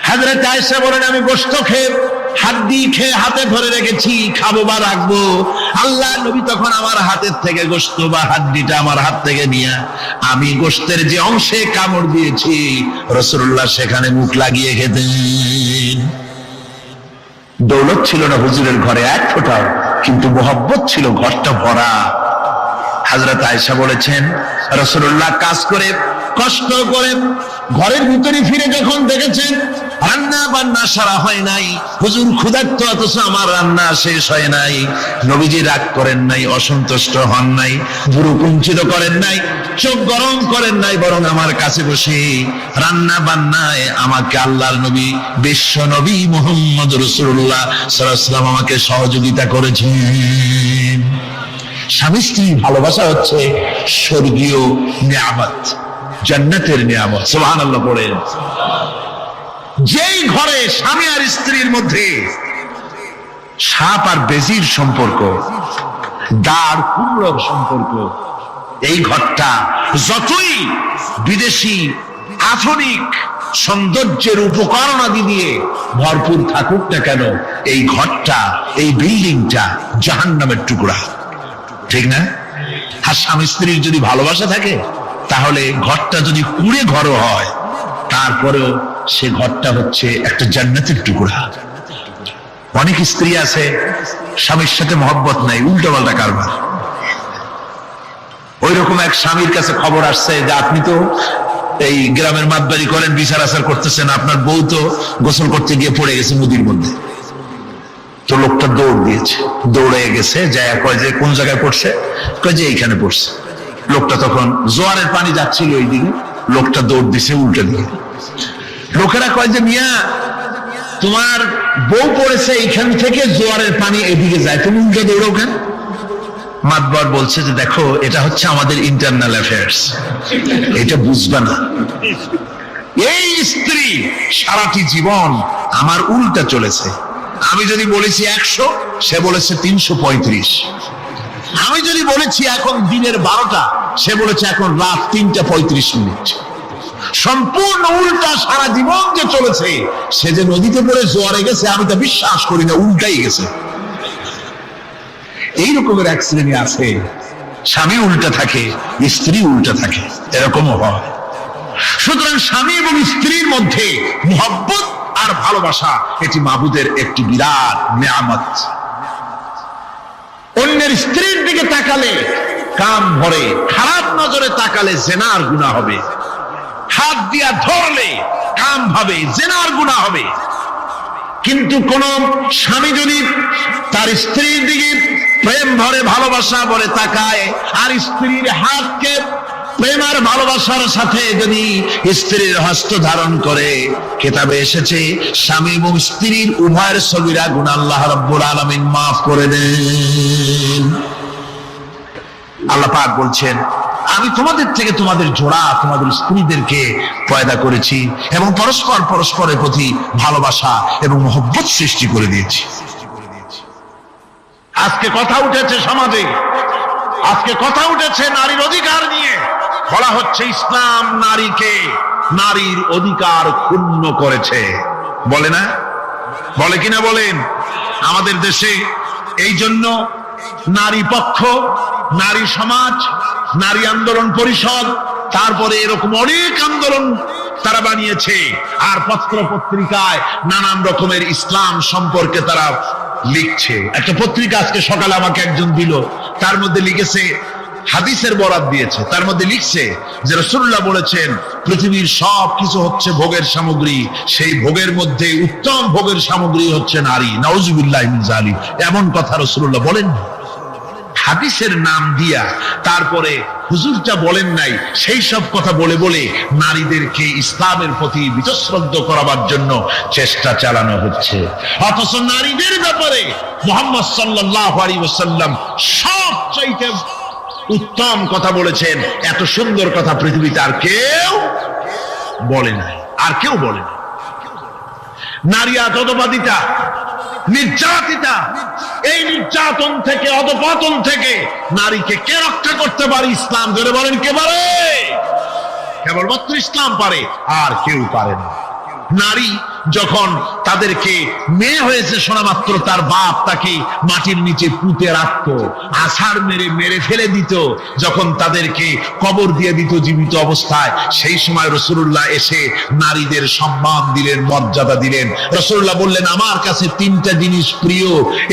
হযরত আয়েশা বলেন আমি গোশত খেয়ে হাড্ডি খেয়ে হাতে ধরে রেখেছি, খাবো বা রাখবো। আল্লাহ নবী তখন আমার হাতের থেকে গোশত বা হাড্ডিটা আমার হাত থেকে নিয়ে আমি গোশতের যে অংশে কামড় দিয়েছি রাসূলুল্লাহ সেখানে মুখ লাগিয়ে খেতেন। দৌলত ছিল না হুজুরের ঘরে এক ফোঁটাও, কিন্তু মোহব্বত ছিল ঘরটা ভরা। হযরত আয়েশা বলেছেন রাসূলুল্লাহ কাজ করে কষ্ট করে ঘরের ভিতরে ফিরে যখন দেখেছেন রান্না বান্না সারা হয় নাই, হুজুর ক্ষুধার্ত অথচ আমার রান্না শেষ হয় নাই, নবীজি রাগ করেন নাই, অসন্তুষ্ট হন নাই, ভুরু কুঞ্চিত করেন নাই, চোখ গরম করেন নাই, বরং আমার কাছে বসে রান্না বান্নায় আমাকে আল্লাহর নবী বিশ্ব নবী মুহাম্মদ রাসূলুল্লাহ সাল্লাল্লাহু আলাইহি ওয়াসাল্লাম আমাকে সহযোগিতা করেছেন। স্বামী স্ত্রী ভালোবাসা হচ্ছে স্বর্গীয় নিয়ামত, জান্নাতের নিয়ামত। সুবহানাল্লাহ পড়েন। যেই ঘরে স্বামী আর স্ত্রীর মধ্যে সাপ আর বেজির সম্পর্ক, দাঁড় কুমড়োর সম্পর্ক, এই ঘরটা যতই বিদেশি আধুনিক সৌন্দর্যের উপকরণাদি দিয়ে ভরপুর থাকুক না কেন, এই ঘরটা, এই বিল্ডিংটা জাহান্নামের টুকরা, ঠিক না? আর স্বামী স্ত্রীর যদি ভালোবাসা থাকে তাহলে ঘরটা যদি কুঁড়ে ঘরও হয় তারপরেও সে ঘরটা হচ্ছে একটা জান্নাতের টুকরা। অনেক স্ত্রী আছে স্বামীর সাথে মহব্বত নাই, উল্টো পাল্টা কারবার। ওই রকম এক স্বামীর কাছে খবর আসছে যে আপনি তো এই গ্রামের মাতবাড়ি করেন, বিচার আচার করতেছেন, আপনার বউ তো গোসল করতে গিয়ে পড়ে গেছে নদীর মধ্যে। তো লোকটা দৌড় দিয়েছে, দৌড়ে গেছে, যায় কয় যে কোন জায়গায় পড়ছে, কয় যে এইখানে পড়ছে। লোকটা তখন জোয়ারের পানি যাচ্ছিল ওই দিকে, লোকটা দৌড় দিছে উল্টে দিকে। লোকেরা কয় যে মিয়া তোমার বউ পড়েছে এইখান থেকে জোয়ারের পানি এদিকে যায়, তুমি উল্টে দৌড়ো কেন? মাতবার বলছে যে দেখো এটা হচ্ছে আমাদের ইন্টারনাল অ্যাফেয়ার্স, এটা বুঝবা না। এই স্ত্রী সারাটি জীবন আমার উল্টা চলেছে। আমি যদি বলেছি 100, সে বলেছে 335। আমি যদি বলেছি এখন দিনের 12টা, সে বলেছে এখন রাত 3:35। সম্পূর্ণ উল্টা সারা জীবন যে চলেছে। সে যে নদীতে পড়ে জোয়ারে গেছে আমি তা বিশ্বাস করি না, উল্টাই গেছে। এই রকমের এক শ্রেণী আছে, স্বামী উল্টা থাকে, স্ত্রী উল্টা থাকে, এরকমও হয়। সুতরাং স্বামী এবং স্ত্রীর মধ্যে মুহাব্বত আর ভালোবাসা এটি মাবুদের একটি বিরাট নিয়ামত। অন্যের স্ত্রীর দিকে তাকালে কাম ভরে, খারাপ নজরে তাকালে জিনার গুনাহ হবে, হাত দিয়া ধরলে কাম ভাবে জিনার গুনাহ হবে। কিন্তু কোন স্বামী যদি তার স্ত্রীর দিকে প্রেম ভরে ভালোবাসা বলে তাকায় আর স্ত্রীর হাতকে প্রেম আর ভালোবাসার সাথে যদি স্ত্রীর হস্ত ধারণ করে, কিতাবে এসেছে স্বামী এবং স্ত্রীর উভয়ের সগীরা গুনাহ আল্লাহ রাব্বুল আলামিন মাফ করে দেন। আল্লাহ পাক বলছেন আমি তোমাদের থেকে তোমাদের জোড়া, তোমাদের স্ত্রীদেরকে পয়দা করেছি এবং পরস্পর পরস্পরের প্রতি ভালোবাসা এবং মহব্বত সৃষ্টি করে দিয়েছি। আজকে কথা উঠেছে সমাজে, আজকে কথা উঠেছে নারীর অধিকার নিয়ে। বলা হচ্ছে ইসলাম নারীকে, নারীর অধিকার ক্ষুণ্ণ করেছে, বলে না? বলে কিনা বলেন? আমাদের দেশে এই জন্য নারী পক্ষ, নারী সমাজ, নারী আন্দোলন পরিষদ, তারপরে এরকম অনেক আন্দোলন তারা বানিয়েছে। আর পত্র পত্রিকায় নানান রকমের ইসলাম সম্পর্কে তারা লিখছে। একটা পত্রিকা আজকে সকালে আমাকে একজন দিল, তার মধ্যে লিখেছে, হাদিসের বরাত দিয়েছে, তার মধ্যে লিখছে যে রাসূলুল্লাহ বলেছেন পৃথিবীর সব কিছু হচ্ছে ভোগের সামগ্রী, সেই ভোগের মধ্যে উত্তম ভোগের সামগ্রী হচ্ছে নারী। নাউযুবিল্লাহি মিন যালিক, এমন কথা রাসূলুল্লাহ বলেন হাদিসের নাম দিয়া। তারপরে হুজুরটা বলেন নাই, সেই সব কথা বলে বলে নারীদেরকে ইসলামের প্রতি বিতশ্রদ্ধ করাবার জন্য চেষ্টা চালানো হচ্ছে। অথচ নারীদের ব্যাপারে মুহাম্মদ সাল্লাল্লাহু আলাইহি ওয়াসাল্লাম সবচাইতে উত্তম কথা বলেছেন। এত সুন্দর কথা পৃথিবীতে আর কেউ বলে নাই, আর কেউ বলে না। নারী অধঃপাতিতা, নির্যাতিতা, এই নির্যাতন থেকে, অধঃপতন থেকে নারীকে কে রক্ষা করতে পারে? ইসলাম। ধরে বলেন কে পারে? কেবলমাত্র ইসলাম পারে, আর কেউ পারে না। নারী যখন তাদেরকে মেয়ে হয়েছে শোনা মাত্র তার বাপ তাকে মাটির নিচে পুঁতে রাখতো, আছাড় মেরে মেরে ফেলে দিত, যখন তাদেরকে কবর দিয়ে দিত জীবিত অবস্থায়, সেই সময় রাসূলুল্লাহ এসে নারীদের সম্মান দিলেন, মর্যাদা দিলেন। রাসূলুল্লাহ বললেন, আমার কাছে তিনটা জিনিস প্রিয়,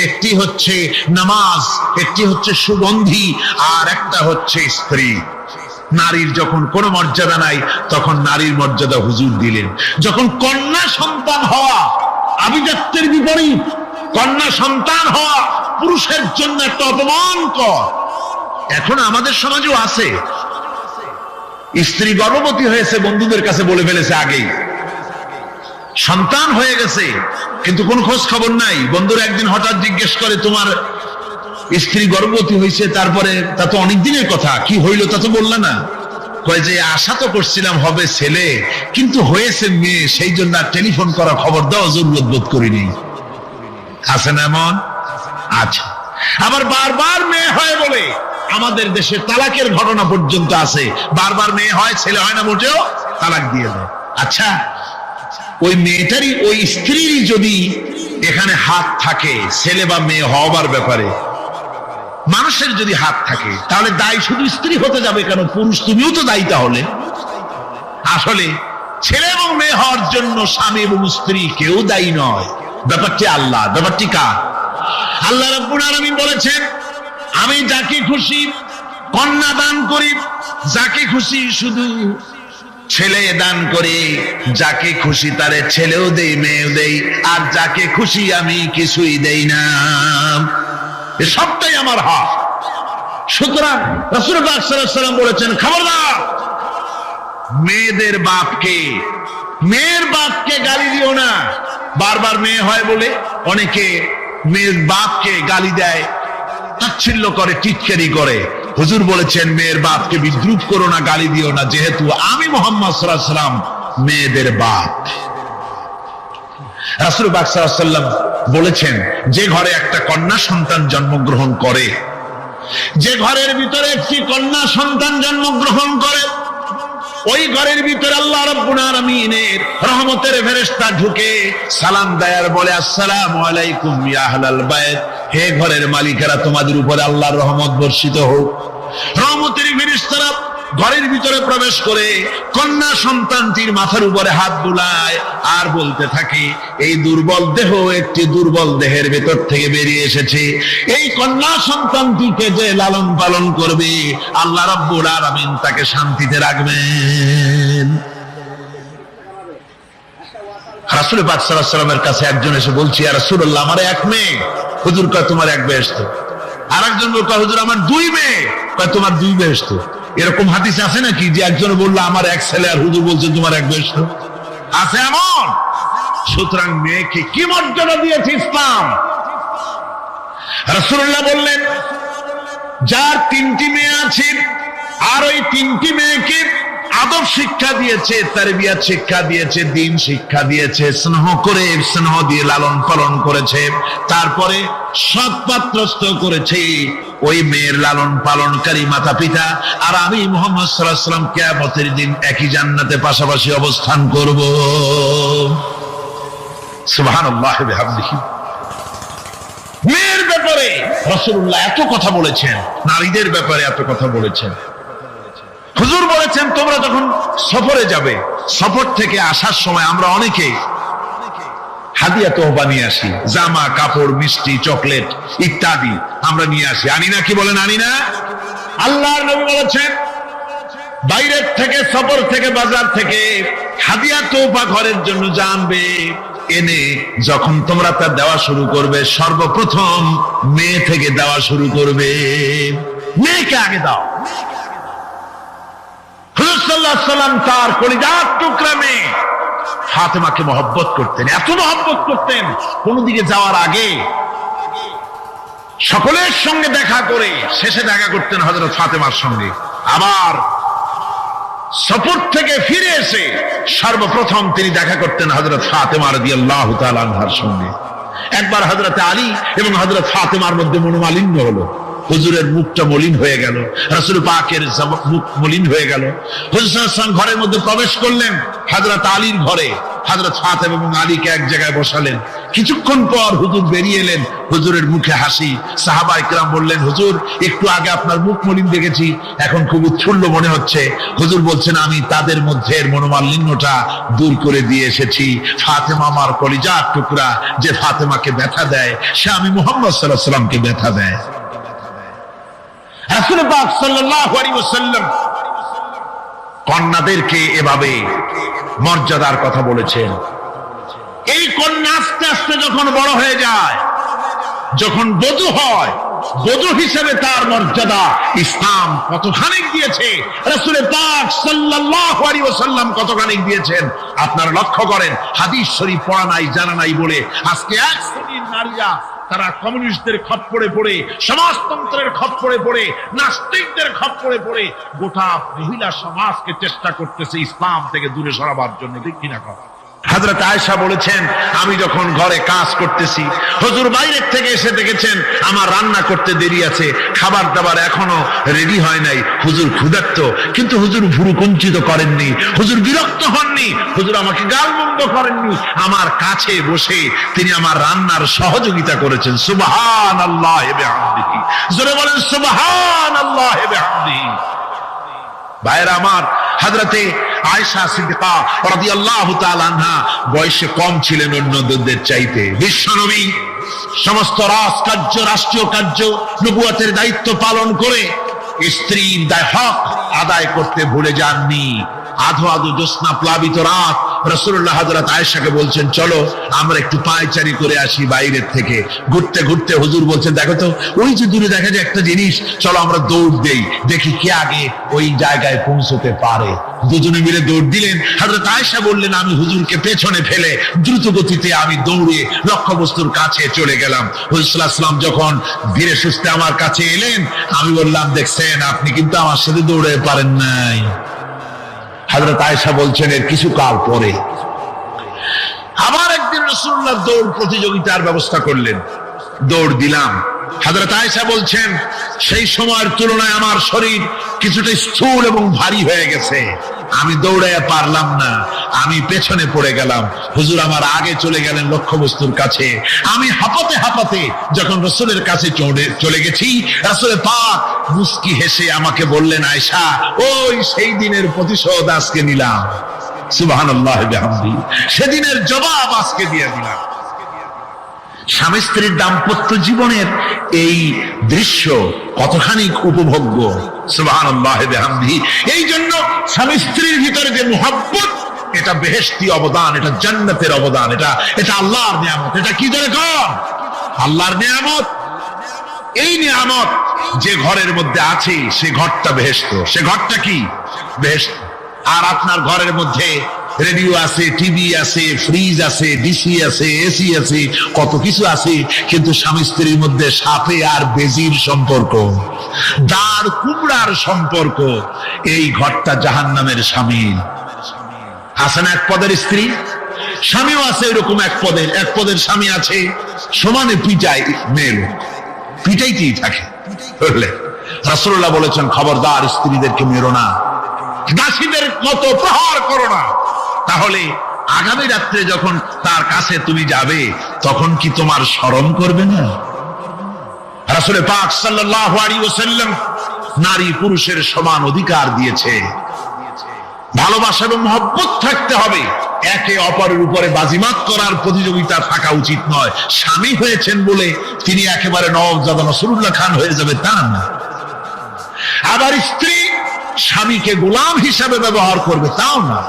একটি হচ্ছে নামাজ, একটি হচ্ছে সুগন্ধি, আর একটা হচ্ছে স্ত্রী। নারীর যখন কোনো মর্যাদা নাই তখন নারীর মর্যাদা হুজুর দিলেন। যখন কন্যা সন্তান হওয়া আভিজাত্যের বিপরীত, কন্যা সন্তান হওয়া পুরুষের জন্য একটা অপমানকর। এখন আমাদের সমাজেও আছে, স্ত্রী গর্ভবতী হয়েছে, বন্ধুদের কাছে বলে ফেলেছে আগেই, সন্তান হয়ে গেছে কিন্তু কোন খোঁজ খবর নাই। বন্ধুরা একদিন হঠাৎ জিজ্ঞেস করে, তোমার স্ত্রী গর্ভবতী হয়েছে? তারপরে তা তো অনেক দিনের কথা, কি হইল তা তো বললা না। কয় যে আশা তো করছিলাম হবে ছেলে, কিন্তু হয়েছে মেয়ে, সেই জন্য আর টেলিফোন করা, খবর দেওয়া জরুরত বোধ করিনি। আছে না এমন? আচ্ছা, আবার বারবার মেয়ে হয় বলে আমাদের দেশে তালাকের ঘটনা পর্যন্ত আছে। বারবার মেয়ে হয়, ছেলে হয় না মোটেও, তালাক দিয়ে দেয়। আচ্ছা, ওই মেয়েটারই, ওই স্ত্রীরই যদি এখানে হাত থাকে ছেলে বা মেয়ে হওয়ার ব্যাপারে, মানুষের যদি হাত থাকে, তাহলে দায়ী শুধু স্ত্রী হতে যাবে কেন? পুরুষ তুমিও তো দায়ী তাহলে। আসলে ছেলে এবং মেয়ে হওয়ার জন্য স্বামী এবং স্ত্রী কেউ দায়ী নয়, ব্যাপারটি আল্লাহ। ব্যাপারটি কার? আল্লাহ রাব্বুল আলামিন বলেছেন, আমি যাকে খুশি কন্যা দান করি, যাকে খুশি শুধু ছেলে দান করি, যাকে খুশি তারে ছেলেও দেই মেয়েও দেই, আর যাকে খুশি আমি কিছুই দেই না, সবটাই আমার হক। সুতরাং রাসূলুল্লাহ সাল্লাল্লাহু আলাইহি ওয়াসাল্লাম বলেছেন, খবরদার মেয়েদের বাপকে, মেয়ের বাপকে গালি দিও না। বারবার মেয়ে হয় বলে অনেকে মেয়ের বাপকে গালি দেয়, তাচ্ছিল্য করে, টিটকারি করে। হুজুর বলেছেন, মেয়ের বাপকে বিদ্রুপ করো না, গালি দিও না, যেহেতু আমি মুহাম্মদ সাল্লাল্লাহু আলাইহি ওয়াসাল্লাম মেয়েদের বাপ। রাসূলুল্লাহ সাল্লাল্লাহু আলাইহি ওয়াসাল্লাম বলেছেন, যে ঘরে একটা কন্যা সন্তান জন্মগ্রহণ করে, যে ঘরের ভিতরে একটি কন্যা সন্তান জন্মগ্রহণ করে, ওই ঘরের ভিতরে আল্লাহ রাব্বুল আলামিনের রহমতের ফেরেশতা ঢুকে সালাম দেয় আর বলে, আসসালামু আলাইকুম ইয়া আহলাল বাইত, হে ঘরের মালিকেরা, তোমাদের উপরে আল্লাহর রহমত বর্ষিত হোক। রহমতের ফেরেশতারা ঘরের ভিতরে প্রবেশ করে কন্যা সন্তানটির মাথার উপরে হাত বুলায় আর বলতে থাকে, এই দুর্বল দেহ একটি দুর্বল দেহের ভেতর থেকে বেরিয়ে এসেছে, এই কন্যা সন্তানটিকে যে লালন পালন করবে আল্লাহ রাব্বুল আলামিন তাকে শান্তিতে রাখবেন। রাসূল পাক সাল্লাল্লাহু আলাইহি ওয়াসাল্লামের কাছে একজন এসে বলছে, ইয়া রাসূলুল্লাহ, আমার এক মেয়ে। হুজুর কয়, তোমার এক বেহেশত। আরেকজন বলল, হুজুর আমার দুই মেয়ে। কয়, তোমার দুই বেহেশত। এরকম হাদিস আছে নাকি যে একজন বললো আমার এক ছেলে, আর হুজুর বলছে তোমার এক বেহেশত? আছে এমন? সুতরাং মেয়েকে কি মর্যাদা দিয়েছে ইসলাম। রাসূলুল্লাহ বললেন, যার তিনটি মেয়ে আছে আর ওই তিনটি মেয়েকে আদব শিক্ষা দিয়েছে, তারবিয়াত শিক্ষা দিয়েছে, দ্বীন শিক্ষা দিয়েছে, স্নেহ করে, স্নেহ দিয়ে লালন পালন করেছে, তারপরে সৎ পাত্রস্থ করেছে, ওই মেয়ের লালন পালনকারী মাতা পিতা আর আমি মুহাম্মদ সাল্লাল্লাহু আলাইহি ওয়াসাল্লাম কিয়ামতের দিন একই জান্নাতে পাশাপাশি অবস্থান করব। সুবহানাল্লাহ বিহামদিহি। মেয়ের ব্যাপারে রাসূলুল্লাহ এত কথা বলেছেন, নারীদের ব্যাপারে এত কথা বলেছেন। হুজুর বলেছেন, তোমরা যখন সফরে যাবে, সফর থেকে আসার সময় আমরা অনেকে হাদিয়া তোহবা নিয়ে আসি, জামা কাপড়, মিষ্টি, চকলেট ইত্যাদি আমরা নিয়ে আসি, আনি না? কি বলেন, আনি না? আল্লাহর নবী বলেছেন, বাইরের থেকে, সফর থেকে, বাজার থেকে হাদিয়া তোহবা ঘরের জন্য জানবে, এনে যখন তোমরা তা দেওয়া শুরু করবে, সর্বপ্রথম মেয়ে থেকে দেওয়া শুরু করবে। মেয়েকে আগে দাও। হুজুর সাল্লাল্লাহু আলাইহি ওয়াসাল্লাম তার কলিজার টুকরা মেয়ে ফাতেমাকে মহব্বত করতেন, এত মহব্বত করতেন, কোন দিকে যাওয়ার আগে সকলের সঙ্গে দেখা করে শেষে দেখা করতেন হযরত ফাতেমার সঙ্গে। আবার সফর থেকে ফিরে এসে সর্বপ্রথম তিনি দেখা করতেন হযরত ফাতেমা রাদিয়াল্লাহু তাআলা আনহার সঙ্গে। একবার হযরত আলী এবং হযরত ফাতেমার মধ্যে মনোমালিন্য হলো, হুজুরের মুখটা মলিন হয়ে গেল, রাসূল পাকের মুখ মলিন হয়ে গেল। হুজুর সাল্লাল্লাহু আলাইহি ওয়াসাল্লাম ঘরের মধ্যে প্রবেশ করলেন, হযরত আলীর ঘরে হযরত ফাতেমা এবং আলীকে এক জায়গায় বসালেন। কিছুক্ষণ পর হুজুর বেরিয়ে এলেন, হুজুরের মুখে হাসি। সাহাবা ইকরাম বললেন, হুজুর একটু আগে আপনার মুখ মলিন দেখেছি, এখন খুব উৎফুল্ল মনে হচ্ছে। হুজুর বলছেন, আমি তাদের মধ্যে মনোমালিন্যটা দূর করে দিয়ে এসেছি। ফাতেমা আমার কলিজার টুকরা, যে ফাতেমাকে ব্যথা দেয় সে আমি মুহাম্মদ সাল্লাল্লাহু আলাইহি ওয়াসাল্লামকে ব্যথা দেয়। রাসূল পাক সাল্লাল্লাহু আলাইহি ওয়াসাল্লাম কন্যাদেরকে এভাবে মর্যাদার কথা বলেছেন। এই কন্যা আস্তে আস্তে যখন বড় হয়ে যায়, যখন বধূ হয়, বধূ হিসেবে তার মর্যাদা ইসলাম কতখানি দিয়েছে, রাসূল পাক সাল্লাল্লাহু আলাইহি ওয়াসাল্লাম কতখানি দিয়েছেন আপনারা লক্ষ্য করেন। হাদিস শরীফ পড়া নাই, জানা নাই বলে আজকে এক শ্রেণীর নারীরা তারা কমিউনিস্টদের খপ্পরে পড়ে, সমাজতন্ত্রের খপ্পরে পড়ে, নাস্তিকদের খপ্পরে পড়ে গোটা মহিলা সমাজকে চেষ্টা করতেছে ইসলাম থেকে দূরে সরাবার জন্য। ঠিক কিনা কথা? হযরত আয়েশা বলেছেন, আমি যখন ঘরে কাজ করতেছি, হুজুর বাইরে থেকে এসে দেখেছেন আমার রান্না করতে দেরি আছে, খাবার দাবার এখনো রেডি হয় নাই। হুজুর ক্ষুধার্ত, কিন্তু হুজুর ভুরু কুঞ্চিত করেননি, হুজুর বিরক্ত হননি, হুজুর আমাকে গালমন্দ করেননি। আমার কাছে বসে তিনি আমার রান্নার সহযোগিতা করেছেন। সুবহানাল্লাহি ওয়া বিহামদিহি। জোরে বলেন সুবহানাল্লাহি ওয়া বিহামদিহি। ভাইরা আমার, হযরতে আয়েশা সিদ্দিকা রাদিয়াল্লাহু তাআলা আনহা বয়সে কম ছিলেন অন্যদের চাইতে। বিশ্বনবী সমস্ত রাজকার্য, রাষ্ট্রীয় কার্য, নবুয়তের দায়িত্ব পালন করে স্ত্রীর হক আদায় করতে ভুলে যাননি। আধো আধো জ্যোৎস্না প্লাবিত রাত রাসূলুল্লাহ হযরত আয়েশাকে বলছেন, চলো আমরা একটু পায়চারি করে আসি বাইরের থেকে। ঘুরতে ঘুরতে হুজুর বলছেন, দেখো তো ওই যে দূরে দেখা যায় একটা জিনিস, চলো আমরা দৌড় দেই, দেখি কে আগে ওই জায়গায় পৌঁছতে পারে। দুজনে মিলে দৌড় দিলেন। হযরত আয়েশা বললেন, আমি হুজুরকে পেছনে ফেলে দ্রুত গতিতে আমি দৌড়ে লক্ষ্যবস্তুর কাছে চলে গেলাম। হুজুর সাল্লাল্লাহু আলাইহি ওয়াসাল্লাম যখন ধীরে সুস্থে আমার কাছে এলেন, আমি বললাম, দেখছেন আপনি কিন্তু আমার সাথে দৌড়ে পারেন নাই। হযরত আয়েশা বলছেন, এর কিছু কাল পরে আবার একদিন রাসূলুল্লাহ দৌড় প্রতিযোগিতার ব্যবস্থা করলেন, দৌড় দিলাম। হযরত আয়েশা বলছেন, সেই সময়ের তুলনায় আমার শরীর কিছুটা স্থূল এবং ভারী হয়ে গেছে, আমি দৌড়াইয়া পারলাম না, আমি পেছনে পড়ে গেলাম। হুজুর আমার আগে চলে গেলেন লক্ষ্যবস্তুর কাছে। আমি হাঁপাতে হাঁপাতে যখন রাসূলের কাছে চলে গেছি, রাসূল পাক মুস্কি হেসে আমাকে বললেন, আয়েশা, ওই সেই দিনের প্রতিশোধ আজকে নিলাম। সুবহানাল্লাহি ওয়া বিহামদিহি। সেদিনের জবাব আজকে দিয়ে দিলাম। স্বামী স্ত্রীর দাম্পত্য জীবনের এই দৃশ্য কতখানি উপভোগ্য। সুবহানাল্লাহি ওয়া বিহামদিহি। এই জন্য স্বামী স্ত্রীর ভিতরে যে মুহাব্বত, এটা বেহেশতি অবদান, এটা জান্নাতের অবদান, এটা আল্লাহর নিয়ামত। এটা কি ধরে কর? আল্লাহর নিয়ামত। এই নিয়ামত যে ঘরের মধ্যে আছে সে ঘরটা বেহেশত। সে ঘরটা কি? বেহেশত। আর আপনার ঘরের মধ্যে রেডিও আছে, টিভি আছে, ফ্রিজ আছে, ডিসি আছে, এসি আছে, কত কিছু আছে, কিন্তু স্বামী স্ত্রীর মধ্যে সাপে আর বেজির সম্পর্ক, দাঁড় কুমড়ার সম্পর্ক। এই ঘরটা জাহান্নামের শামিল। আছে না এক পদের স্ত্রী? স্বামীও আছে এরকম এক পদের স্বামী আছে, সমানে পিটায় মেয়ে লোক, পিটাইতেই থাকে। বুঝলে? রাসূলুল্লাহ বলেছেন, খবরদার স্ত্রীদেরকে মেরো না, দাসীদের মতো প্রহার করো না। তাহলে আগামী রাত্রে যখন তার কাছে তুমি যাবে, তখন কি তোমার শরম করবে না? রাসূল পাক সাল্লাল্লাহু আলাইহি ওয়াসাল্লাম নারী পুরুষের সমান অধিকার দিয়েছে। ভালোবাসা এবং মহব্বত থাকতে হবে, একে অপরের উপরে বাজিমাত করার প্রতিযোগিতা থাকা উচিত নয়। স্বামী হয়েছেন বলে তিনি একেবারে নওয়াবজাদা নসরুল্লাহ খান হয়ে যাবে তা না। আবার স্ত্রী স্বামীকে গোলাম হিসাবে ব্যবহার করবে তাও না।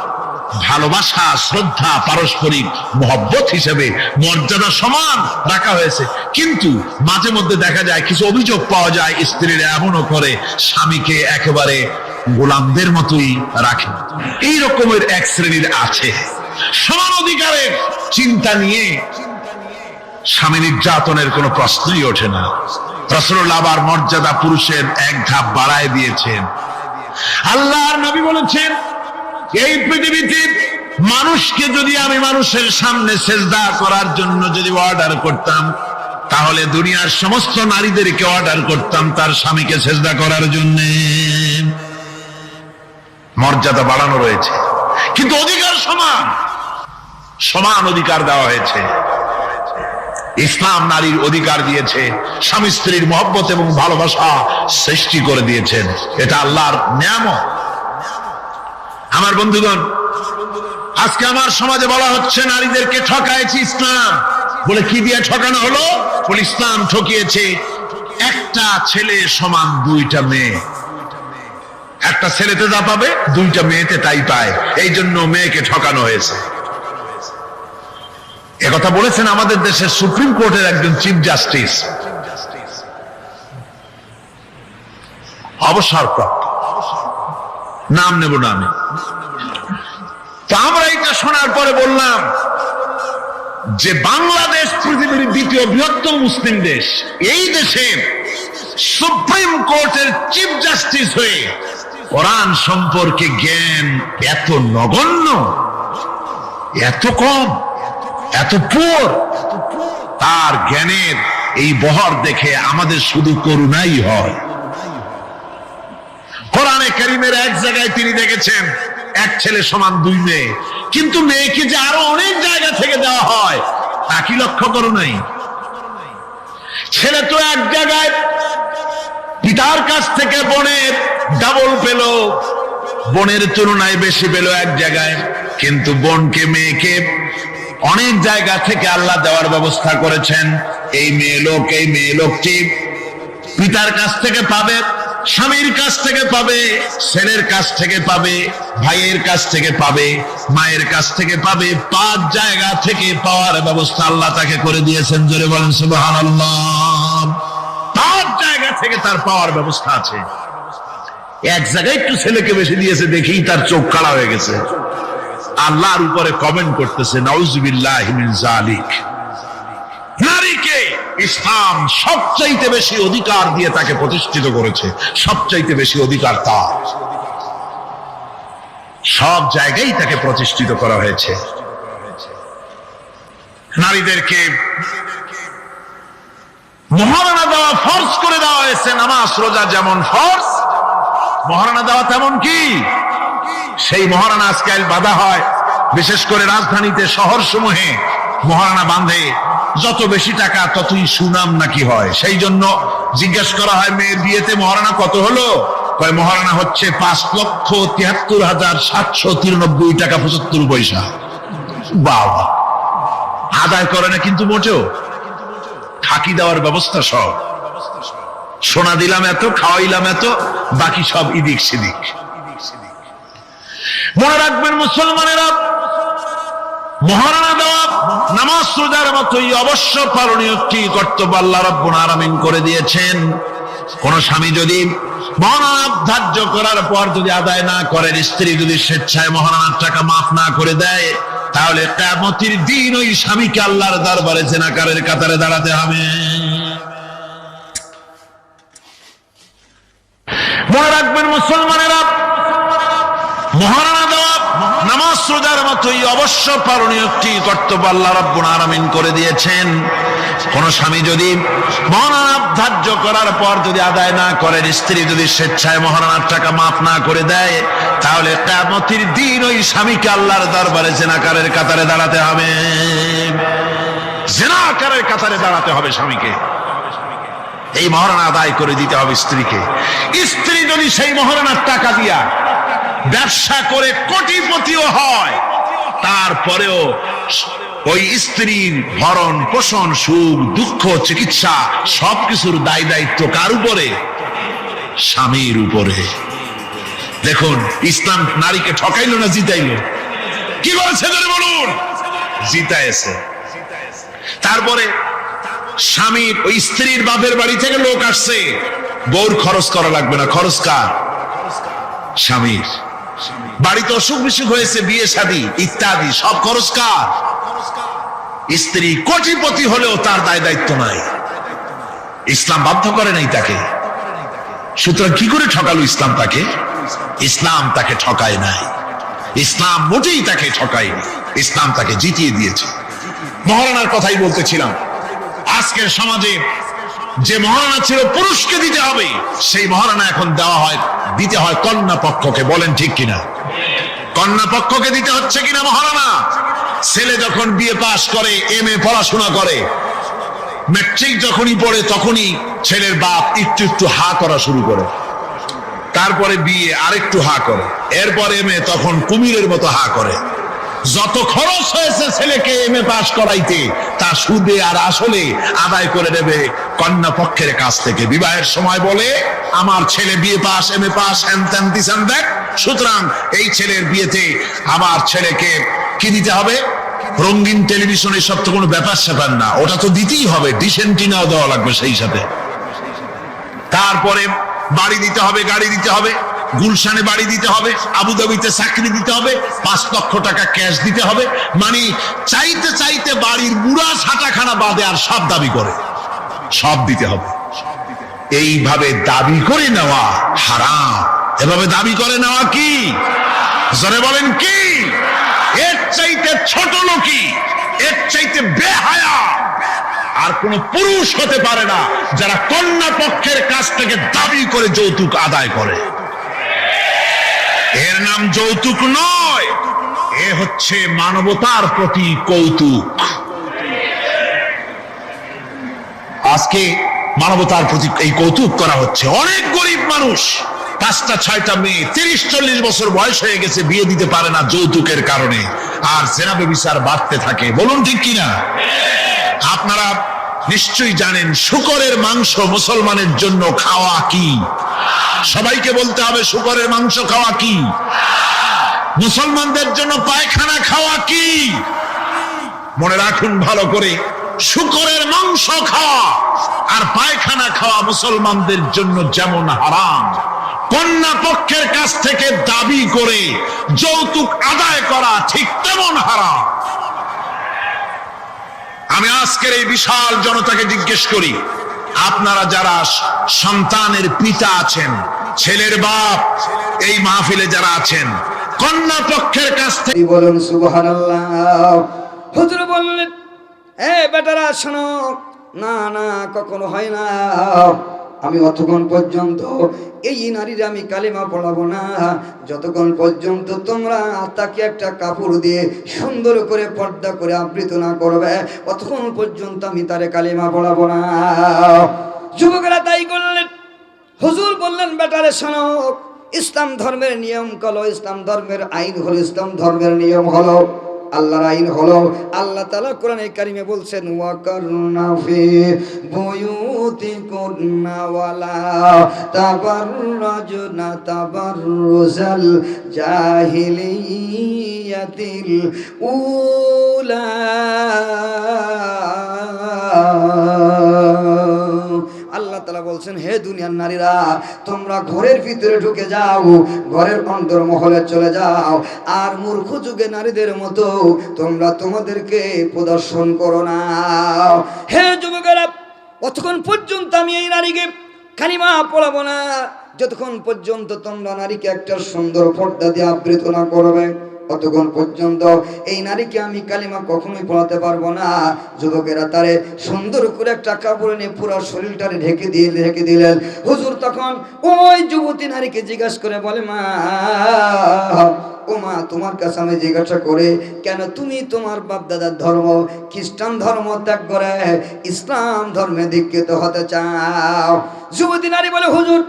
ভালোবাসা, শ্রদ্ধা, পারস্পরিক মহব্বত হিসেবে মর্যাদা সমান রাখা হয়েছে। কিন্তু মাঝে মধ্যে দেখা যায়, কিছু অভিযোগ পাওয়া যায়, স্ত্রীরা এমনও করে স্বামীকে একেবারে গোলামদের মতোই রাখে। এই রকমের এক শ্রেণীর আছে। সমান অধিকারের চিন্তা নিয়ে স্বামী নির্যাতনের কোনো প্রশ্নই ওঠে না। রাসূলুল্লাহ আবার মর্যাদা পুরুষের এক ধাপ বাড়ায় দিয়েছেন। আল্লাহর নবী বলেছেন, এই পৃথিবীতে মানুষকে যদি আমি মানুষের সামনে সেজদা করার জন্য যদি অর্ডার করতাম, তাহলে দুনিয়ার সমস্ত নারীদেরকে অর্ডার করতাম তার স্বামীকে সেজদা করার জন্য। মর্যাদা বাড়ানো রয়েছে, কিন্তু অধিকার সমান। সমান অধিকার দেওয়া হয়েছে। ইসলাম নারীর অধিকার দিয়েছে, স্বামী স্ত্রীর মহব্বত এবং ভালোবাসা সৃষ্টি করে দিয়েছেন। এটা আল্লাহর নিয়ামত। আমার বন্ধুগণ, আজকে আমার সমাজে বলা হচ্ছে নারীদেরকে ঠকাইছে ইসলাম। বলে কি দিয়ে ঠকানো হলো? বলে ইসলাম ঠকিয়েছে একটা ছেলে সমান দুইটা মেয়ে। একটা ছেলেতে যা পাবে দুইটা মেয়েতে তাই পায়, এই জন্য মেয়েকে ঠকানো হয়েছে। একথা বলেছেন আমাদের দেশের সুপ্রিম কোর্টের একজন চিফ জাস্টিস, অবসরপ্রাপ্ত, নাম নেব না আমি। তো আমরা এটা শোনার পরে বললাম যে বাংলাদেশ পৃথিবীর দ্বিতীয় বৃহত্তম মুসলিম দেশ, এই দেশের সুপ্রিম কোর্টের চিফ জাস্টিস হয়ে কোরআন সম্পর্কে জ্ঞান এত নগণ্য, এত কম, এত পুয়ার। তার জ্ঞানের এই বহর দেখে আমাদের শুধু করুণাই হয়। কোরআনে কারীমের এক জায়গায় তিনি দেখেছেন এক ছেলে সমান দুই মেয়ে, কিন্তু মেয়েকে যে আরো অনেক জায়গা থেকে দেওয়া হয় তা কি লক্ষ্য করো নাই? ছেলে তো এক জায়গায় পিতার কাছ থেকে বোনের ডাবল পেল, বোনের তুলনায় বেশি পেল এক জায়গায়, কিন্তু বোনকে মেয়েকে অনেক জায়গা থেকে আল্লাহ দেওয়ার ব্যবস্থা করেছেন। এই মেয়ে লোকটি পিতার কাছ থেকে পাবে, স্বামীর কাছ থেকে পাবে, ছেলের কাছ থেকে পাবে, ভাইয়ের কাছ থেকে পাবে, মায়ের কাছ থেকে পাবে। 5 জায়গা থেকে পাওয়ার ব্যবস্থা আল্লাহ তাকে করে দিয়েছেন। জোরে বলেন সুবহানাল্লাহ। 5 জায়গা থেকে তার পাওয়ার ব্যবস্থা আছে। এক জায়গায় একটু ছেলেকে বেশি দিয়েছে দেখেই তার চোখ কালা হয়ে গেছে। আল্লাহর উপরে কমেন্ট করতেছে নাউযুবিল্লাহি মিন যালিক। নারীকে ইসলাম সবচাইতে বেশি অধিকার দিয়ে তাকে প্রতিষ্ঠিত করেছে, সবচাইতে বেশি অধিকার তার। সব জায়গায় তাকে প্রতিষ্ঠিত করা হয়েছে। নারীদেরকে মহারণা দেওয়া ফরজ করে দেওয়া হয়েছে। নামাজ রোজা যেমন ফরজ, মহারণা দেওয়া তেমন কি? সেই মহারণা আজকাল বাঁধা হয়, বিশেষ করে রাজধানীতে, শহর সমূহে মহারণা বাঁধে। যত বেশি টাকা ততই সুনাম নাকি হয়। সেই জন্য জিজ্ঞেস করা হয় মেয়ের বিয়েতে মহারণা কত হলো? কয় মহারণা হচ্ছে 5,73,793 টাকা 75 পয়সা। বাবা, আদায় করে না কিন্তু মোটেও। ফাঁকি দেওয়ার ব্যবস্থা সব, সোনা দিলাম এত, খাওয়াইলাম এত, বাকি সব ইদিক সিদিক। মনে রাখবেন মুসলমানেরা, মহারণা দেওয়া নামাজ রোজার মতোই অবশ্য পালনীয় একটি কর্তব্য আল্লাহ রাব্বুল আলামিন করে দিয়েছেন। কোন স্বামী যদি মহারণা ধার্য করার পর যদি আদায় না করেন, স্ত্রী যদি স্বেচ্ছায় মহারণার টাকা মাফ না করে দেয়, তাহলে কিয়ামতের দিন ওই স্বামীকে আল্লাহর দরবারে জিনাকারের কাতারে দাঁড়াতে হবে। মনে রাখবেন মুসলমানেরা, মহারণা দেওয়া নামাজ রোজার মতোই অবশ্য পালনীয় একটি কর্তব্য আল্লাহ রাব্বুল আলামিন করে দিয়েছেন। কোন স্বামী যদি মহারণা ধার্য করার পর যদি আদায় না করেন, স্ত্রী যদি স্বেচ্ছায় মহারণার টাকা মাফ না করে দেয়, তাহলে কিয়ামতের দিন ওই স্বামীকে আল্লাহর দরবারে জিনাকারের কাতারে দাঁড়াতে হবে। জিনাকারের কাতারে দাঁড়াতে হবে স্বামীকে। এই মহারণা আদায় করে দিতে হবে স্ত্রীকে। স্ত্রী যদি সেই মহারণার টাকা দিয়া ব্যবসা করে কোটিপতিও হয়, তারপরেও ওই স্ত্রীর ভরণ পোষণ, সুখ দুঃখ, চিকিৎসা সবকিছুর দায় দায়িত্ব কার উপরে? স্বামীর উপরে। দেখুন, ইসলাম নারীকে ঠকাইলো না জিতাইলো? কি বলেছে যদি বলুন? জিতাইছে। তারপরে স্বামীর ওই স্ত্রীর বাপের বাড়ি থেকে লোক আসছে, বউর খরচ করা লাগবে না। খরচ কার? স্বামীর। বাড়িতে অসুখ বিসুখ হয়েছে, বিয়ে শাদী ইত্যাদি সব খরচ কার? স্ত্রী। কোটিপতি হলেও তার দায় দায়িত্ব নাই, ইসলাম বাধ্য করে নাই তাকে। সুতরাং কি করে ঠকালো ইসলাম তাকে? ইসলাম তাকে ঠকায় নাই, ইসলাম মোটেই তাকে ঠকায়নি, ইসলাম তাকে জিতিয়ে দিয়েছে। মহারণার কথাই বলতেছিলাম। আজকের সমাজে যে মহারণা ছিল পুরুষকে দিতে হবে, সেই মহারণা এখন দেওয়া হয়, দিতে হয় কন্যা পক্ষকে। বলেন ঠিক কিনা? কন্যা পক্ষকে দিতে হচ্ছে কিনা মহারণা? ছেলে যখন বিএ পাস করে, এমএ পড়াশোনা করে, ম্যাট্রিক যখনই পড়ে তখনই ছেলের বাপ একটু একটু হা করা শুরু করে, তারপরে বিয়ে আরেকটু হা করে, এরপর এমএ, তখন কুমিরের মতো হা করে। যত খরচ হয়েছে ছেলেকে এমএ পাস করাইতে তা সুদে আর আসলে আদায় করে নেবে কন্যা পক্ষের কাছ থেকে। বিবাহের সময় বলে আমার ছেলে বিএ পাস, এমএ পাস, হ্যান দিছেন দেখ, সুতরাং এই ছেলের বিয়েতে আমার ছেলেকে কি দিতে হবে? রঙিন টেলিভিশন, এসব তো কোনো ব্যাপার স্যাপার না, ওটা তো দিতেই হবে, ডিশ অ্যান্টিনাও দেওয়া লাগবে সেই সাথে। তারপরে বাড়ি দিতে হবে, গাড়ি দিতে হবে, গুলশানে বাড়ি দিতে হবে, আবুধাবিতে চাকরি দিতে হবে, 5 লক্ষ টাকা ক্যাশ দিতে হবে। মানে চাইতে চাইতে বাড়ির বুড়া ছাটাখানা বাদে আর সব দাবি করে, সব দিতে হবে। এইভাবে দাবি করে নেওয়া হারাম। এভাবে দাবি করে নেওয়া কি? জোরে বলেন কি? এর চাইতে ছোট লোকই, এর চাইতে বেহায়া আর কোন পুরুষ হতে পারে না যারা কন্যা পক্ষের কাছ থেকে দাবি করে যৌতুক আদায় করে। এর নাম যৌতুক নয়, এ হচ্ছে মানবতার প্রতি কৌতুক। আজকে মানবতার প্রতি এই কৌতুক করা হচ্ছে। অনেক গরিব মানুষ 5টা 6টা মেয়ে, 30-40 বছর বয়স হয়ে গেছে, বিয়ে দিতে পারে না যৌতুকের কারণে, আর জেনা ব্যভিচার বাড়তে থাকে। বলুন ঠিক কিনা? আপনারা নিশ্চয়ই জানেন শূকরের মাংস মুসলমানের জন্য খাওয়া কি? সবাইকে বলতে হবে শূকরের মাংস খাওয়া কি? মুসলমানদের জন্য পায়খানা খাওয়া কি? মনে রাখুন ভালো করে, শূকরের মাংস খাওয়া আর পায়খানা খাওয়া মুসলমানদের জন্য যেমন হারাম, কন্যা পক্ষের কাছ থেকে দাবি করে যৌতুক আদায় করা ঠিক তেমন হারাম। আমি আজকের এই বিশাল জনতাকে জিজ্ঞেস করি, আপনারা যারা সন্তানের পিতা আছেন, ছেলের বাপ, এই মাহফিলে যারা আছেন, কন্যা পক্ষের কাছ থেকে বলুন সুবহানাল্লাহ। হুজুর বললেন, এ বেটারা শোনো, না না কখনো হয় না, আমি অতক্ষণ পর্যন্ত এই নারীর আমি কালিমা পড়াবো না যতক্ষণ পর্যন্ত তোমরা তাকে একটা কাপড় দিয়ে সুন্দর করে পর্দা করে আবৃত না করবে, অতক্ষণ পর্যন্ত আমি তারে কালিমা পড়াবো না। যুবকেরা তাই করলেন। হুজুর বললেন, বেটারে শোনো, ইসলাম ধর্মের নিয়ম হলো, ইসলাম ধর্মের আইন হলো, ইসলাম ধর্মের নিয়ম হলো, আল্লাহর আইন হলো, আল্লাহ তাআলা কোরআনে কারিমে বলছেন, ওয়াকারনা ফি বুয়ুতিকুন্না ওয়ালা তাবাররাজনা তাবাররুজাল জাহিলিয়াতিল উলা। আল্লাহ তাআলা বলছেন, হে দুনিয়ার নারীরা, তোমরা ঘরের ভিতরে ঢুকে যাও, ঘরের অন্তর্মহলে চলে যাও, আর মূর্খ যুগে নারীদের মতো তোমরা তোমাদেরকে প্রদর্শন করো না। হে যুবকেরা, অতক্ষণ পর্যন্ত আমি এই নারীকে কালিমা পড়াবো না যতক্ষণ পর্যন্ত তোমরা নারীকে একটা সুন্দর পর্দা দিয়ে আবৃত না করবে, অতক্ষণ পর্যন্ত এই নারীকে আমি কালিমা কখনোই পড়াতে পারবো না। যুবকেরা তারে সুন্দর করে একটা কাপড় নিয়ে পুরো শরীরটারে ঢেকে দিলেন। হুজুর তখন ওই যুবতী নারীকে জিজ্ঞাসা করে বলে, মা, ও মা, তোমার কাছে আমি জিজ্ঞাসা করে, কেন তুমি তোমার বাপ দাদার ধর্ম খ্রিস্টান ধর্ম ত্যাগ করে ইসলাম ধর্মে দীক্ষিত হতে চাও? যুবতী নারী বলে, হুজুর,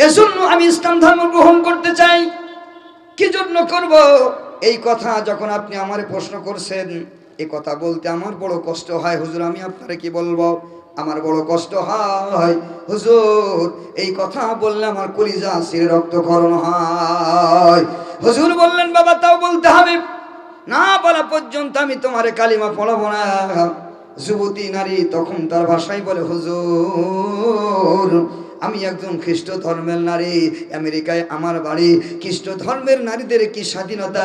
এজন্য আমি ইসলাম ধর্ম গ্রহণ করতে চাই। কি জন্য করব? এই কথা যখন আপনি আমারে প্রশ্ন করছেন, এই কথা বলতে আমার বড় কষ্ট হয় হুজুর। আমি আপনারে কি বলবো, আমার বড় কষ্ট হয় হুজুর। এই কথা বললে আমার কলিজা শিরে রক্তক্ষরণ হয়। হুজুর বললেন, বাবা, তাও বলতে হবে, না বলা পর্যন্ত আমি তোমারে কালিমা পড়াবো না। যুবতী নারী তখন তার ভাষায় বলে, হুজুর, আমি একজন খ্রিস্ট ধর্মের নারী, আমেরিকায় আমার বাড়ি। খ্রিস্ট ধর্মের নারীদের কি স্বাধীনতা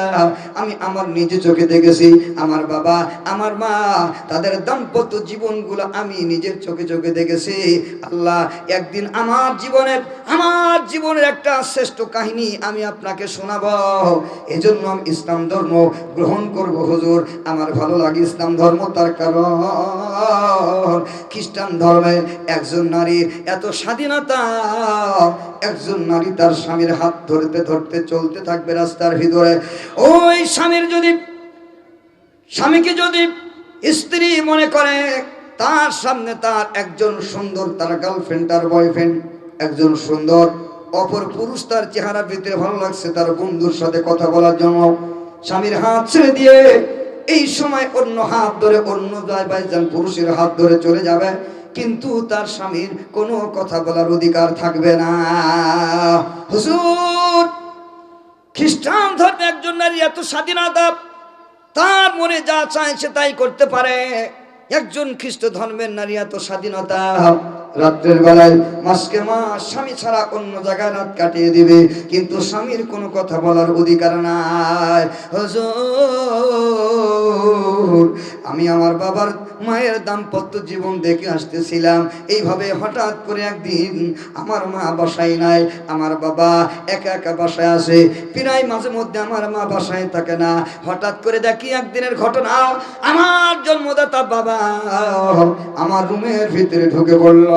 আমি আমার নিজে চোখে দেখেছি। আমার বাবা, আমার মা, তাদের দাম্পত্য জীবনগুলো আমি নিজের চোখে দেখেছি। আল্লাহ একদিন আমার জীবনের একটা শ্রেষ্ঠ কাহিনী আমি আপনাকে শোনাবো। এজন্য আমি ইসলাম ধর্ম গ্রহণ করব হুজুর। আমার ভালো লাগে ইসলাম ধর্ম, তার কারণ খ্রিস্টান ধর্মে একজন নারীর এত স্বাধীনতা, একজন নারী তার স্বামীর হাত ধরতে ধরতে চলতে থাকবে রাস্তার ভিতরে। ওই স্বামীর যদি স্বামীকে যদি স্ত্রী মনে করে তার সামনে তার একজন সুন্দর, তার গার্লফ্রেন্ড, তার বয়ফ্রেন্ড একজন সুন্দর, অপর পুরুষ তার চেহারার ভিতরে ভালো লাগছে তার বন্ধুর সাথে কথা বলার জন্য, স্বামীর হাত ছেড়ে দিয়ে এই সময় অন্য হাত ধরে অন্য বাইজান পুরুষের হাত ধরে চলে যাবে, কিন্তু তার স্বামীর কোনো কথা বলার অধিকার থাকবে না। হুজুর, খ্রিস্টান ধর্মে একজন নারী এত স্বাধীনতা, তার মনে যা চায় সে তাই করতে পারে। একজন খ্রিস্ট ধর্মের নারী এত স্বাধীনতা, রাত্রের বেলায় মাসকে মাস স্বামী ছাড়া অন্য জায়গায় রাত কাটিয়ে দিবে, কিন্তু স্বামীর কোনো কথা বলার অধিকার নাই। হুজুর, আমি আমার বাবার মায়ের দাম্পত্য জীবন দেখে আসতেছিলাম, এইভাবে হঠাৎ করে একদিন আমার মা বাসায় নাই, আমার বাবা একা একা বাসায় আসে, প্রায় মাঝে মধ্যে আমার মা বাসায় থাকে না। হঠাৎ করে দেখি একদিনের ঘটনা, আমার জন্মদাতা বাবা আমার রুমের ভিতরে ঢুকে পড়ল।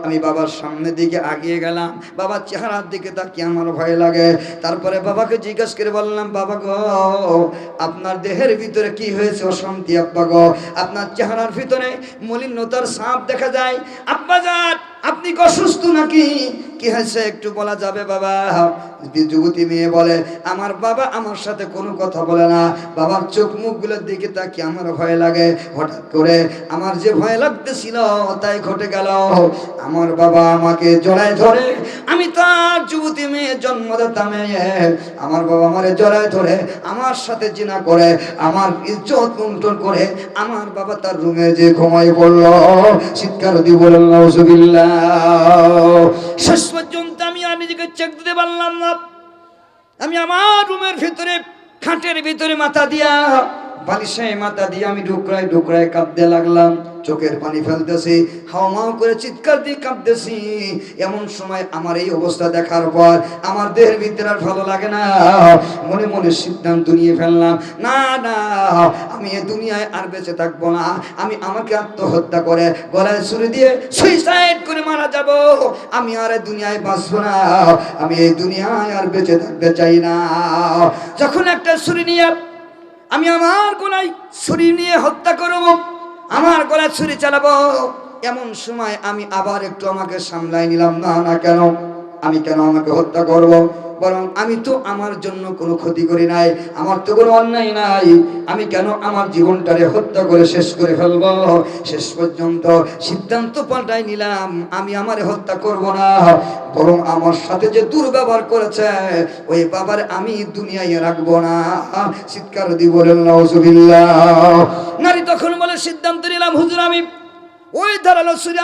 আমি বাবার সামনের দিকে আগিয়ে গেলাম, বাবার চেহারার দিকে তাকিয়ে আমার ভয় লাগে। তারপরে বাবাকে জিজ্ঞেস করে বললাম, বাবা গো, আপনার দেহের ভিতরে কি হয়েছে? অশান্তি আব্বা গো, আপনার চেহারার ভিতরে মলিনতার ছাপ দেখা যায়। আব্বা জান, আপনি কি অসুস্থ নাকি? কি হয়েছে একটু বলা যাবে বাবা? যুবতী মেয়ে বলে, আমার বাবা আমার সাথে কোনো কথা বলে না, বাবার চোখ মুখগুলোর দিকে তাকিয়ে আমার ভয় লাগে। হঠাৎ করে আমার যে ভয় লাগতেছিল তাই ঘটে গেল, আমার বাবা আমাকে জড়ায় ধরে, আমি তার যুবতী মেয়ে, জন্মদাতা মেয়ে, আমার বাবা আমারে জড়ায় ধরে আমার সাথে জিনা করে, আমার ইজ্জত লুণ্ঠন করে আমার বাবা তার রুমে যে ঘুমায় পড়ল। চিৎকার দিয়ে বললেন নাউজুবিল্লাহ। শেষ পর্যন্ত আমি আর নিজেকে চেক দিতে পারলাম না। আমি আমার রুমের ভিতরে খাটের ভিতরে মাথা দিয়া, বালিশে মাথা দিয়ে আমি ডুকরায় ডুকরায় কাঁদতে লাগলাম, চোখের পানি ফেলতেছি, হাওমাও করে চিৎকার দিয়ে কাঁদতেছি। এমন সময় আমার এই অবস্থা দেখার পর আমার দেহের ভিতরে আর ভালো লাগে না, মনে মনে সিদ্ধান্ত নিয়ে ফেললাম, না না, আমি এই দুনিয়ায় আর বেঁচে থাকবো না, আমি আমাকে আত্মহত্যা করে গলায় ছুরি দিয়ে সুইসাইড করে মারা যাব। আমি আর এই দুনিয়ায় বাঁচবো না, আমি এই দুনিয়ায় আর বেঁচে থাকতে চাই না। যখন একটা ছুরি নিয়ে আমি আমার গলায় ছুরি নিয়ে হত্যা করব, আমার গলায় ছুরি চালাবো, এমন সময় আমি আবার একটু আমাকে সামলাই নিলাম, না না, কেন আমি কেন আমাকে হত্যা করব? বরং আমি তো আমার জন্য কোনো ক্ষতি করি নাই, আমার তো কোনো অন্যায় নাই, আমি কেন আমার জীবনটারে হত্যা করে শেষ করে ফেলব? শেষ পর্যন্ত সিদ্ধান্ত পাল্টাই নিলাম, আমি আমারে হত্যা করব না, বরং আমার সাথে যে দুর্ব্যবহার করেছে ওই বাবার আমি দুনিয়ায় রাখবো না। চিৎকার দিয়ে বলেন নাউজুবিল্লাহ। নারী তখন বলে, সিদ্ধান্ত নিলাম হুজুর, আমি ওই ধারালো ছুরি